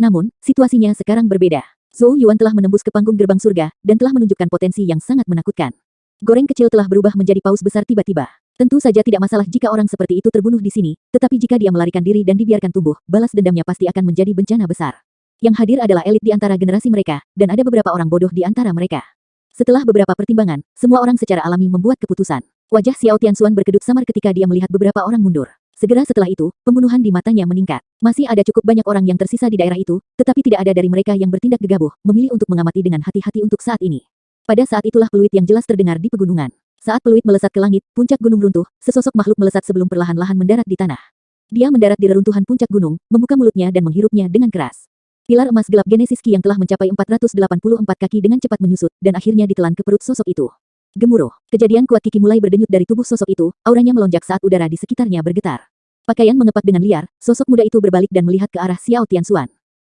Namun, situasinya sekarang berbeda. Zhou Yuan telah menembus ke panggung gerbang surga, dan telah menunjukkan potensi yang sangat menakutkan. Goreng kecil telah berubah menjadi paus besar tiba-tiba. Tentu saja tidak masalah jika orang seperti itu terbunuh di sini, tetapi jika dia melarikan diri dan dibiarkan tumbuh, balas dendamnya pasti akan menjadi bencana besar. Yang hadir adalah elit di antara generasi mereka, dan ada beberapa orang bodoh di antara mereka. Setelah beberapa pertimbangan, semua orang secara alami membuat keputusan. Wajah Xiao Tianxuan berkedut samar ketika dia melihat beberapa orang mundur. Segera setelah itu, pembunuhan di matanya meningkat. Masih ada cukup banyak orang yang tersisa di daerah itu, tetapi tidak ada dari mereka yang bertindak gegabah, memilih untuk mengamati dengan hati-hati untuk saat ini. Pada saat itulah peluit yang jelas terdengar di pegunungan. Saat peluit melesat ke langit, puncak gunung runtuh, sesosok makhluk melesat sebelum perlahan-lahan mendarat di tanah. Dia mendarat di reruntuhan puncak gunung, membuka mulutnya dan menghirupnya dengan keras. Pilar emas gelap Genesis Ki yang telah mencapai 484 kaki dengan cepat menyusut, dan akhirnya ditelan ke perut sosok itu. Gemuruh, kejadian kuat Kiki mulai berdenyut dari tubuh sosok itu, auranya melonjak saat udara di sekitarnya bergetar. Pakaian mengepak dengan liar, sosok muda itu berbalik dan melihat ke arah Xiao Tianxuan.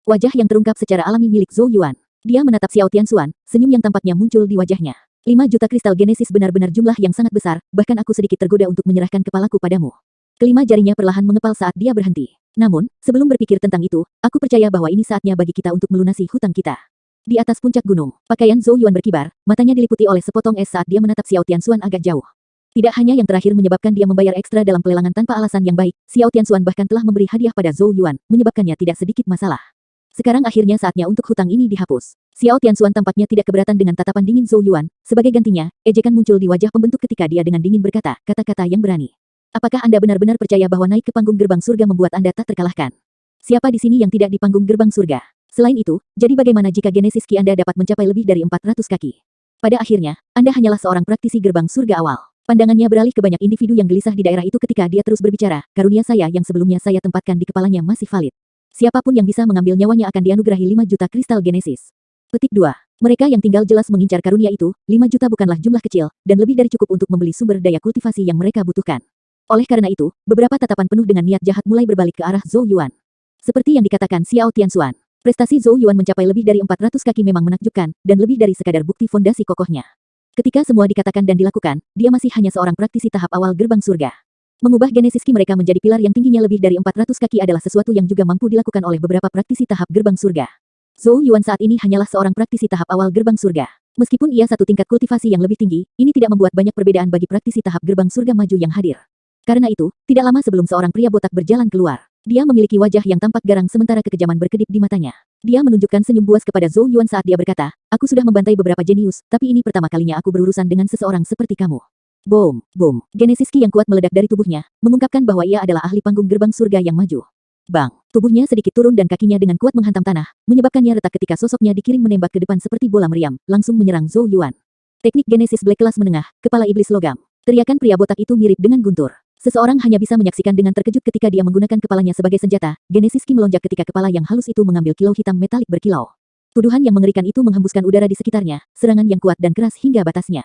Wajah yang terungkap secara alami milik Zhou Yuan. Dia menatap Xiao Tianxuan, senyum yang tampaknya muncul di wajahnya. 5 juta kristal Genesis benar-benar jumlah yang sangat besar, bahkan aku sedikit tergoda untuk menyerahkan kepalaku padamu. Kelima jarinya perlahan mengepal saat dia berhenti. Namun, sebelum berpikir tentang itu, aku percaya bahwa ini saatnya bagi kita untuk melunasi hutang kita. Di atas puncak gunung, pakaian Zhou Yuan berkibar, matanya diliputi oleh sepotong es saat dia menatap Xiao Tianxuan agak jauh. Tidak hanya yang terakhir menyebabkan dia membayar ekstra dalam pelelangan tanpa alasan yang baik, Xiao Tianxuan bahkan telah memberi hadiah pada Zhou Yuan, menyebabkannya tidak sedikit masalah. Sekarang akhirnya saatnya untuk hutang ini dihapus. Xiao Tianxuan tampaknya tidak keberatan dengan tatapan dingin Zhou Yuan. Sebagai gantinya, ejekan muncul di wajah pembentuk ketika dia dengan dingin berkata, kata-kata yang berani. Apakah Anda benar-benar percaya bahwa naik ke panggung gerbang surga membuat Anda tak terkalahkan? Siapa di sini yang tidak di panggung gerbang surga? Selain itu, jadi bagaimana jika Genesis Ki Anda dapat mencapai lebih dari 400 kaki? Pada akhirnya, Anda hanyalah seorang praktisi gerbang surga awal. Pandangannya beralih ke banyak individu yang gelisah di daerah itu ketika dia terus berbicara, karunia saya yang sebelumnya saya tempatkan di kepalanya masih valid. Siapapun yang bisa mengambil nyawanya akan dianugerahi 5 juta kristal Genesis. Petik 2. Mereka yang tinggal jelas mengincar karunia itu, 5 juta bukanlah jumlah kecil, dan lebih dari cukup untuk membeli sumber daya kultivasi yang mereka butuhkan. Oleh karena itu, beberapa tatapan penuh dengan niat jahat mulai berbalik ke arah Zhou Yuan. Seperti yang dikatakan Xiao Tianxuan, prestasi Zhou Yuan mencapai lebih dari 400 kaki memang menakjubkan, dan lebih dari sekadar bukti fondasi kokohnya. Ketika semua dikatakan dan dilakukan, dia masih hanya seorang praktisi tahap awal gerbang surga. Mengubah Genesis Ki mereka menjadi pilar yang tingginya lebih dari 400 kaki adalah sesuatu yang juga mampu dilakukan oleh beberapa praktisi tahap gerbang surga. Zhou Yuan saat ini hanyalah seorang praktisi tahap awal gerbang surga. Meskipun ia satu tingkat kultivasi yang lebih tinggi, ini tidak membuat banyak perbedaan bagi praktisi tahap gerbang surga maju yang hadir. Karena itu, tidak lama sebelum seorang pria botak berjalan keluar, dia memiliki wajah yang tampak garang sementara kekejaman berkedip di matanya. Dia menunjukkan senyum buas kepada Zhou Yuan saat dia berkata, aku sudah membantai beberapa jenius, tapi ini pertama kalinya aku berurusan dengan seseorang seperti kamu. Boom, boom. Genesis Ki yang kuat meledak dari tubuhnya, mengungkapkan bahwa ia adalah ahli panggung gerbang surga yang maju. Bang, tubuhnya sedikit turun dan kakinya dengan kuat menghantam tanah, menyebabkannya retak ketika sosoknya dikirim menembak ke depan seperti bola meriam, langsung menyerang Zhou Yuan. Teknik Genesis Black kelas menengah, kepala iblis logam. Teriakan pria botak itu mirip dengan guntur. Seseorang hanya bisa menyaksikan dengan terkejut ketika dia menggunakan kepalanya sebagai senjata. Genesis Ki melonjak ketika kepala yang halus itu mengambil kilau hitam metalik berkilau. Tuduhan yang mengerikan itu menghembuskan udara di sekitarnya, serangan yang kuat dan keras hingga batasnya.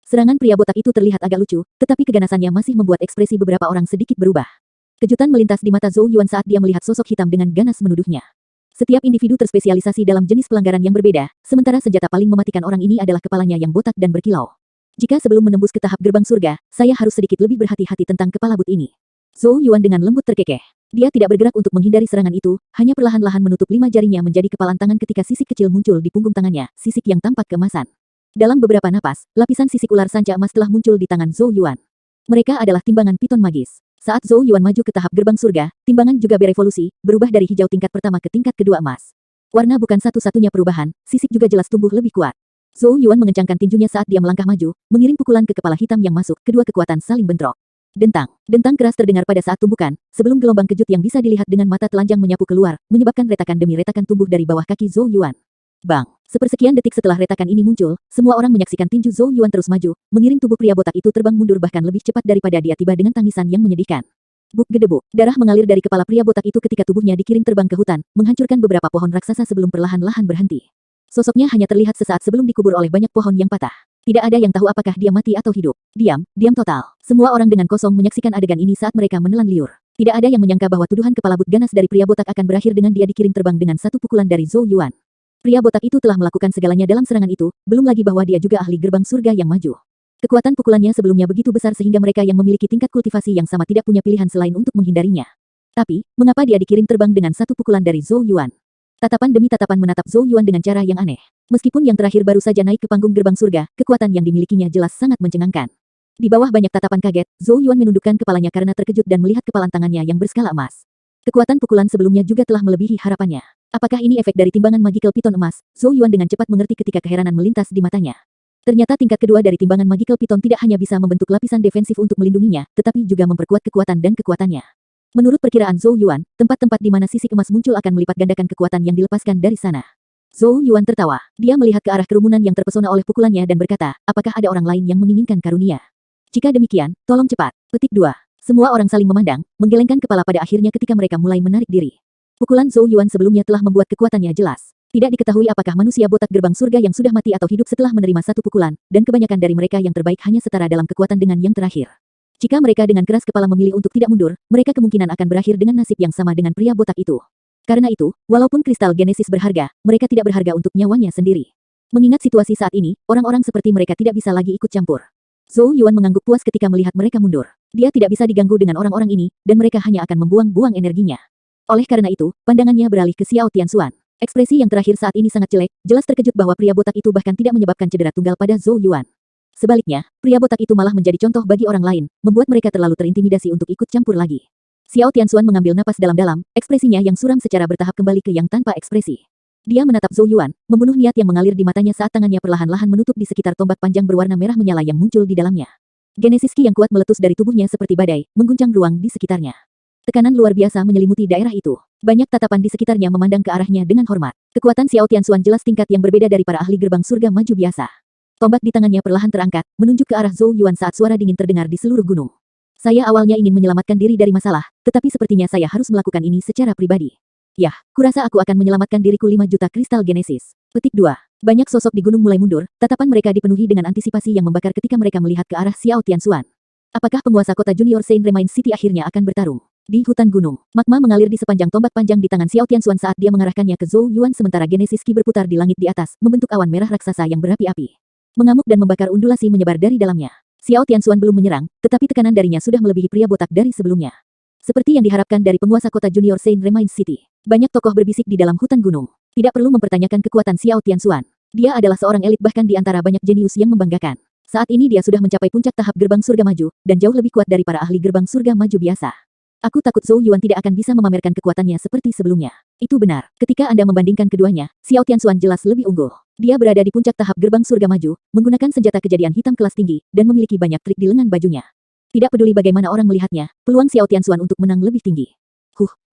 Serangan pria botak itu terlihat agak lucu, tetapi keganasannya masih membuat ekspresi beberapa orang sedikit berubah. Kejutan melintas di mata Zhou Yuan saat dia melihat sosok hitam dengan ganas menuduhnya. Setiap individu terspesialisasi dalam jenis pelanggaran yang berbeda, sementara senjata paling mematikan orang ini adalah kepalanya yang botak dan berkilau. Jika sebelum menembus ke tahap gerbang surga, saya harus sedikit lebih berhati-hati tentang kepala but ini. Zhou Yuan dengan lembut terkekeh. Dia tidak bergerak untuk menghindari serangan itu, hanya perlahan-lahan menutup 5 jarinya menjadi kepalan tangan ketika sisik kecil muncul di punggung tangannya, sisik yang tampak keemasan. Dalam beberapa napas, lapisan sisik ular sanca emas telah muncul di tangan Zhou Yuan. Mereka adalah timbangan piton magis. Saat Zhou Yuan maju ke tahap gerbang surga, timbangan juga berevolusi, berubah dari hijau tingkat pertama ke tingkat kedua emas. Warna bukan satu-satunya perubahan, sisik juga jelas tumbuh lebih kuat. Zhou Yuan mengencangkan tinjunya saat dia melangkah maju, mengirim pukulan ke kepala hitam yang masuk, kedua kekuatan saling bentrok. Dentang. Dentang keras terdengar pada saat tumbukan, sebelum gelombang kejut yang bisa dilihat dengan mata telanjang menyapu keluar, menyebabkan retakan demi retakan tumbuh dari bawah kaki Zhou Yuan. Bang! Sepersekian detik setelah retakan ini muncul, semua orang menyaksikan tinju Zhou Yuan terus maju, mengirim tubuh pria botak itu terbang mundur bahkan lebih cepat daripada dia tiba dengan tangisan yang menyedihkan. Buk gedebuk. Darah mengalir dari kepala pria botak itu ketika tubuhnya dikirim terbang ke hutan, menghancurkan beberapa pohon raksasa sebelum perlahan-lahan berhenti. Sosoknya hanya terlihat sesaat sebelum dikubur oleh banyak pohon yang patah. Tidak ada yang tahu apakah dia mati atau hidup. Diam total. Semua orang dengan kosong menyaksikan adegan ini saat mereka menelan liur. Tidak ada yang menyangka bahwa tuduhan kepala but ganas dari pria botak akan berakhir dengan dia dikirim terbang dengan satu pukulan dari Zhou Yuan. Pria botak itu telah melakukan segalanya dalam serangan itu, belum lagi bahwa dia juga ahli gerbang surga yang maju. Kekuatan pukulannya sebelumnya begitu besar sehingga mereka yang memiliki tingkat kultivasi yang sama tidak punya pilihan selain untuk menghindarinya. Tapi, mengapa dia dikirim terbang dengan satu pukulan dari Zhou Yuan? Tatapan demi tatapan menatap Zhou Yuan dengan cara yang aneh. Meskipun yang terakhir baru saja naik ke panggung gerbang surga, kekuatan yang dimilikinya jelas sangat mencengangkan. Di bawah banyak tatapan kaget, Zhou Yuan menundukkan kepalanya karena terkejut dan melihat kepalan tangannya yang berskala emas. Kekuatan pukulan sebelumnya juga telah melebihi harapannya. Apakah ini efek dari timbangan magical piton emas? Zhou Yuan dengan cepat mengerti ketika keheranan melintas di matanya. Ternyata tingkat kedua dari timbangan magical piton tidak hanya bisa membentuk lapisan defensif untuk melindunginya, tetapi juga memperkuat kekuatan dan kekuatannya. Menurut perkiraan Zhou Yuan, tempat-tempat di mana sisik emas muncul akan melipat gandakan kekuatan yang dilepaskan dari sana. Zhou Yuan tertawa. Dia melihat ke arah kerumunan yang terpesona oleh pukulannya dan berkata, apakah ada orang lain yang menginginkan karunia? Jika demikian, tolong cepat. Petik 2. Semua orang saling memandang, menggelengkan kepala pada akhirnya ketika mereka mulai menarik diri. Pukulan Zhou Yuan sebelumnya telah membuat kekuatannya jelas. Tidak diketahui apakah manusia botak gerbang surga yang sudah mati atau hidup setelah menerima satu pukulan, dan kebanyakan dari mereka yang terbaik hanya setara dalam kekuatan dengan yang terakhir. Jika mereka dengan keras kepala memilih untuk tidak mundur, mereka kemungkinan akan berakhir dengan nasib yang sama dengan pria botak itu. Karena itu, walaupun kristal Genesis berharga, mereka tidak berharga untuk nyawanya sendiri. Mengingat situasi saat ini, orang-orang seperti mereka tidak bisa lagi ikut campur. Zhou Yuan mengangguk puas ketika melihat mereka mundur. Dia tidak bisa diganggu dengan orang-orang ini, dan mereka hanya akan membuang-buang energinya. Oleh karena itu, pandangannya beralih ke Xiao Tianxuan. Ekspresi yang terakhir saat ini sangat jelek, jelas terkejut bahwa pria botak itu bahkan tidak menyebabkan cedera tunggal pada Zhou Yuan. Sebaliknya, pria botak itu malah menjadi contoh bagi orang lain, membuat mereka terlalu terintimidasi untuk ikut campur lagi. Xiao Tianxuan mengambil napas dalam-dalam, ekspresinya yang suram secara bertahap kembali ke yang tanpa ekspresi. Dia menatap Zhou Yuan, membunuh niat yang mengalir di matanya saat tangannya perlahan-lahan menutup di sekitar tombak panjang berwarna merah menyala yang muncul di dalamnya. Genesis Ki yang kuat meletus dari tubuhnya seperti badai, mengguncang ruang di sekitarnya. Tekanan luar biasa menyelimuti daerah itu. Banyak tatapan di sekitarnya memandang ke arahnya dengan hormat. Kekuatan Xiao Tianxuan jelas tingkat yang berbeda dari para ahli gerbang surga maju biasa. Tombak di tangannya perlahan terangkat, menunjuk ke arah Zhou Yuan saat suara dingin terdengar di seluruh gunung. Saya awalnya ingin menyelamatkan diri dari masalah, tetapi sepertinya saya harus melakukan ini secara pribadi. Yah, kurasa aku akan menyelamatkan diriku 5 juta kristal Genesis. Petik 2. Banyak sosok di gunung mulai mundur, tatapan mereka dipenuhi dengan antisipasi yang membakar ketika mereka melihat ke arah Xiao Tianxuan. Apakah penguasa kota Junior Saint Remain City akhirnya akan bertarung? Di hutan gunung, magma mengalir di sepanjang tombak panjang di tangan Xiao Tianxuan saat dia mengarahkannya ke Zhou Yuan sementara Genesis Ki berputar di langit di atas, membentuk awan merah raksasa yang berapi-api. Mengamuk dan membakar undulasi menyebar dari dalamnya. Xiao Tianxuan belum menyerang, tetapi tekanan darinya sudah melebihi pria botak dari sebelumnya. Seperti yang diharapkan dari penguasa kota Junior Saint Remain City. Banyak tokoh berbisik di dalam hutan gunung. Tidak perlu mempertanyakan kekuatan Xiao Tianxuan. Dia adalah seorang elit bahkan di antara banyak jenius yang membanggakan. Saat ini dia sudah mencapai puncak tahap gerbang surga maju, dan jauh lebih kuat dari para ahli gerbang surga maju biasa. Aku takut Zhou Yuan tidak akan bisa memamerkan kekuatannya seperti sebelumnya. Itu benar. Ketika Anda membandingkan keduanya, Xiao Tianxuan jelas lebih unggul. Dia berada di puncak tahap gerbang surga maju, menggunakan senjata kejadian hitam kelas tinggi, dan memiliki banyak trik di lengan bajunya. Tidak peduli bagaimana orang melihatnya, peluang Xiao Tianxuan untuk menang lebih tinggi.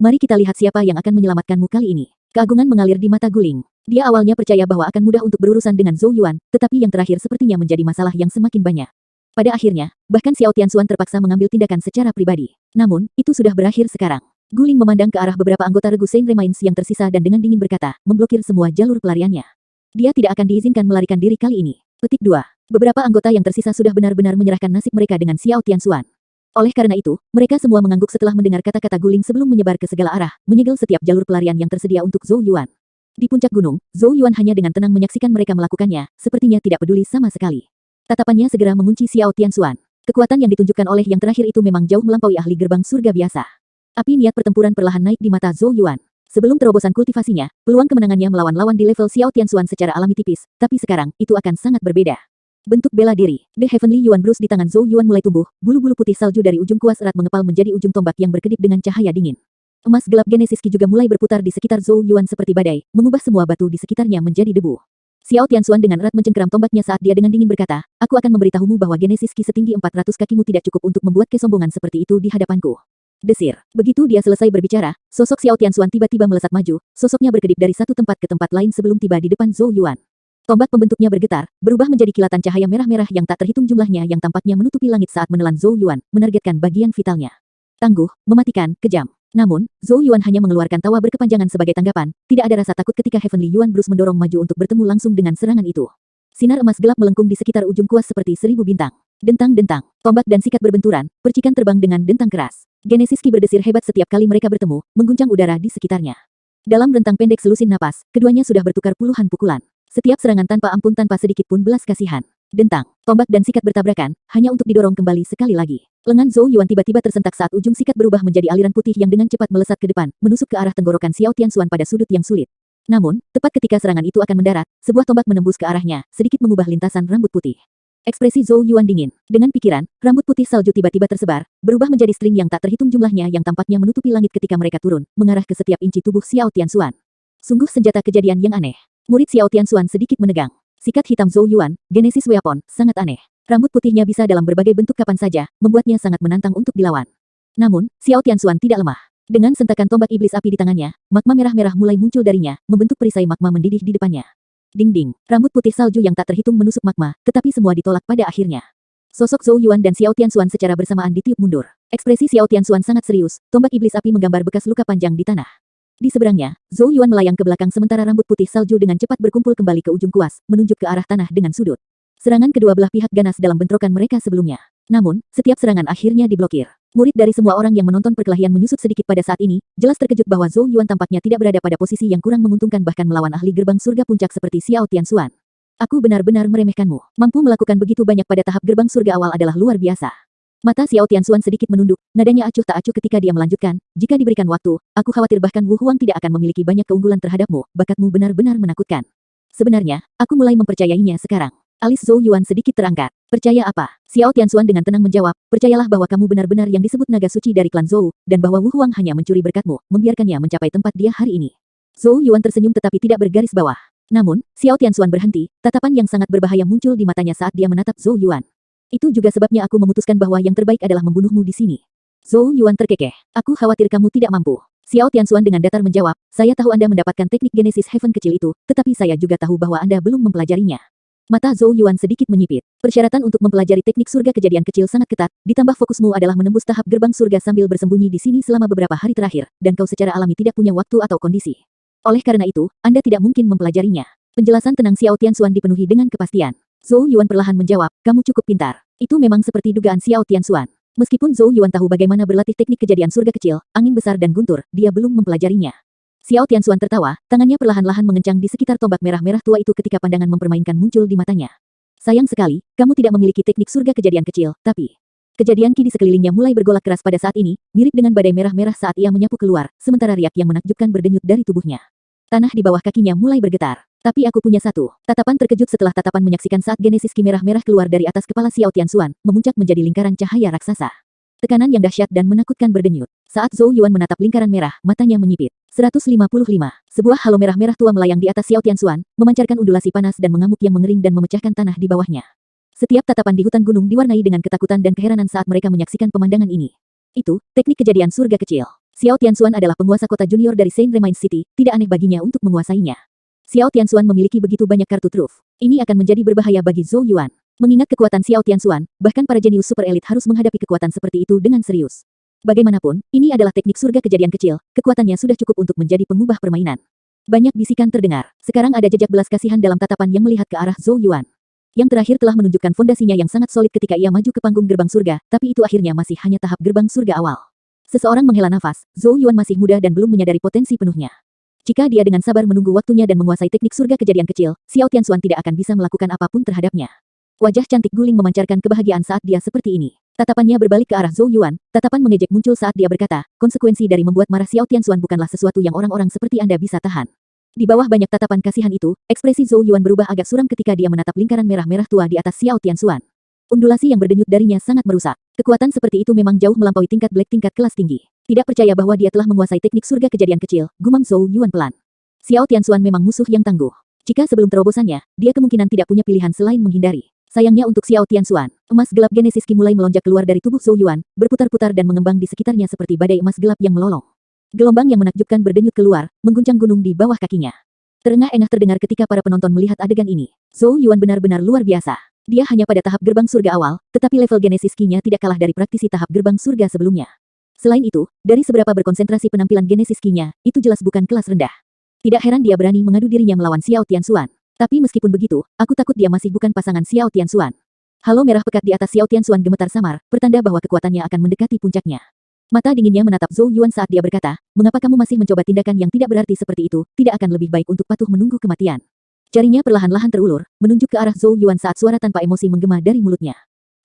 Mari kita lihat siapa yang akan menyelamatkanmu kali ini. Keagungan mengalir di mata Guling. Dia awalnya percaya bahwa akan mudah untuk berurusan dengan Zhou Yuan, tetapi yang terakhir sepertinya menjadi masalah yang semakin banyak. Pada akhirnya, bahkan Xiao Tianxuan terpaksa mengambil tindakan secara pribadi. Namun, itu sudah berakhir sekarang. Guling memandang ke arah beberapa anggota regu Saint Remains yang tersisa dan dengan dingin berkata, memblokir semua jalur pelariannya. Dia tidak akan diizinkan melarikan diri kali ini. Petik 2. Beberapa anggota yang tersisa sudah benar-benar menyerahkan nasib mereka dengan Xiao Tianxuan. Oleh karena itu, mereka semua mengangguk setelah mendengar kata-kata Guling sebelum menyebar ke segala arah, menyegel setiap jalur pelarian yang tersedia untuk Zhou Yuan. Di puncak gunung, Zhou Yuan hanya dengan tenang menyaksikan mereka melakukannya, sepertinya tidak peduli sama sekali. Tatapannya segera mengunci Xiao Tianxuan. Kekuatan yang ditunjukkan oleh yang terakhir itu memang jauh melampaui ahli gerbang surga biasa. Api niat pertempuran perlahan naik di mata Zhou Yuan. Sebelum terobosan kultivasinya, peluang kemenangannya melawan lawan di level Xiao Tianxuan secara alami tipis, tapi sekarang, itu akan sangat berbeda. Bentuk bela diri, The Heavenly Yuan Bruise di tangan Zhou Yuan mulai tumbuh, bulu-bulu putih salju dari ujung kuas erat mengepal menjadi ujung tombak yang berkedip dengan cahaya dingin. Emas gelap Genesis Ki juga mulai berputar di sekitar Zhou Yuan seperti badai, mengubah semua batu di sekitarnya menjadi debu. Xiao Tianxuan dengan erat mencengkeram tombaknya saat dia dengan dingin berkata, aku akan memberitahumu bahwa Genesis Ki setinggi 400 kakimu tidak cukup untuk membuat kesombongan seperti itu di hadapanku. Desir. Begitu dia selesai berbicara, sosok Xiao Tianxuan tiba-tiba melesat maju, sosoknya berkedip dari satu tempat ke tempat lain sebelum tiba di depan Zhou Yuan. Tombak pembentuknya bergetar, berubah menjadi kilatan cahaya merah-merah yang tak terhitung jumlahnya yang tampaknya menutupi langit saat menelan Zhou Yuan, menargetkan bagian vitalnya. Tangguh, mematikan, kejam. Namun, Zhou Yuan hanya mengeluarkan tawa berkepanjangan sebagai tanggapan, tidak ada rasa takut ketika Heavenly Yuan Bruise mendorong maju untuk bertemu langsung dengan serangan itu. Sinar emas gelap melengkung di sekitar ujung kuas seperti 1000 bintang. Dentang-dentang, tombak dan sikat berbenturan, percikan terbang dengan dentang keras. Genesis Ki berdesir hebat setiap kali mereka bertemu, mengguncang udara di sekitarnya. Dalam rentang pendek selusin napas, keduanya sudah bertukar puluhan pukulan. Setiap serangan tanpa ampun tanpa sedikit pun belas kasihan. Dentang, tombak dan sikat bertabrakan, hanya untuk didorong kembali sekali lagi. Lengan Zhou Yuan tiba-tiba tersentak saat ujung sikat berubah menjadi aliran putih yang dengan cepat melesat ke depan, menusuk ke arah tenggorokan Xiao Tianxuan pada sudut yang sulit. Namun, tepat ketika serangan itu akan mendarat, sebuah tombak menembus ke arahnya, sedikit mengubah lintasan rambut putih. Ekspresi Zhou Yuan dingin. Dengan pikiran, rambut putih salju tiba-tiba tersebar, berubah menjadi string yang tak terhitung jumlahnya yang tampaknya menutupi langit ketika mereka turun, mengarah ke setiap inci tubuh Xiao Tianxuan. Sungguh senjata kejadian yang aneh. Murid Xiao Tianxuan sedikit menegang. Sikat hitam Zhou Yuan, Genesis Weapon, sangat aneh. Rambut putihnya bisa dalam berbagai bentuk kapan saja, membuatnya sangat menantang untuk dilawan. Namun, Xiao Tianxuan tidak lemah. Dengan sentakan tombak iblis api di tangannya, magma merah-merah mulai muncul darinya, membentuk perisai magma mendidih di depannya. Ding-ding, rambut putih salju yang tak terhitung menusuk magma, tetapi semua ditolak pada akhirnya. Sosok Zhou Yuan dan Xiao Tianxuan secara bersamaan ditiup mundur. Ekspresi Xiao Tianxuan sangat serius, tombak iblis api menggambar bekas luka panjang di tanah. Di seberangnya, Zhou Yuan melayang ke belakang sementara rambut putih salju dengan cepat berkumpul kembali ke ujung kuas, menunjuk ke arah tanah dengan sudut. Serangan kedua belah pihak ganas dalam bentrokan mereka sebelumnya. Namun, setiap serangan akhirnya diblokir. Murid dari semua orang yang menonton perkelahian menyusut sedikit pada saat ini, jelas terkejut bahwa Zhou Yuan tampaknya tidak berada pada posisi yang kurang menguntungkan bahkan melawan ahli gerbang surga puncak seperti Xiao Tianxuan. Aku benar-benar meremehkanmu. Mampu melakukan begitu banyak pada tahap gerbang surga awal adalah luar biasa. Mata Xiao Tianxuan sedikit menunduk, nadanya acuh tak acuh ketika dia melanjutkan, jika diberikan waktu, aku khawatir bahkan Wu Huang tidak akan memiliki banyak keunggulan terhadapmu, bakatmu benar-benar menakutkan. Sebenarnya, aku mulai mempercayainya sekarang. Alis Zhou Yuan sedikit terangkat. Percaya apa? Xiao Tianxuan dengan tenang menjawab, percayalah bahwa kamu benar-benar yang disebut naga suci dari klan Zhou, dan bahwa Wu Huang hanya mencuri berkatmu, membiarkannya mencapai tempat dia hari ini. Zhou Yuan tersenyum tetapi tidak bergaris bawah. Namun, Xiao Tianxuan berhenti, tatapan yang sangat berbahaya muncul di matanya saat dia menatap Zhou Yuan. Itu juga sebabnya aku memutuskan bahwa yang terbaik adalah membunuhmu di sini. Zhou Yuan terkekeh. Aku khawatir kamu tidak mampu. Xiao Tianxuan dengan datar menjawab, saya tahu Anda mendapatkan teknik Genesis Heaven kecil itu, tetapi saya juga tahu bahwa Anda belum mempelajarinya. Mata Zhou Yuan sedikit menyipit. Persyaratan untuk mempelajari teknik surga kejadian kecil sangat ketat, ditambah fokusmu adalah menembus tahap gerbang surga sambil bersembunyi di sini selama beberapa hari terakhir, dan kau secara alami tidak punya waktu atau kondisi. Oleh karena itu, Anda tidak mungkin mempelajarinya. Penjelasan tenang Xiao Tianxuan dipenuhi dengan kepastian. Zhou Yuan perlahan menjawab, kamu cukup pintar. Itu memang seperti dugaan Xiao Tianxuan. Meskipun Zhou Yuan tahu bagaimana berlatih teknik kejadian surga kecil, angin besar dan guntur, dia belum mempelajarinya. Xiao Tianxuan tertawa, tangannya perlahan-lahan mengencang di sekitar tombak merah-merah tua itu ketika pandangan mempermainkan muncul di matanya. Sayang sekali, kamu tidak memiliki teknik surga kejadian kecil, tapi... Kejadian Ki di sekelilingnya mulai bergolak keras pada saat ini, mirip dengan badai merah-merah saat ia menyapu keluar, sementara riak yang menakjubkan berdenyut dari tubuhnya. Tanah di bawah kakinya mulai bergetar. Tapi aku punya satu. Tatapan terkejut setelah tatapan menyaksikan saat Genesis Ki merah-merah keluar dari atas kepala Xiao Tianxuan, memuncak menjadi lingkaran cahaya raksasa. Tekanan yang dahsyat dan menakutkan berdenyut. Saat Zhou Yuan menatap lingkaran merah, matanya menyipit. 155. Sebuah halo merah-merah tua melayang di atas Xiao Tianxuan, memancarkan undulasi panas dan mengamuk yang mengering dan memecahkan tanah di bawahnya. Setiap tatapan di hutan gunung diwarnai dengan ketakutan dan keheranan saat mereka menyaksikan pemandangan ini. Itu, teknik kejadian surga kecil. Xiao Tianxuan adalah penguasa kota junior dari Saint Remains City, tidak aneh baginya untuk menguasainya. Xiao Tianxuan memiliki begitu banyak kartu truf. Ini akan menjadi berbahaya bagi Zhou Yuan. Mengingat kekuatan Xiao Tianxuan, bahkan para jenius super elit harus menghadapi kekuatan seperti itu dengan serius. Bagaimanapun, ini adalah teknik surga kejadian kecil, kekuatannya sudah cukup untuk menjadi pengubah permainan. Banyak bisikan terdengar. Sekarang ada jejak belas kasihan dalam tatapan yang melihat ke arah Zhou Yuan. Yang terakhir telah menunjukkan fondasinya yang sangat solid ketika ia maju ke panggung gerbang surga, tapi itu akhirnya masih hanya tahap gerbang surga awal. Seseorang menghela nafas, Zhou Yuan masih muda dan belum menyadari potensi penuhnya. Jika dia dengan sabar menunggu waktunya dan menguasai teknik surga kejadian kecil, Xiao Tianxuan tidak akan bisa melakukan apapun terhadapnya. Wajah cantik Guling memancarkan kebahagiaan saat dia seperti ini. Tatapannya berbalik ke arah Zhou Yuan, tatapan mengejek muncul saat dia berkata, konsekuensi dari membuat marah Xiao Tianxuan bukanlah sesuatu yang orang-orang seperti Anda bisa tahan. Di bawah banyak tatapan kasihan itu, ekspresi Zhou Yuan berubah agak suram ketika dia menatap lingkaran merah-merah tua di atas Xiao Tianxuan. Undulasi yang berdenyut darinya sangat merusak. Kekuatan seperti itu memang jauh melampaui tingkat black tingkat kelas tinggi. Tidak percaya bahwa dia telah menguasai teknik surga kejadian kecil, gumam Zhou Yuan pelan. Xiao Tianxuan memang musuh yang tangguh. Jika sebelum terobosannya, dia kemungkinan tidak punya pilihan selain menghindari. Sayangnya untuk Xiao Tianxuan, emas gelap Genesis Ki mulai melonjak keluar dari tubuh Zhou Yuan, berputar-putar dan mengembang di sekitarnya seperti badai emas gelap yang melolong. Gelombang yang menakjubkan berdenyut keluar, mengguncang gunung di bawah kakinya. Terengah-engah terdengar ketika para penonton melihat adegan ini. Zhou Yuan benar-benar luar biasa. Dia hanya pada tahap gerbang surga awal, tetapi level Genesis Ki-nya tidak kalah dari praktisi tahap gerbang surga sebelumnya. Selain itu, dari seberapa berkonsentrasi penampilan Genesis Ki-nya, itu jelas bukan kelas rendah. Tidak heran dia berani mengadu dirinya melawan Xiao Tianxuan. Tapi meskipun begitu, aku takut dia masih bukan pasangan Xiao Tianxuan. Halo merah pekat di atas Xiao Tianxuan gemetar samar, pertanda bahwa kekuatannya akan mendekati puncaknya. Mata dinginnya menatap Zhou Yuan saat dia berkata, mengapa kamu masih mencoba tindakan yang tidak berarti seperti itu, tidak akan lebih baik untuk patuh menunggu kematian. Jarinya perlahan-lahan terulur, menunjuk ke arah Zhou Yuan saat suara tanpa emosi menggema dari mulutnya.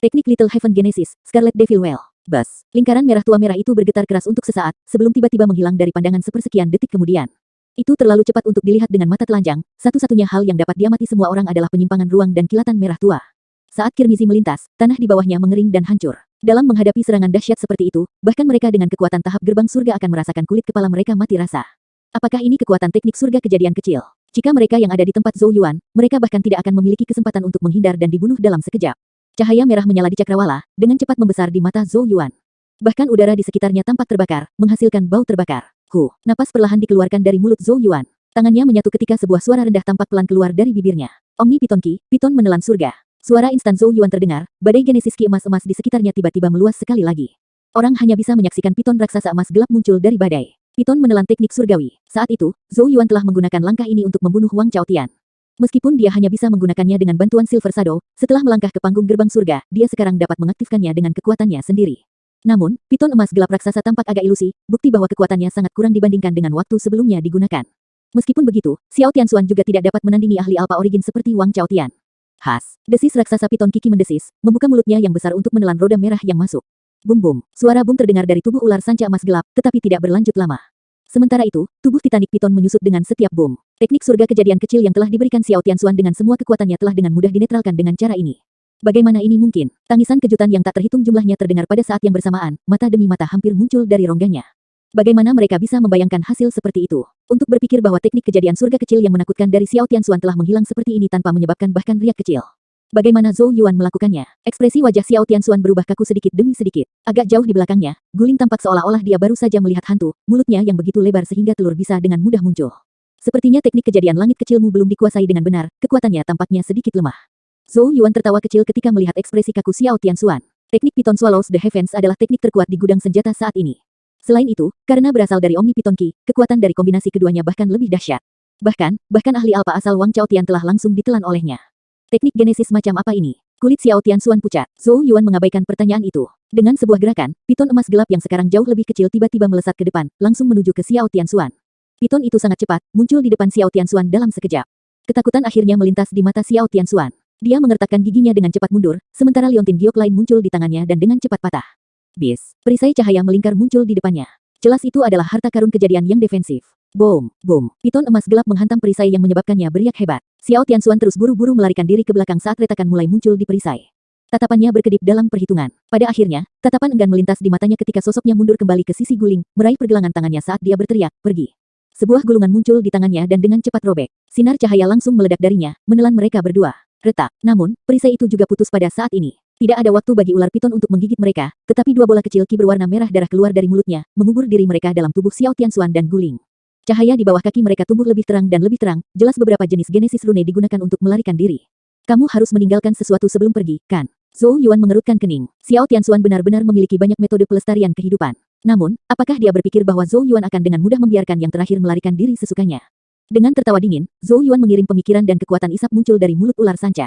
Teknik Little Heaven Genesis, Scarlet Devil Well. Bas. Lingkaran merah tua merah itu bergetar keras untuk sesaat, sebelum tiba-tiba menghilang dari pandangan sepersekian detik kemudian. Itu terlalu cepat untuk dilihat dengan mata telanjang, satu-satunya hal yang dapat diamati semua orang adalah penyimpangan ruang dan kilatan merah tua. Saat Kirmizi melintas, tanah di bawahnya mengering dan hancur. Dalam menghadapi serangan dahsyat seperti itu, bahkan mereka dengan kekuatan tahap gerbang surga akan merasakan kulit kepala mereka mati rasa. Apakah ini kekuatan teknik surga kejadian kecil? Jika mereka yang ada di tempat Zhou Yuan, mereka bahkan tidak akan memiliki kesempatan untuk menghindar dan dibunuh dalam sekejap. Cahaya merah menyala di cakrawala, dengan cepat membesar di mata Zhou Yuan. Bahkan udara di sekitarnya tampak terbakar, menghasilkan bau terbakar. Napas perlahan dikeluarkan dari mulut Zhou Yuan. Tangannya menyatu ketika sebuah suara rendah tampak pelan keluar dari bibirnya. Omni Piton Ki, Piton menelan surga. Suara instan Zhou Yuan terdengar, badai Genesis Ki emas-emas di sekitarnya tiba-tiba meluas sekali lagi. Orang hanya bisa menyaksikan piton raksasa emas gelap muncul dari badai. Piton menelan teknik surgawi. Saat itu, Zhou Yuan telah menggunakan langkah ini untuk membunuh Wang Chaotian. Meskipun dia hanya bisa menggunakannya dengan bantuan Silver Shadow, setelah melangkah ke panggung gerbang surga, dia sekarang dapat mengaktifkannya dengan kekuatannya sendiri. Namun, piton emas gelap raksasa tampak agak ilusi, bukti bahwa kekuatannya sangat kurang dibandingkan dengan waktu sebelumnya digunakan. Meskipun begitu, Xiao Tianxuan juga tidak dapat menandingi ahli Alpha Origin seperti Wang Chaotian. Desis raksasa piton Kiki mendesis, membuka mulutnya yang besar untuk menelan roda merah yang masuk. Bum-bum, suara bum terdengar dari tubuh ular sanca emas gelap, tetapi tidak berlanjut lama. Sementara itu, tubuh Titanic Piton menyusut dengan setiap bom. Teknik surga kejadian kecil yang telah diberikan Xiao Tianxuan dengan semua kekuatannya telah dengan mudah dinetralkan dengan cara ini. Bagaimana ini mungkin? Tangisan kejutan yang tak terhitung jumlahnya terdengar pada saat yang bersamaan, mata demi mata hampir muncul dari rongganya. Bagaimana mereka bisa membayangkan hasil seperti itu? Untuk berpikir bahwa teknik kejadian surga kecil yang menakutkan dari Xiao Tianxuan telah menghilang seperti ini tanpa menyebabkan bahkan riak kecil. Bagaimana Zhou Yuan melakukannya? Ekspresi wajah Xiao Tianxuan berubah kaku sedikit demi sedikit. Agak jauh di belakangnya, Guling tampak seolah-olah dia baru saja melihat hantu, mulutnya yang begitu lebar sehingga telur bisa dengan mudah muncul. Sepertinya teknik kejadian langit kecilmu belum dikuasai dengan benar, kekuatannya tampaknya sedikit lemah. Zhou Yuan tertawa kecil ketika melihat ekspresi kaku Xiao Tianxuan. Teknik Piton Swallows the Heavens adalah teknik terkuat di gudang senjata saat ini. Selain itu, karena berasal dari Omni Piton Ki, kekuatan dari kombinasi keduanya bahkan lebih dahsyat. Bahkan ahli Alpha asal Wang Chaotian telah langsung ditelan olehnya. Teknik Genesis macam apa ini? Kulit Xiao Tianxuan pucat. Zhou Yuan mengabaikan pertanyaan itu. Dengan sebuah gerakan, piton emas gelap yang sekarang jauh lebih kecil tiba-tiba melesat ke depan, langsung menuju ke Xiao Tianxuan. Piton itu sangat cepat, muncul di depan Xiao Tianxuan dalam sekejap. Ketakutan akhirnya melintas di mata Xiao Tianxuan. Dia mengertakkan giginya dengan cepat mundur, sementara liontin giok lain muncul di tangannya dan dengan cepat patah. Perisai cahaya melingkar muncul di depannya. Jelas itu adalah harta karun kejadian yang defensif. Boom, boom. Piton emas gelap menghantam perisai yang menyebabkannya beriak hebat. Xiao Tianxuan terus buru-buru melarikan diri ke belakang saat retakan mulai muncul di perisai. Tatapannya berkedip dalam perhitungan. Pada akhirnya, tatapan enggan melintas di matanya ketika sosoknya mundur kembali ke sisi guling, meraih pergelangan tangannya saat dia berteriak, pergi. Sebuah gulungan muncul di tangannya dan dengan cepat robek. Sinar cahaya langsung meledak darinya, menelan mereka berdua. Retak. Namun, perisai itu juga putus pada saat ini. Tidak ada waktu bagi ular piton untuk menggigit mereka, tetapi dua bola kecil ki berwarna merah darah keluar dari mulutnya, mengubur diri mereka dalam tubuh Xiao Tianxuan dan guling. Cahaya di bawah kaki mereka tumbuh lebih terang dan lebih terang, jelas beberapa jenis Genesis Rune digunakan untuk melarikan diri. Kamu harus meninggalkan sesuatu sebelum pergi, kan? Zhou Yuan mengerutkan kening. Xiao Tianxuan benar-benar memiliki banyak metode pelestarian kehidupan. Namun, apakah dia berpikir bahwa Zhou Yuan akan dengan mudah membiarkan yang terakhir melarikan diri sesukanya? Dengan tertawa dingin, Zhou Yuan mengirim pemikiran dan kekuatan isap muncul dari mulut ular sanca.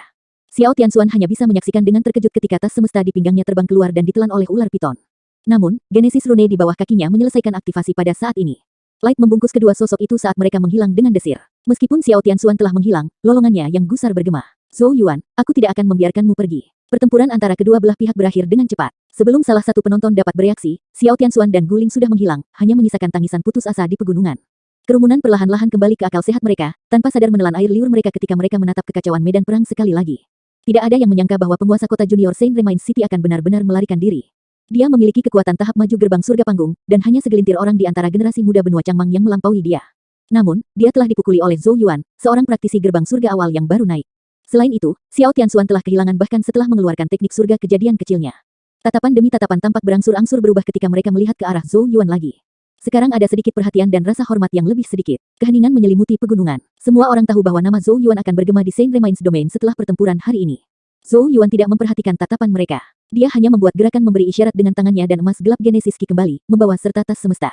Xiao Tianxuan hanya bisa menyaksikan dengan terkejut ketika tas semesta di pinggangnya terbang keluar dan ditelan oleh ular piton. Namun, Genesis Rune di bawah kakinya menyelesaikan aktivasi pada saat ini. Light membungkus kedua sosok itu saat mereka menghilang dengan desir. Meskipun Xiao Tianxuan telah menghilang, lolongannya yang gusar bergema. Zhou Yuan, aku tidak akan membiarkanmu pergi. Pertempuran antara kedua belah pihak berakhir dengan cepat. Sebelum salah satu penonton dapat bereaksi, Xiao Tianxuan dan Guling sudah menghilang, hanya menyisakan tangisan putus asa di pegunungan. Kerumunan perlahan-lahan kembali ke akal sehat mereka, tanpa sadar menelan air liur mereka ketika mereka menatap kekacauan medan perang sekali lagi. Tidak ada yang menyangka bahwa penguasa kota junior Saint Remains City akan benar-benar melarikan diri. Dia memiliki kekuatan tahap maju gerbang surga panggung, dan hanya segelintir orang di antara generasi muda benua Changmang yang melampaui dia. Namun, dia telah dipukuli oleh Zhou Yuan, seorang praktisi gerbang surga awal yang baru naik. Selain itu, Xiao Tianxuan telah kehilangan bahkan setelah mengeluarkan teknik surga kejadian kecilnya. Tatapan demi tatapan tampak berangsur-angsur berubah ketika mereka melihat ke arah Zhou Yuan lagi. Sekarang ada sedikit perhatian dan rasa hormat yang lebih sedikit. Keheningan menyelimuti pegunungan. Semua orang tahu bahwa nama Zhou Yuan akan bergema di Saint Remains Domain setelah pertempuran hari ini. Zhou Yuan tidak memperhatikan tatapan mereka. Dia hanya membuat gerakan memberi isyarat dengan tangannya dan emas gelap Genesis Ki kembali, membawa serta tas semesta.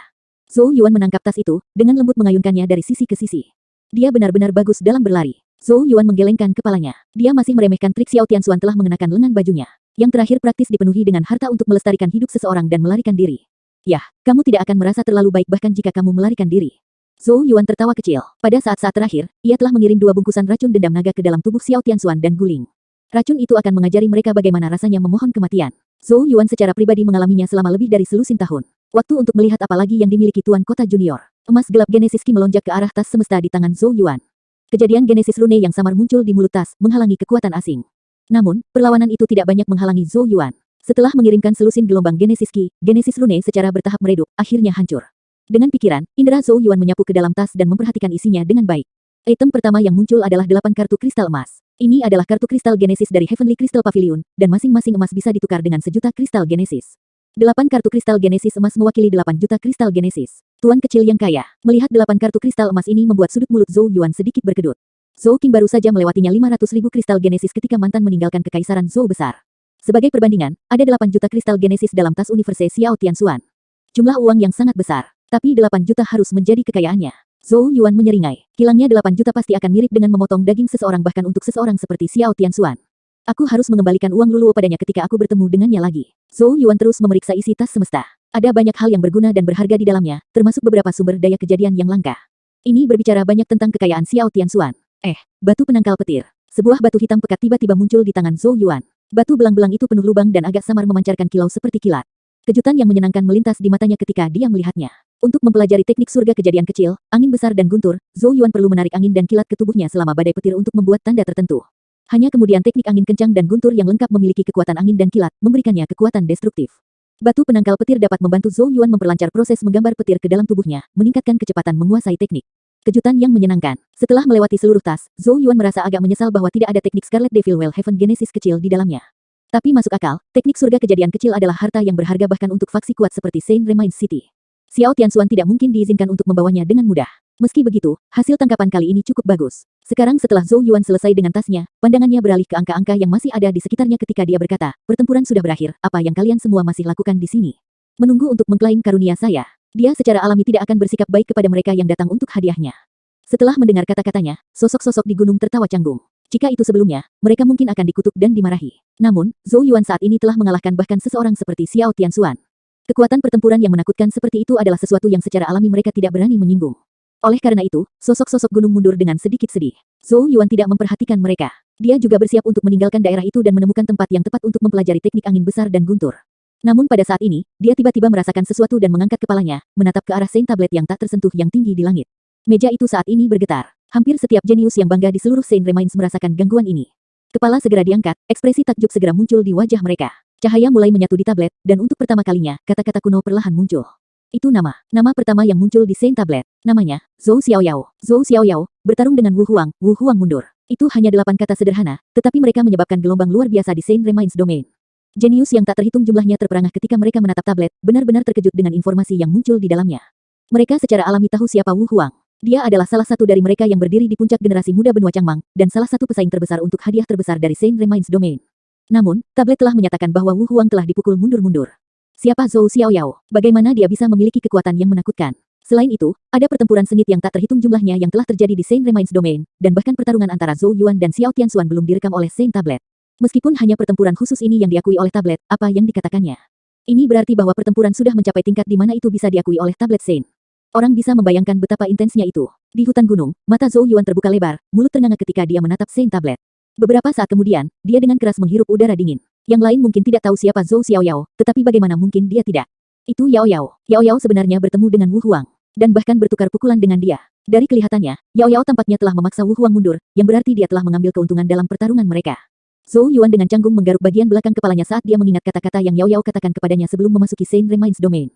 Zhou Yuan menangkap tas itu, dengan lembut mengayunkannya dari sisi ke sisi. Dia benar-benar bagus dalam berlari. Zhou Yuan menggelengkan kepalanya. Dia masih meremehkan trik Xiao Tianxuan telah mengenakan lengan bajunya. Yang terakhir praktis dipenuhi dengan harta untuk melestarikan hidup seseorang dan melarikan diri. Yah, kamu tidak akan merasa terlalu baik bahkan jika kamu melarikan diri. Zhou Yuan tertawa kecil. Pada saat-saat terakhir, ia telah mengirim 2 bungkusan racun dendam naga ke dalam tubuh Xiao Tianxuan dan Guling. Racun itu akan mengajari mereka bagaimana rasanya memohon kematian. Zhou Yuan secara pribadi mengalaminya selama lebih dari selusin tahun. Waktu untuk melihat apa lagi yang dimiliki Tuan Kota Junior. Emas gelap Genesis Ki melonjak ke arah tas semesta di tangan Zhou Yuan. Kejadian Genesis Rune yang samar muncul di mulut tas, menghalangi kekuatan asing. Namun, perlawanan itu tidak banyak menghalangi Zhou Yuan. Setelah mengirimkan selusin gelombang Genesis Ki, Genesis Rune secara bertahap meredup, akhirnya hancur. Dengan pikiran, indera Zhou Yuan menyapu ke dalam tas dan memperhatikan isinya dengan baik. Item pertama yang muncul adalah 8 kartu kristal emas. Ini adalah kartu kristal Genesis dari Heavenly Crystal Pavilion, dan masing-masing emas bisa ditukar dengan 1.000.000 kristal Genesis. 8 kartu kristal Genesis emas mewakili 8 juta kristal Genesis. Tuan kecil yang kaya, melihat 8 kartu kristal emas ini membuat sudut mulut Zhou Yuan sedikit berkedut. Zhou Qing baru saja melewatinya 500.000 kristal Genesis ketika mantan meninggalkan kekaisaran Zhou besar. Sebagai perbandingan, ada 8 juta kristal Genesis dalam tas Universe Xiao Tianxuan. Jumlah uang yang sangat besar, tapi 8 juta harus menjadi kekayaannya. Zhou Yuan menyeringai. Hilangnya 8 juta pasti akan mirip dengan memotong daging seseorang bahkan untuk seseorang seperti Xiao Tianxuan. Aku harus mengembalikan uang Luluo padanya ketika aku bertemu dengannya lagi. Zhou Yuan terus memeriksa isi tas semesta. Ada banyak hal yang berguna dan berharga di dalamnya, termasuk beberapa sumber daya kejadian yang langka. Ini berbicara banyak tentang kekayaan Xiao Tianxuan. Batu penangkal petir. Sebuah batu hitam pekat tiba-tiba muncul di tangan Zhou Yuan. Batu belang-belang itu penuh lubang dan agak samar memancarkan kilau seperti kilat. Kejutan yang menyenangkan melintas di matanya ketika dia melihatnya. Untuk mempelajari teknik surga kejadian kecil, angin besar dan guntur, Zhou Yuan perlu menarik angin dan kilat ke tubuhnya selama badai petir untuk membuat tanda tertentu. Hanya kemudian teknik angin kencang dan guntur yang lengkap memiliki kekuatan angin dan kilat, memberikannya kekuatan destruktif. Batu penangkal petir dapat membantu Zhou Yuan memperlancar proses menggambar petir ke dalam tubuhnya, meningkatkan kecepatan menguasai teknik. Kejutan yang menyenangkan. Setelah melewati seluruh tas, Zhou Yuan merasa agak menyesal bahwa tidak ada teknik Scarlet Devil Well Heaven Genesis kecil di dalamnya. Tapi masuk akal, teknik surga kejadian kecil adalah harta yang berharga bahkan untuk faksi kuat seperti Saint Remains City. Xiao Tianxuan tidak mungkin diizinkan untuk membawanya dengan mudah. Meski begitu, hasil tangkapan kali ini cukup bagus. Sekarang setelah Zhou Yuan selesai dengan tasnya, pandangannya beralih ke angka-angka yang masih ada di sekitarnya ketika dia berkata, pertempuran sudah berakhir, apa yang kalian semua masih lakukan di sini? Menunggu untuk mengklaim karunia saya. Dia secara alami tidak akan bersikap baik kepada mereka yang datang untuk hadiahnya. Setelah mendengar kata-katanya, sosok-sosok di gunung tertawa canggung. Jika itu sebelumnya, mereka mungkin akan dikutuk dan dimarahi. Namun, Zhou Yuan saat ini telah mengalahkan bahkan seseorang seperti Xiao Tianxuan. Kekuatan pertempuran yang menakutkan seperti itu adalah sesuatu yang secara alami mereka tidak berani menyinggung. Oleh karena itu, sosok-sosok gunung mundur dengan sedikit sedih. Zhou Yuan tidak memperhatikan mereka. Dia juga bersiap untuk meninggalkan daerah itu dan menemukan tempat yang tepat untuk mempelajari teknik angin besar dan guntur. Namun pada saat ini, dia tiba-tiba merasakan sesuatu dan mengangkat kepalanya, menatap ke arah Saint Tablet yang tak tersentuh yang tinggi di langit. Meja itu saat ini bergetar. Hampir setiap jenius yang bangga di seluruh Saint Remains merasakan gangguan ini. Kepala segera diangkat, ekspresi takjub segera muncul di wajah mereka. Cahaya mulai menyatu di tablet, dan untuk pertama kalinya, kata-kata kuno perlahan muncul. Itu nama pertama yang muncul di Saint Tablet. Namanya, Zhou Xiaoyao. Zhou Xiaoyao, bertarung dengan Wu Huang mundur. Itu hanya 8 kata sederhana, tetapi mereka menyebabkan gelombang luar biasa di Saint Remains Domain. Jenius yang tak terhitung jumlahnya terperangah ketika mereka menatap tablet, benar-benar terkejut dengan informasi yang muncul di dalamnya. Mereka secara alami tahu siapa Wu Huang. Dia adalah salah satu dari mereka yang berdiri di puncak generasi muda benua Changmang, dan salah satu pesaing terbesar untuk hadiah terbesar dari Saint Remains Domain. Namun, tablet telah menyatakan bahwa Wu Huang telah dipukul mundur-mundur. Siapa Zhou Xiaoyao? Bagaimana dia bisa memiliki kekuatan yang menakutkan? Selain itu, ada pertempuran sengit yang tak terhitung jumlahnya yang telah terjadi di Saint Remains Domain, dan bahkan pertarungan antara Zhou Yuan dan Xiao Tianxuan belum direkam oleh Saint Tablet. Meskipun hanya pertempuran khusus ini yang diakui oleh tablet, apa yang dikatakannya? Ini berarti bahwa pertempuran sudah mencapai tingkat di mana itu bisa diakui oleh tablet Saint. Orang bisa membayangkan betapa intensnya itu. Di hutan gunung, mata Zhou Yuan terbuka lebar, mulut ternganga ketika dia menatap Saint Tablet. Beberapa saat kemudian, dia dengan keras menghirup udara dingin. Yang lain mungkin tidak tahu siapa Zhou Xiaoyao, tetapi bagaimana mungkin dia tidak? Itu Yao Yao. Yao Yao sebenarnya bertemu dengan Wu Huang, dan bahkan bertukar pukulan dengan dia. Dari kelihatannya, Yao Yao tampaknya telah memaksa Wu Huang mundur, yang berarti dia telah mengambil keuntungan dalam pertarungan mereka. Zhou Yuan dengan canggung menggaruk bagian belakang kepalanya saat dia mengingat kata-kata yang Yao Yao katakan kepadanya sebelum memasuki Saint Remains Domain.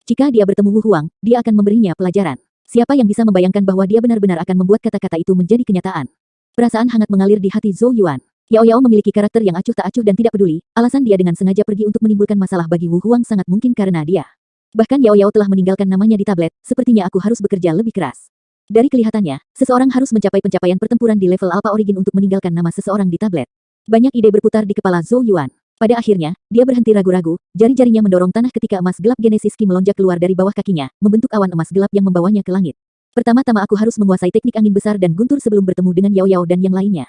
Jika dia bertemu Wu Huang, dia akan memberinya pelajaran. Siapa yang bisa membayangkan bahwa dia benar-benar akan membuat kata-kata itu menjadi kenyataan? Perasaan hangat mengalir di hati Zhou Yuan. Yao Yao memiliki karakter yang acuh tak acuh dan tidak peduli, alasan dia dengan sengaja pergi untuk menimbulkan masalah bagi Wu Huang sangat mungkin karena dia. Bahkan Yao Yao telah meninggalkan namanya di tablet, sepertinya aku harus bekerja lebih keras. Dari kelihatannya, seseorang harus mencapai pencapaian pertempuran di level Alpha Origin untuk meninggalkan nama seseorang di tablet. Banyak ide berputar di kepala Zhou Yuan. Pada akhirnya, dia berhenti ragu-ragu, jari-jarinya mendorong tanah ketika emas gelap Genesis Ki melonjak keluar dari bawah kakinya, membentuk awan emas gelap yang membawanya ke langit. Pertama-tama aku harus menguasai teknik angin besar dan guntur sebelum bertemu dengan Yao Yao dan yang lainnya.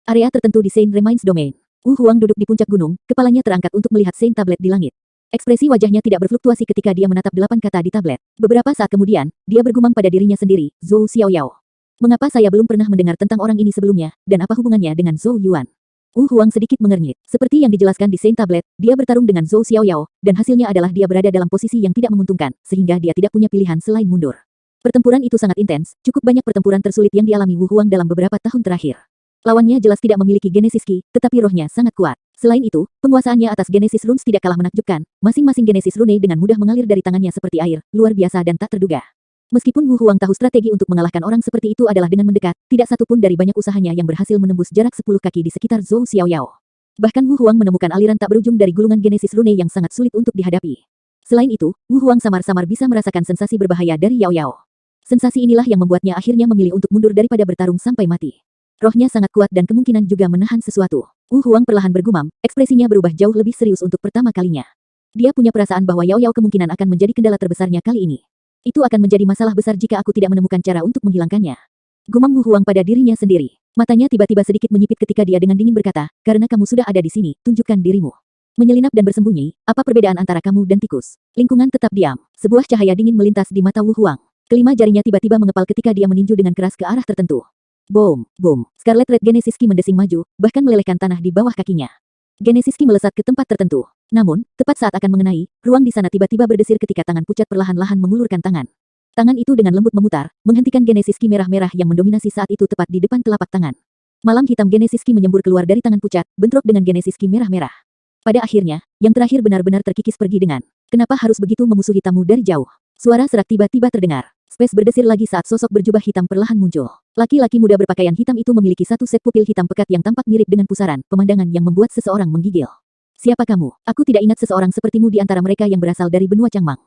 Area tertentu di Saint Remains Domain. Wu Huang duduk di puncak gunung, kepalanya terangkat untuk melihat Saint Tablet di langit. Ekspresi wajahnya tidak berfluktuasi ketika dia menatap 8 kata di tablet. Beberapa saat kemudian, dia bergumam pada dirinya sendiri, Zhou Xiaoyao. Mengapa saya belum pernah mendengar tentang orang ini sebelumnya, dan apa hubungannya dengan Zhou Yuan? Wu Huang sedikit mengernyit. Seperti yang dijelaskan di Saint Tablet, dia bertarung dengan Zhou Xiaoyao, dan hasilnya adalah dia berada dalam posisi yang tidak menguntungkan, sehingga dia tidak punya pilihan selain mundur. Pertempuran itu sangat intens, cukup banyak pertempuran tersulit yang dialami Wu Huang dalam beberapa tahun terakhir. Lawannya jelas tidak memiliki Genesis Ki, tetapi rohnya sangat kuat. Selain itu, penguasaannya atas Genesis Runes tidak kalah menakjubkan, masing-masing Genesis Rune dengan mudah mengalir dari tangannya seperti air, luar biasa dan tak terduga. Meskipun Wu Huang tahu strategi untuk mengalahkan orang seperti itu adalah dengan mendekat, tidak satu pun dari banyak usahanya yang berhasil menembus jarak 10 kaki di sekitar Zhou Xiaoyao. Bahkan Wu Huang menemukan aliran tak berujung dari gulungan Genesis Rune yang sangat sulit untuk dihadapi. Selain itu, Wu Huang samar-samar bisa merasakan sensasi berbahaya dari Yao Yao. Sensasi inilah yang membuatnya akhirnya memilih untuk mundur daripada bertarung sampai mati. Rohnya sangat kuat dan kemungkinan juga menahan sesuatu. Wu Huang perlahan bergumam, ekspresinya berubah jauh lebih serius untuk pertama kalinya. Dia punya perasaan bahwa Yao Yao kemungkinan akan menjadi kendala terbesarnya kali ini. Itu akan menjadi masalah besar jika aku tidak menemukan cara untuk menghilangkannya. Gumam Wu Huang pada dirinya sendiri. Matanya tiba-tiba sedikit menyipit ketika dia dengan dingin berkata, karena kamu sudah ada di sini, tunjukkan dirimu. Menyelinap dan bersembunyi, apa perbedaan antara kamu dan tikus? Lingkungan tetap diam. Sebuah cahaya dingin melintas di mata Wu Huang. Kelima jarinya tiba-tiba mengepal ketika dia meninju dengan keras ke arah tertentu. Boom, boom. Scarlet Red Genesis Ki mendesing maju, bahkan melelehkan tanah di bawah kakinya. Genesis Ki melesat ke tempat tertentu. Namun, tepat saat akan mengenai, ruang di sana tiba-tiba berdesir ketika tangan pucat perlahan-lahan mengulurkan tangan. Tangan itu dengan lembut memutar, menghentikan Genesis Ki merah-merah yang mendominasi saat itu tepat di depan telapak tangan. Malam hitam Genesis Ki menyembur keluar dari tangan pucat, bentrok dengan Genesis Ki merah-merah. Pada akhirnya, yang terakhir benar-benar terkikis pergi dengan, kenapa harus begitu memusuhi tamu dari jauh? Suara serak tiba-tiba terdengar. Space berdesir lagi saat sosok berjubah hitam perlahan muncul. Laki-laki muda berpakaian hitam itu memiliki satu set pupil hitam pekat yang tampak mirip dengan pusaran, pemandangan yang membuat seseorang menggigil. Siapa kamu? Aku tidak ingat seseorang sepertimu di antara mereka yang berasal dari benua Changmang.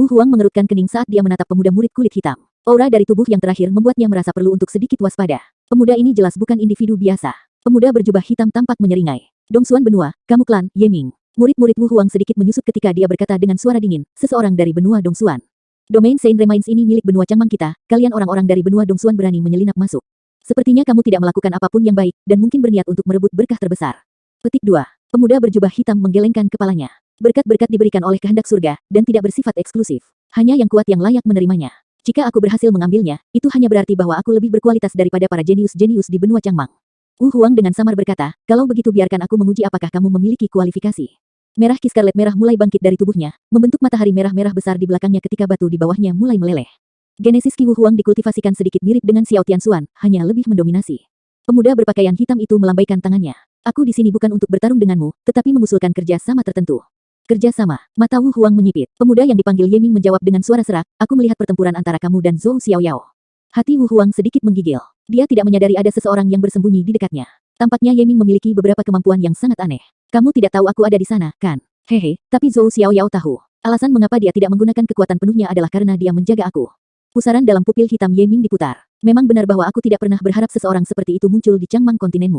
Wu Huang mengerutkan kening saat dia menatap pemuda murid kulit hitam. Aura dari tubuh yang terakhir membuatnya merasa perlu untuk sedikit waspada. Pemuda ini jelas bukan individu biasa. Pemuda berjubah hitam tampak menyeringai. Dongsuan benua, kamu klan Yeming. Murid-murid Wu Huang sedikit menyusut ketika dia berkata dengan suara dingin, seseorang dari benua Dongsuan. Domain Saint Remains ini milik benua Changmang kita, kalian orang-orang dari benua Dongsuan berani menyelinap masuk. Sepertinya kamu tidak melakukan apapun yang baik, dan mungkin berniat untuk merebut berkah terbesar. Petik 2. Pemuda berjubah hitam menggelengkan kepalanya. Berkat-berkat diberikan oleh kehendak surga, dan tidak bersifat eksklusif. Hanya yang kuat yang layak menerimanya. Jika aku berhasil mengambilnya, itu hanya berarti bahwa aku lebih berkualitas daripada para jenius-jenius di benua Changmang. Wu Huang dengan samar berkata, kalau begitu biarkan aku menguji apakah kamu memiliki kualifikasi. Merah Ki Scarlet merah mulai bangkit dari tubuhnya, membentuk matahari merah-merah besar di belakangnya ketika batu di bawahnya mulai meleleh. Genesis Ki Wu Huang dikultivasikan sedikit mirip dengan Xiao Tianxuan, hanya lebih mendominasi. Pemuda berpakaian hitam itu melambaikan tangannya. Aku di sini bukan untuk bertarung denganmu, tetapi mengusulkan kerja sama tertentu. Kerja sama. Mata Wu Huang menyipit. Pemuda yang dipanggil Yeming menjawab dengan suara serak, aku melihat pertempuran antara kamu dan Zhou Xiaoyao. Hati Wu Huang sedikit menggigil. Dia tidak menyadari ada seseorang yang bersembunyi di dekatnya. Tampaknya Yeming memiliki beberapa kemampuan yang sangat aneh. Kamu tidak tahu aku ada di sana, kan? Hehe, tapi Zhou Xiaoyao tahu. Alasan mengapa dia tidak menggunakan kekuatan penuhnya adalah karena dia menjaga aku. Pusaran dalam pupil hitam Ye Ming diputar. Memang benar bahwa aku tidak pernah berharap seseorang seperti itu muncul di Changmang kontinenmu.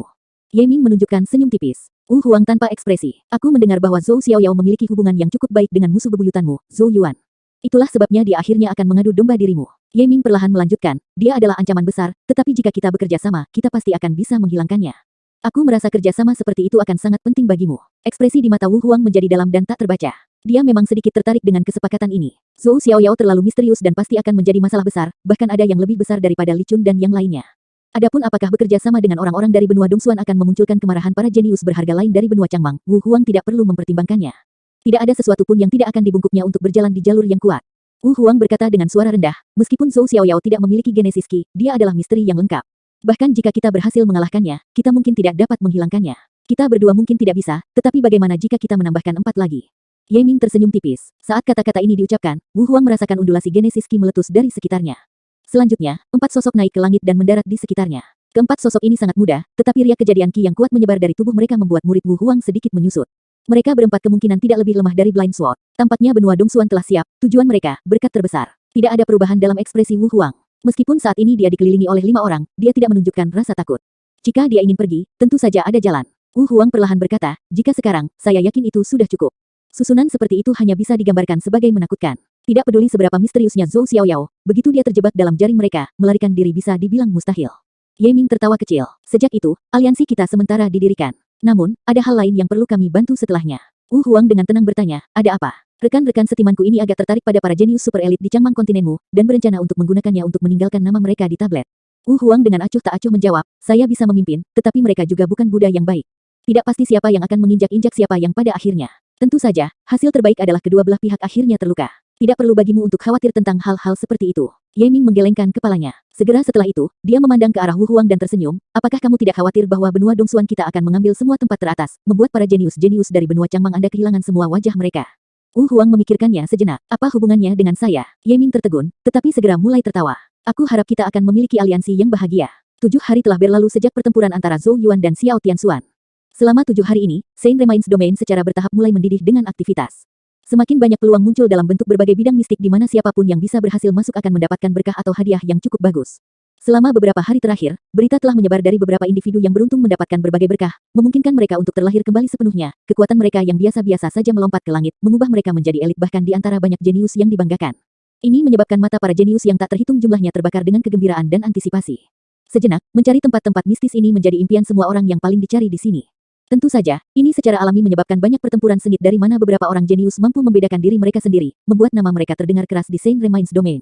Ye Ming menunjukkan senyum tipis. Huang tanpa ekspresi. Aku mendengar bahwa Zhou Xiaoyao memiliki hubungan yang cukup baik dengan musuh bebuyutanmu, Zhou Yuan. Itulah sebabnya dia akhirnya akan mengadu domba dirimu. Ye Ming perlahan melanjutkan, dia adalah ancaman besar, tetapi jika kita bekerja sama, kita pasti akan bisa menghilangkannya. Aku merasa kerjasama seperti itu akan sangat penting bagimu. Ekspresi di mata Wu Huang menjadi dalam dan tak terbaca. Dia memang sedikit tertarik dengan kesepakatan ini. Zhou Xiaoyao terlalu misterius dan pasti akan menjadi masalah besar, bahkan ada yang lebih besar daripada Li Chun dan yang lainnya. Adapun apakah bekerja sama dengan orang-orang dari benua Dongsuan akan memunculkan kemarahan para jenius berharga lain dari benua Changmang, Wu Huang tidak perlu mempertimbangkannya. Tidak ada sesuatu pun yang tidak akan dibungkuknya untuk berjalan di jalur yang kuat. Wu Huang berkata dengan suara rendah, meskipun Zhou Xiaoyao tidak memiliki genesis Qi, dia adalah misteri yang lengkap. Bahkan jika kita berhasil mengalahkannya, kita mungkin tidak dapat menghilangkannya. Kita berdua mungkin tidak bisa, tetapi bagaimana jika kita menambahkan 4 lagi? Ye Ming tersenyum tipis. Saat kata-kata ini diucapkan, Wu Huang merasakan undulasi genesis Qi meletus dari sekitarnya. Selanjutnya, 4 sosok naik ke langit dan mendarat di sekitarnya. Keempat sosok ini sangat mudah, tetapi riak kejadian Qi yang kuat menyebar dari tubuh mereka membuat murid Wu Huang sedikit menyusut. Mereka berempat kemungkinan tidak lebih lemah dari Blind Sword. Tampaknya benua Dongsuan telah siap, tujuan mereka, berkat terbesar. Tidak ada perubahan dalam ekspresi Wu Huang. Meskipun saat ini dia dikelilingi oleh 5 orang, dia tidak menunjukkan rasa takut. Jika dia ingin pergi, tentu saja ada jalan. Wu Huang perlahan berkata, jika sekarang, saya yakin itu sudah cukup. Susunan seperti itu hanya bisa digambarkan sebagai menakutkan. Tidak peduli seberapa misteriusnya Zhou Xiaoyao, begitu dia terjebak dalam jaring mereka, melarikan diri bisa dibilang mustahil. Ye Ming tertawa kecil. Sejak itu, aliansi kita sementara didirikan. Namun, ada hal lain yang perlu kami bantu setelahnya. Wu Huang dengan tenang bertanya, ada apa? Rekan-rekan setimanku ini agak tertarik pada para jenius super elit di Changmang kontinenmu, dan berencana untuk menggunakannya untuk meninggalkan nama mereka di tablet. Wu Huang dengan acuh tak acuh menjawab, saya bisa memimpin, tetapi mereka juga bukan Buddha yang baik. Tidak pasti siapa yang akan menginjak-injak siapa yang pada akhirnya. Tentu saja, hasil terbaik adalah kedua belah pihak akhirnya terluka. Tidak perlu bagimu untuk khawatir tentang hal-hal seperti itu. Ye Ming menggelengkan kepalanya. Segera setelah itu, dia memandang ke arah Wu Huang dan tersenyum, apakah kamu tidak khawatir bahwa benua Dongsuan kita akan mengambil semua tempat teratas, membuat para jenius-jenius dari benua Changmang Anda kehilangan semua wajah mereka? Wu Huang memikirkannya sejenak. Apa hubungannya dengan saya? Ye Ming tertegun, tetapi segera mulai tertawa. Aku harap kita akan memiliki aliansi yang bahagia. 7 hari telah berlalu sejak pertempuran antara Zhou Yuan dan Xiao Tianxuan. Selama 7 hari ini, Saint Remains Domain secara bertahap mulai mendidih dengan aktivitas. Semakin banyak peluang muncul dalam bentuk berbagai bidang mistik di mana siapapun yang bisa berhasil masuk akan mendapatkan berkah atau hadiah yang cukup bagus. Selama beberapa hari terakhir, berita telah menyebar dari beberapa individu yang beruntung mendapatkan berbagai berkah, memungkinkan mereka untuk terlahir kembali sepenuhnya. Kekuatan mereka yang biasa-biasa saja melompat ke langit, mengubah mereka menjadi elit bahkan di antara banyak jenius yang dibanggakan. Ini menyebabkan mata para jenius yang tak terhitung jumlahnya terbakar dengan kegembiraan dan antisipasi. Sejenak, mencari tempat-tempat mistis ini menjadi impian semua orang yang paling dicari di sini. Tentu saja, ini secara alami menyebabkan banyak pertempuran sengit dari mana beberapa orang jenius mampu membedakan diri mereka sendiri, membuat nama mereka terdengar keras di Saint Remains Domain.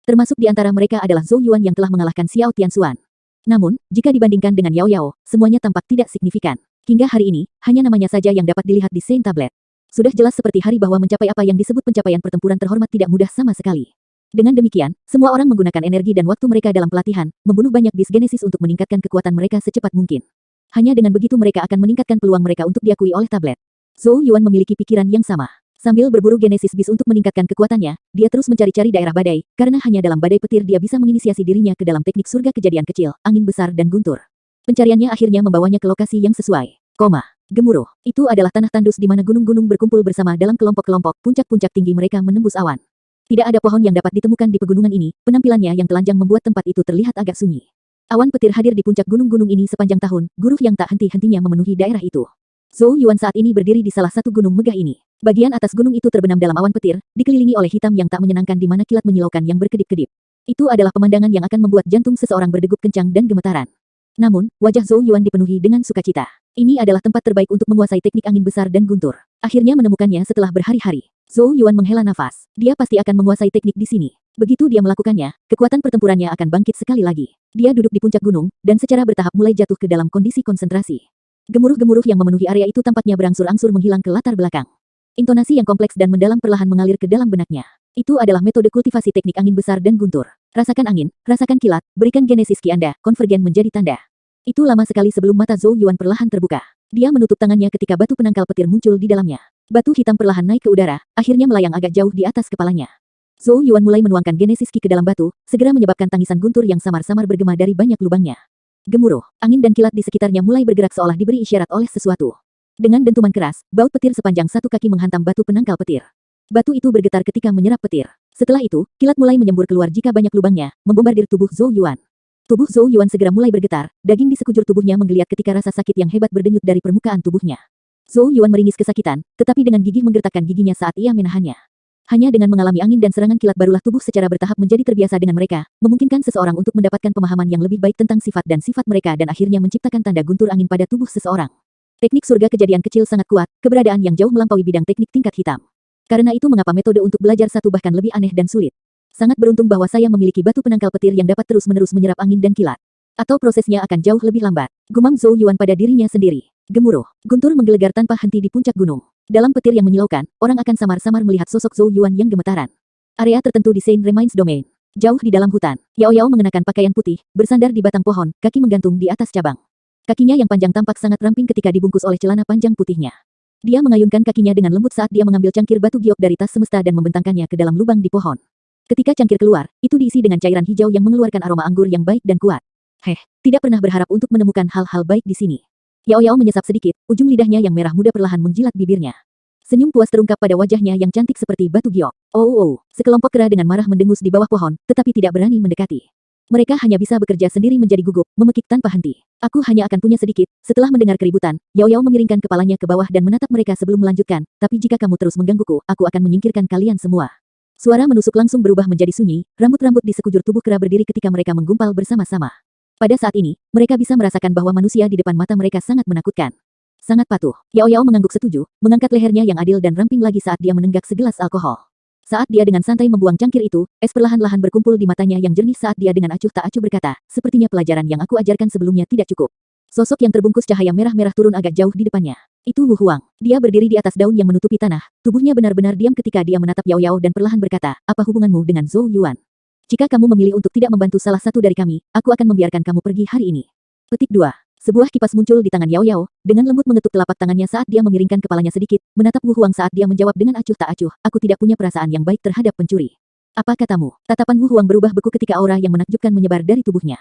Termasuk di antara mereka adalah Zhou Yuan yang telah mengalahkan Xiao Tianxuan. Namun, jika dibandingkan dengan Yao Yao, semuanya tampak tidak signifikan. Hingga hari ini, hanya namanya saja yang dapat dilihat di Saint Tablet. Sudah jelas seperti hari bahwa mencapai apa yang disebut pencapaian pertempuran terhormat tidak mudah sama sekali. Dengan demikian, semua orang menggunakan energi dan waktu mereka dalam pelatihan, membunuh banyak bis genesis untuk meningkatkan kekuatan mereka secepat mungkin. Hanya dengan begitu mereka akan meningkatkan peluang mereka untuk diakui oleh tablet. Zhou Yuan memiliki pikiran yang sama. Sambil berburu genesis bis untuk meningkatkan kekuatannya, dia terus mencari-cari daerah badai, karena hanya dalam badai petir dia bisa menginisiasi dirinya ke dalam teknik surga kejadian kecil, angin besar dan guntur. Pencariannya akhirnya membawanya ke lokasi yang sesuai. Gemuruh. Itu adalah tanah tandus di mana gunung-gunung berkumpul bersama dalam kelompok-kelompok, puncak-puncak tinggi mereka menembus awan. Tidak ada pohon yang dapat ditemukan di pegunungan ini, penampilannya yang telanjang membuat tempat itu terlihat agak sunyi. Awan petir hadir di puncak gunung-gunung ini sepanjang tahun, guruh yang tak henti-hentinya memenuhi daerah itu. Zhou Yuan saat ini berdiri di salah satu gunung megah ini. Bagian atas gunung itu terbenam dalam awan petir, dikelilingi oleh hitam yang tak menyenangkan di mana kilat menyilaukan yang berkedip-kedip. Itu adalah pemandangan yang akan membuat jantung seseorang berdegup kencang dan gemetaran. Namun, wajah Zhou Yuan dipenuhi dengan sukacita. Ini adalah tempat terbaik untuk menguasai teknik angin besar dan guntur. Akhirnya menemukannya setelah berhari-hari. Zhou Yuan menghela nafas. Dia pasti akan menguasai teknik di sini. Begitu dia melakukannya, kekuatan pertempurannya akan bangkit sekali lagi. Dia duduk di puncak gunung, dan secara bertahap mulai jatuh ke dalam kondisi konsentrasi. Gemuruh-gemuruh yang memenuhi area itu tampaknya berangsur-angsur menghilang ke latar belakang. Intonasi yang kompleks dan mendalam perlahan mengalir ke dalam benaknya. Itu adalah metode kultivasi teknik angin besar dan guntur. Rasakan angin, rasakan kilat, berikan genesis ki Anda, konvergen menjadi tanda. Itu lama sekali sebelum mata Zhou Yuan perlahan terbuka. Dia menutup tangannya ketika batu penangkal petir muncul di dalamnya. Batu hitam perlahan naik ke udara, akhirnya melayang agak jauh di atas kepalanya. Zhou Yuan mulai menuangkan genesis ki ke dalam batu, segera menyebabkan tangisan guntur yang samar-samar bergema dari banyak lubangnya. Gemuruh, angin dan kilat di sekitarnya mulai bergerak seolah diberi isyarat oleh sesuatu. Dengan dentuman keras, baut petir sepanjang 1 kaki menghantam batu penangkal petir. Batu itu bergetar ketika menyerap petir. Setelah itu, kilat mulai menyembur keluar jika banyak lubangnya, membombardir tubuh Zhou Yuan. Tubuh Zhou Yuan segera mulai bergetar, daging di sekujur tubuhnya menggeliat ketika rasa sakit yang hebat berdenyut dari permukaan tubuhnya. Zhou Yuan meringis kesakitan, tetapi dengan gigih menggertakkan giginya saat ia menahannya. Hanya dengan mengalami angin dan serangan kilat barulah tubuh secara bertahap menjadi terbiasa dengan mereka, memungkinkan seseorang untuk mendapatkan pemahaman yang lebih baik tentang sifat dan sifat mereka dan akhirnya menciptakan tanda guntur angin pada tubuh seseorang. Teknik surga kejadian kecil sangat kuat, keberadaan yang jauh melampaui bidang teknik tingkat hitam. Karena itu mengapa metode untuk belajar satu bahkan lebih aneh dan sulit. Sangat beruntung bahwa saya memiliki batu penangkal petir yang dapat terus-menerus menyerap angin dan kilat. Atau prosesnya akan jauh lebih lambat. Gumam Zhou Yuan pada dirinya sendiri. Gemuruh, guntur menggelegar tanpa henti di puncak gunung. Dalam petir yang menyilaukan, orang akan samar-samar melihat sosok Zhou Yuan yang gemetaran. Area tertentu di Saint Remains Domain. Jauh di dalam hutan, Yao Yao mengenakan pakaian putih, bersandar di batang pohon, kaki menggantung di atas cabang. Kakinya yang panjang tampak sangat ramping ketika dibungkus oleh celana panjang putihnya. Dia mengayunkan kakinya dengan lembut saat dia mengambil cangkir batu giok dari tas semesta dan membentangkannya ke dalam lubang di pohon. Ketika cangkir keluar, itu diisi dengan cairan hijau yang mengeluarkan aroma anggur yang baik dan kuat. Tidak pernah berharap untuk menemukan hal-hal baik di sini. Yao Yao menyesap sedikit, ujung lidahnya yang merah muda perlahan menjilat bibirnya. Senyum puas terungkap pada wajahnya yang cantik seperti batu giok. Oh, sekelompok kera dengan marah mendengus di bawah pohon, tetapi tidak berani mendekati. Mereka hanya bisa bekerja sendiri menjadi gugup, memekik tanpa henti. Aku hanya akan punya sedikit. Setelah mendengar keributan, Yao Yao mengiringkan kepalanya ke bawah dan menatap mereka sebelum melanjutkan, tapi jika kamu terus menggangguku, aku akan menyingkirkan kalian semua. Suara menusuk langsung berubah menjadi sunyi, rambut-rambut di sekujur tubuh kera berdiri ketika mereka menggumpal bersama-sama. Pada saat ini, mereka bisa merasakan bahwa manusia di depan mata mereka sangat menakutkan. Sangat patuh, Yao Yao mengangguk setuju, mengangkat lehernya yang adil dan ramping lagi saat dia menenggak segelas alkohol. Saat dia dengan santai membuang cangkir itu, es perlahan-lahan berkumpul di matanya yang jernih saat dia dengan acuh tak acuh berkata, sepertinya pelajaran yang aku ajarkan sebelumnya tidak cukup. Sosok yang terbungkus cahaya merah-merah turun agak jauh di depannya. Itu Wu Huang. Dia berdiri di atas daun yang menutupi tanah, tubuhnya benar-benar diam ketika dia menatap Yao Yao dan perlahan berkata, apa hubunganmu dengan Zhou Yuan? Jika kamu memilih untuk tidak membantu salah satu dari kami, aku akan membiarkan kamu pergi hari ini. Petik 2. Sebuah kipas muncul di tangan Yao Yao, dengan lembut mengetuk telapak tangannya saat dia memiringkan kepalanya sedikit, menatap Wu Huang saat dia menjawab dengan acuh tak acuh, aku tidak punya perasaan yang baik terhadap pencuri. Apa katamu? Tatapan Wu Huang berubah beku ketika aura yang menakjubkan menyebar dari tubuhnya.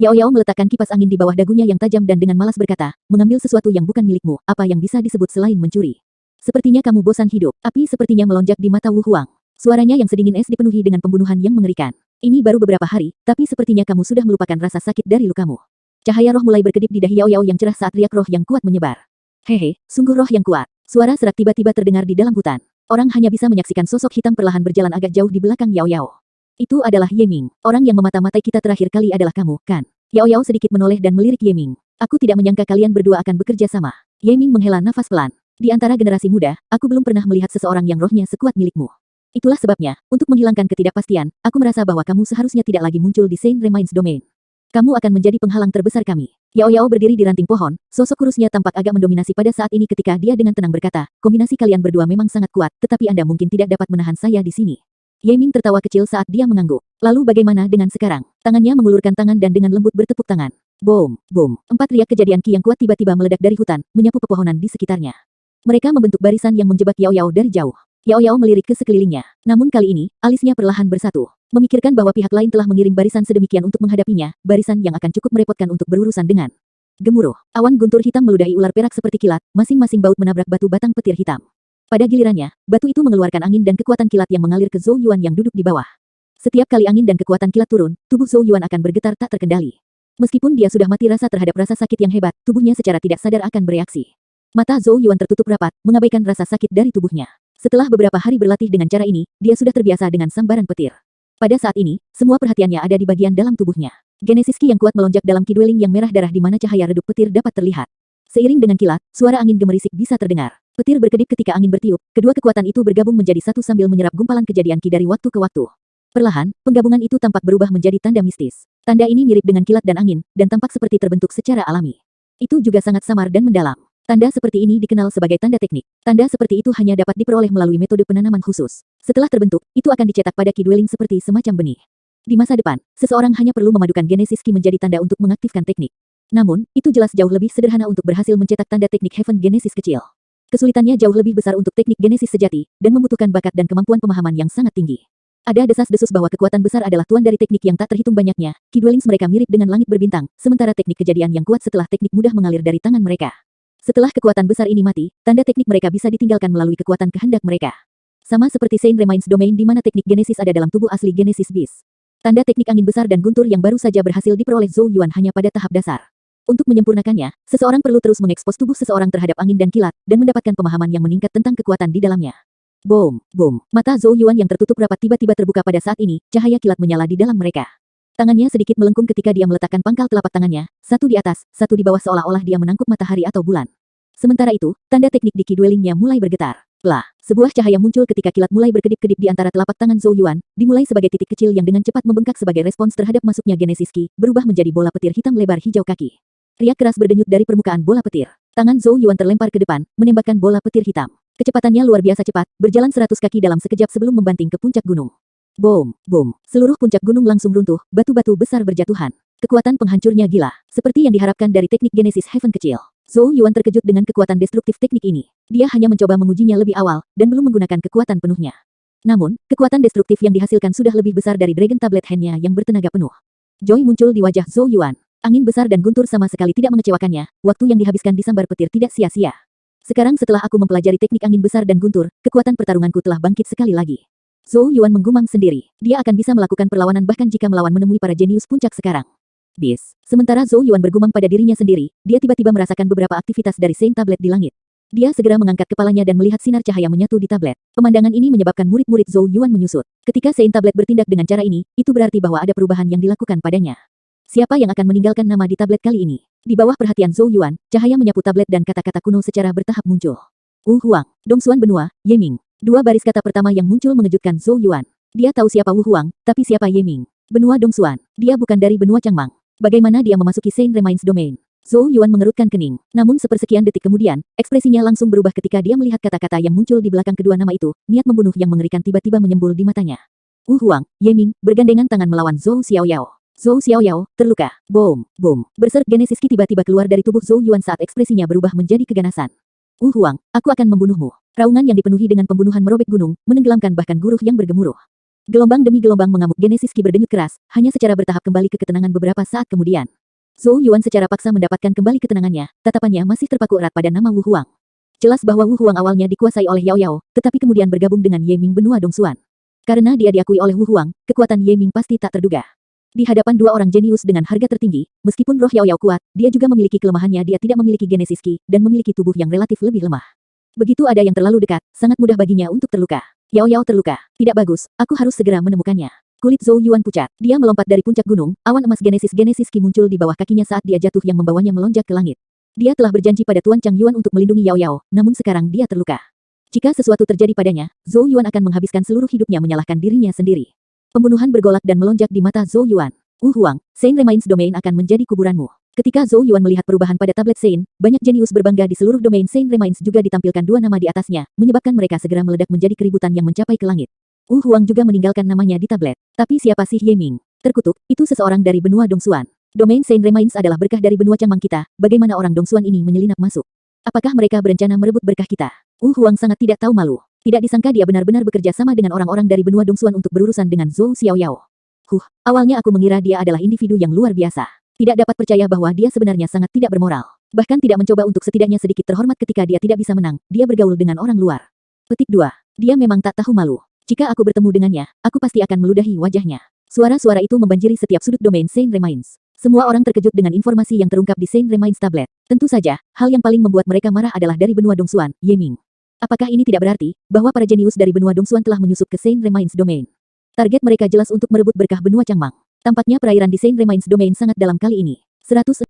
Yao Yao meletakkan kipas angin di bawah dagunya yang tajam dan dengan malas berkata, mengambil sesuatu yang bukan milikmu, apa yang bisa disebut selain mencuri? Sepertinya kamu bosan hidup. Api sepertinya melonjak di mata Wu Huang. Suaranya yang sedingin es dipenuhi dengan pembunuhan yang mengerikan. Ini baru beberapa hari, tapi sepertinya kamu sudah melupakan rasa sakit dari lukamu. Cahaya roh mulai berkedip di dahi Yao Yao yang cerah saat riak roh yang kuat menyebar. Hehe, sungguh roh yang kuat. Suara serak tiba-tiba terdengar di dalam hutan. Orang hanya bisa menyaksikan sosok hitam perlahan berjalan agak jauh di belakang Yao Yao. Itu adalah Ye Ming. Orang yang memata-matai kita terakhir kali adalah kamu, kan? Yao Yao sedikit menoleh dan melirik Ye Ming. Aku tidak menyangka kalian berdua akan bekerja sama. Ye Ming menghela nafas pelan. Di antara generasi muda, aku belum pernah melihat seseorang yang rohnya sekuat milikmu. Itulah sebabnya, untuk menghilangkan ketidakpastian, aku merasa bahwa kamu seharusnya tidak lagi muncul di Saint Remains Domain. Kamu akan menjadi penghalang terbesar kami. Yao Yao berdiri di ranting pohon, sosok kurusnya tampak agak mendominasi pada saat ini ketika dia dengan tenang berkata, kombinasi kalian berdua memang sangat kuat, tetapi Anda mungkin tidak dapat menahan saya di sini. Ye Ming tertawa kecil saat dia mengangguk. Lalu bagaimana dengan sekarang? Tangannya mengulurkan tangan dan dengan lembut bertepuk tangan. Boom, boom. 4 riak kejadian ki yang kuat tiba-tiba meledak dari hutan, menyapu pepohonan di sekitarnya. Mereka membentuk barisan yang menjebak Yao Yao dari jauh. Yao Yao melirik ke sekelilingnya. Namun kali ini, alisnya perlahan bersatu. Memikirkan bahwa pihak lain telah mengirim barisan sedemikian untuk menghadapinya, barisan yang akan cukup merepotkan untuk berurusan dengan. Gemuruh. Awan guntur hitam meludahi ular perak seperti kilat, masing-masing baut menabrak batu batang petir hitam. Pada gilirannya, batu itu mengeluarkan angin dan kekuatan kilat yang mengalir ke Zhou Yuan yang duduk di bawah. Setiap kali angin dan kekuatan kilat turun, tubuh Zhou Yuan akan bergetar tak terkendali. Meskipun dia sudah mati rasa terhadap rasa sakit yang hebat, tubuhnya secara tidak sadar akan bereaksi. Mata Zhou Yuan tertutup rapat, mengabaikan rasa sakit dari tubuhnya. Setelah beberapa hari berlatih dengan cara ini, dia sudah terbiasa dengan sambaran petir. Pada saat ini, semua perhatiannya ada di bagian dalam tubuhnya. Genesis Ki yang kuat melonjak dalam Ki Dwelling yang merah darah di mana cahaya redup petir dapat terlihat. Seiring dengan kilat, suara angin gemerisik bisa terdengar. Petir berkedip ketika angin bertiup, kedua kekuatan itu bergabung menjadi satu sambil menyerap gumpalan kejadian Ki dari waktu ke waktu. Perlahan, penggabungan itu tampak berubah menjadi tanda mistis. Tanda ini mirip dengan kilat dan angin, dan tampak seperti terbentuk secara alami. Itu juga sangat samar dan mendalam. Tanda seperti ini dikenal sebagai tanda teknik. Tanda seperti itu hanya dapat diperoleh melalui metode penanaman khusus. Setelah terbentuk, itu akan dicetak pada Ki Dwelling seperti semacam benih. Di masa depan, seseorang hanya perlu memadukan Genesis Ki menjadi tanda untuk mengaktifkan teknik. Namun, itu jelas jauh lebih sederhana untuk berhasil mencetak tanda teknik Heaven Genesis kecil. Kesulitannya jauh lebih besar untuk teknik Genesis sejati, dan membutuhkan bakat dan kemampuan pemahaman yang sangat tinggi. Ada desas-desus bahwa kekuatan besar adalah tuan dari teknik yang tak terhitung banyaknya. Ki Dwellings mereka mirip dengan langit berbintang, sementara teknik kejadian yang kuat setelah teknik mudah mengalir dari tangan mereka. Setelah kekuatan besar ini mati, tanda teknik mereka bisa ditinggalkan melalui kekuatan kehendak mereka. Sama seperti Saint Remains Domain di mana teknik genesis ada dalam tubuh asli Genesis Beast. Tanda teknik angin besar dan guntur yang baru saja berhasil diperoleh Zhou Yuan hanya pada tahap dasar. Untuk menyempurnakannya, seseorang perlu terus mengekspos tubuh seseorang terhadap angin dan kilat, dan mendapatkan pemahaman yang meningkat tentang kekuatan di dalamnya. Boom, boom. Mata Zhou Yuan yang tertutup rapat tiba-tiba terbuka pada saat ini, cahaya kilat menyala di dalam mereka. Tangannya sedikit melengkung ketika dia meletakkan pangkal telapak tangannya, satu di atas, satu di bawah seolah-olah dia menangkap matahari atau bulan. Sementara itu, tanda teknik di Qi Dwellingnya mulai bergetar. Lah, sebuah cahaya muncul ketika kilat mulai berkedip-kedip di antara telapak tangan Zhou Yuan, dimulai sebagai titik kecil yang dengan cepat membengkak sebagai respons terhadap masuknya Genesis Qi, berubah menjadi bola petir hitam lebar hijau kaki. Riak keras berdenyut dari permukaan bola petir. Tangan Zhou Yuan terlempar ke depan, menembakkan bola petir hitam. Kecepatannya luar biasa cepat, berjalan 100 kaki dalam sekejap sebelum membanting ke puncak gunung. Boom, boom. Seluruh puncak gunung langsung runtuh, batu-batu besar berjatuhan. Kekuatan penghancurnya gila, seperti yang diharapkan dari teknik Genesis Heaven kecil. Zhou Yuan terkejut dengan kekuatan destruktif teknik ini. Dia hanya mencoba mengujinya lebih awal, dan belum menggunakan kekuatan penuhnya. Namun, kekuatan destruktif yang dihasilkan sudah lebih besar dari Dragon Tablet Hand-nya yang bertenaga penuh. Joy muncul di wajah Zhou Yuan. Angin besar dan guntur sama sekali tidak mengecewakannya, waktu yang dihabiskan di sambar petir tidak sia-sia. Sekarang setelah aku mempelajari teknik angin besar dan guntur, kekuatan pertarunganku telah bangkit sekali lagi. Zhou Yuan menggumam sendiri. Dia akan bisa melakukan perlawanan bahkan jika melawan menemui para jenius puncak sekarang. Bis. Sementara Zhou Yuan bergumam pada dirinya sendiri, dia tiba-tiba merasakan beberapa aktivitas dari Saint Tablet di langit. Dia segera mengangkat kepalanya dan melihat sinar cahaya menyatu di tablet. Pemandangan ini menyebabkan murid-murid Zhou Yuan menyusut. Ketika Saint Tablet bertindak dengan cara ini, itu berarti bahwa ada perubahan yang dilakukan padanya. Siapa yang akan meninggalkan nama di tablet kali ini? Di bawah perhatian Zhou Yuan, cahaya menyapu tablet dan kata-kata kuno secara bertahap muncul. Wu Huang, Dongsuan Benua, Yeming. Dua baris kata pertama yang muncul mengejutkan Zhou Yuan. Dia tahu siapa Wu Huang, tapi siapa Yeming? Benua Dongsuan. Dia bukan dari benua Changmang. Bagaimana dia memasuki Saint Remains Domain? Zhou Yuan mengerutkan kening. Namun sepersekian detik kemudian, ekspresinya langsung berubah ketika dia melihat kata-kata yang muncul di belakang kedua nama itu. Niat membunuh yang mengerikan tiba-tiba menyembul di matanya. Wu Huang, Yeming, bergandengan tangan melawan Zhou Xiaoyao. Zhou Xiaoyao, terluka. Boom, boom. Berserk Genesis Qi tiba-tiba keluar dari tubuh Zhou Yuan saat ekspresinya berubah menjadi keganasan. Wu Huang, aku akan membunuhmu. Raungan yang dipenuhi dengan pembunuhan merobek gunung, menenggelamkan bahkan guruh yang bergemuruh. Gelombang demi gelombang mengamuk Genesis Qi berdenyut keras, hanya secara bertahap kembali ke ketenangan beberapa saat kemudian. Zhou Yuan secara paksa mendapatkan kembali ketenangannya, tatapannya masih terpaku erat pada nama Wu Huang. Jelas bahwa Wu Huang awalnya dikuasai oleh Yao Yao, tetapi kemudian bergabung dengan Yeming benua Dongsuan. Karena dia diakui oleh Wu Huang, kekuatan Yeming pasti tak terduga. Di hadapan dua orang jenius dengan harga tertinggi, meskipun roh Yao Yao kuat, dia juga memiliki kelemahannya. Dia tidak memiliki Genesis Qi, dan memiliki tubuh yang relatif lebih lemah. Begitu ada yang terlalu dekat, sangat mudah baginya untuk terluka. Yao Yao terluka. Tidak bagus, aku harus segera menemukannya. Kulit Zhou Yuan pucat. Dia melompat dari puncak gunung, awan emas Genesis Qi muncul di bawah kakinya saat dia jatuh yang membawanya melonjak ke langit. Dia telah berjanji pada Tuan Chang Yuan untuk melindungi Yao Yao, namun sekarang dia terluka. Jika sesuatu terjadi padanya, Zhou Yuan akan menghabiskan seluruh hidupnya menyalahkan dirinya sendiri. Pembunuhan bergolak dan melonjak di mata Zhou Yuan. Wu Huang, Saint Remains Domain akan menjadi kuburanmu. Ketika Zhou Yuan melihat perubahan pada tablet Saint, banyak jenius berbangga di seluruh domain Saint Remains juga ditampilkan dua nama di atasnya, menyebabkan mereka segera meledak menjadi keributan yang mencapai ke langit. Wu Huang juga meninggalkan namanya di tablet. Tapi siapa sih Yeming? Terkutuk, itu seseorang dari benua Dongsuan. Domain Saint Remains adalah berkah dari benua Changmang kita, bagaimana orang Dongsuan ini menyelinap masuk? Apakah mereka berencana merebut berkah kita? Wu Huang sangat tidak tahu malu. Tidak disangka dia benar-benar bekerja sama dengan orang-orang dari benua Dongsuan untuk berurusan dengan Zhou Xiaoyao. Awalnya aku mengira dia adalah individu yang luar biasa. Tidak dapat percaya bahwa dia sebenarnya sangat tidak bermoral. Bahkan tidak mencoba untuk setidaknya sedikit terhormat ketika dia tidak bisa menang, dia bergaul dengan orang luar. Petik 2. Dia memang tak tahu malu. Jika aku bertemu dengannya, aku pasti akan meludahi wajahnya. Suara-suara itu membanjiri setiap sudut domain Saint Remains. Semua orang terkejut dengan informasi yang terungkap di Saint Remains tablet. Tentu saja, hal yang paling membuat mereka marah adalah dari benua Dongsuan, Yeming. Apakah ini tidak berarti bahwa para jenius dari benua Dongsuan telah menyusup ke Saint Remains domain? Target mereka jelas untuk merebut berkah benua Changmang. Tampaknya perairan di Saint Remains Domain sangat dalam kali ini. 100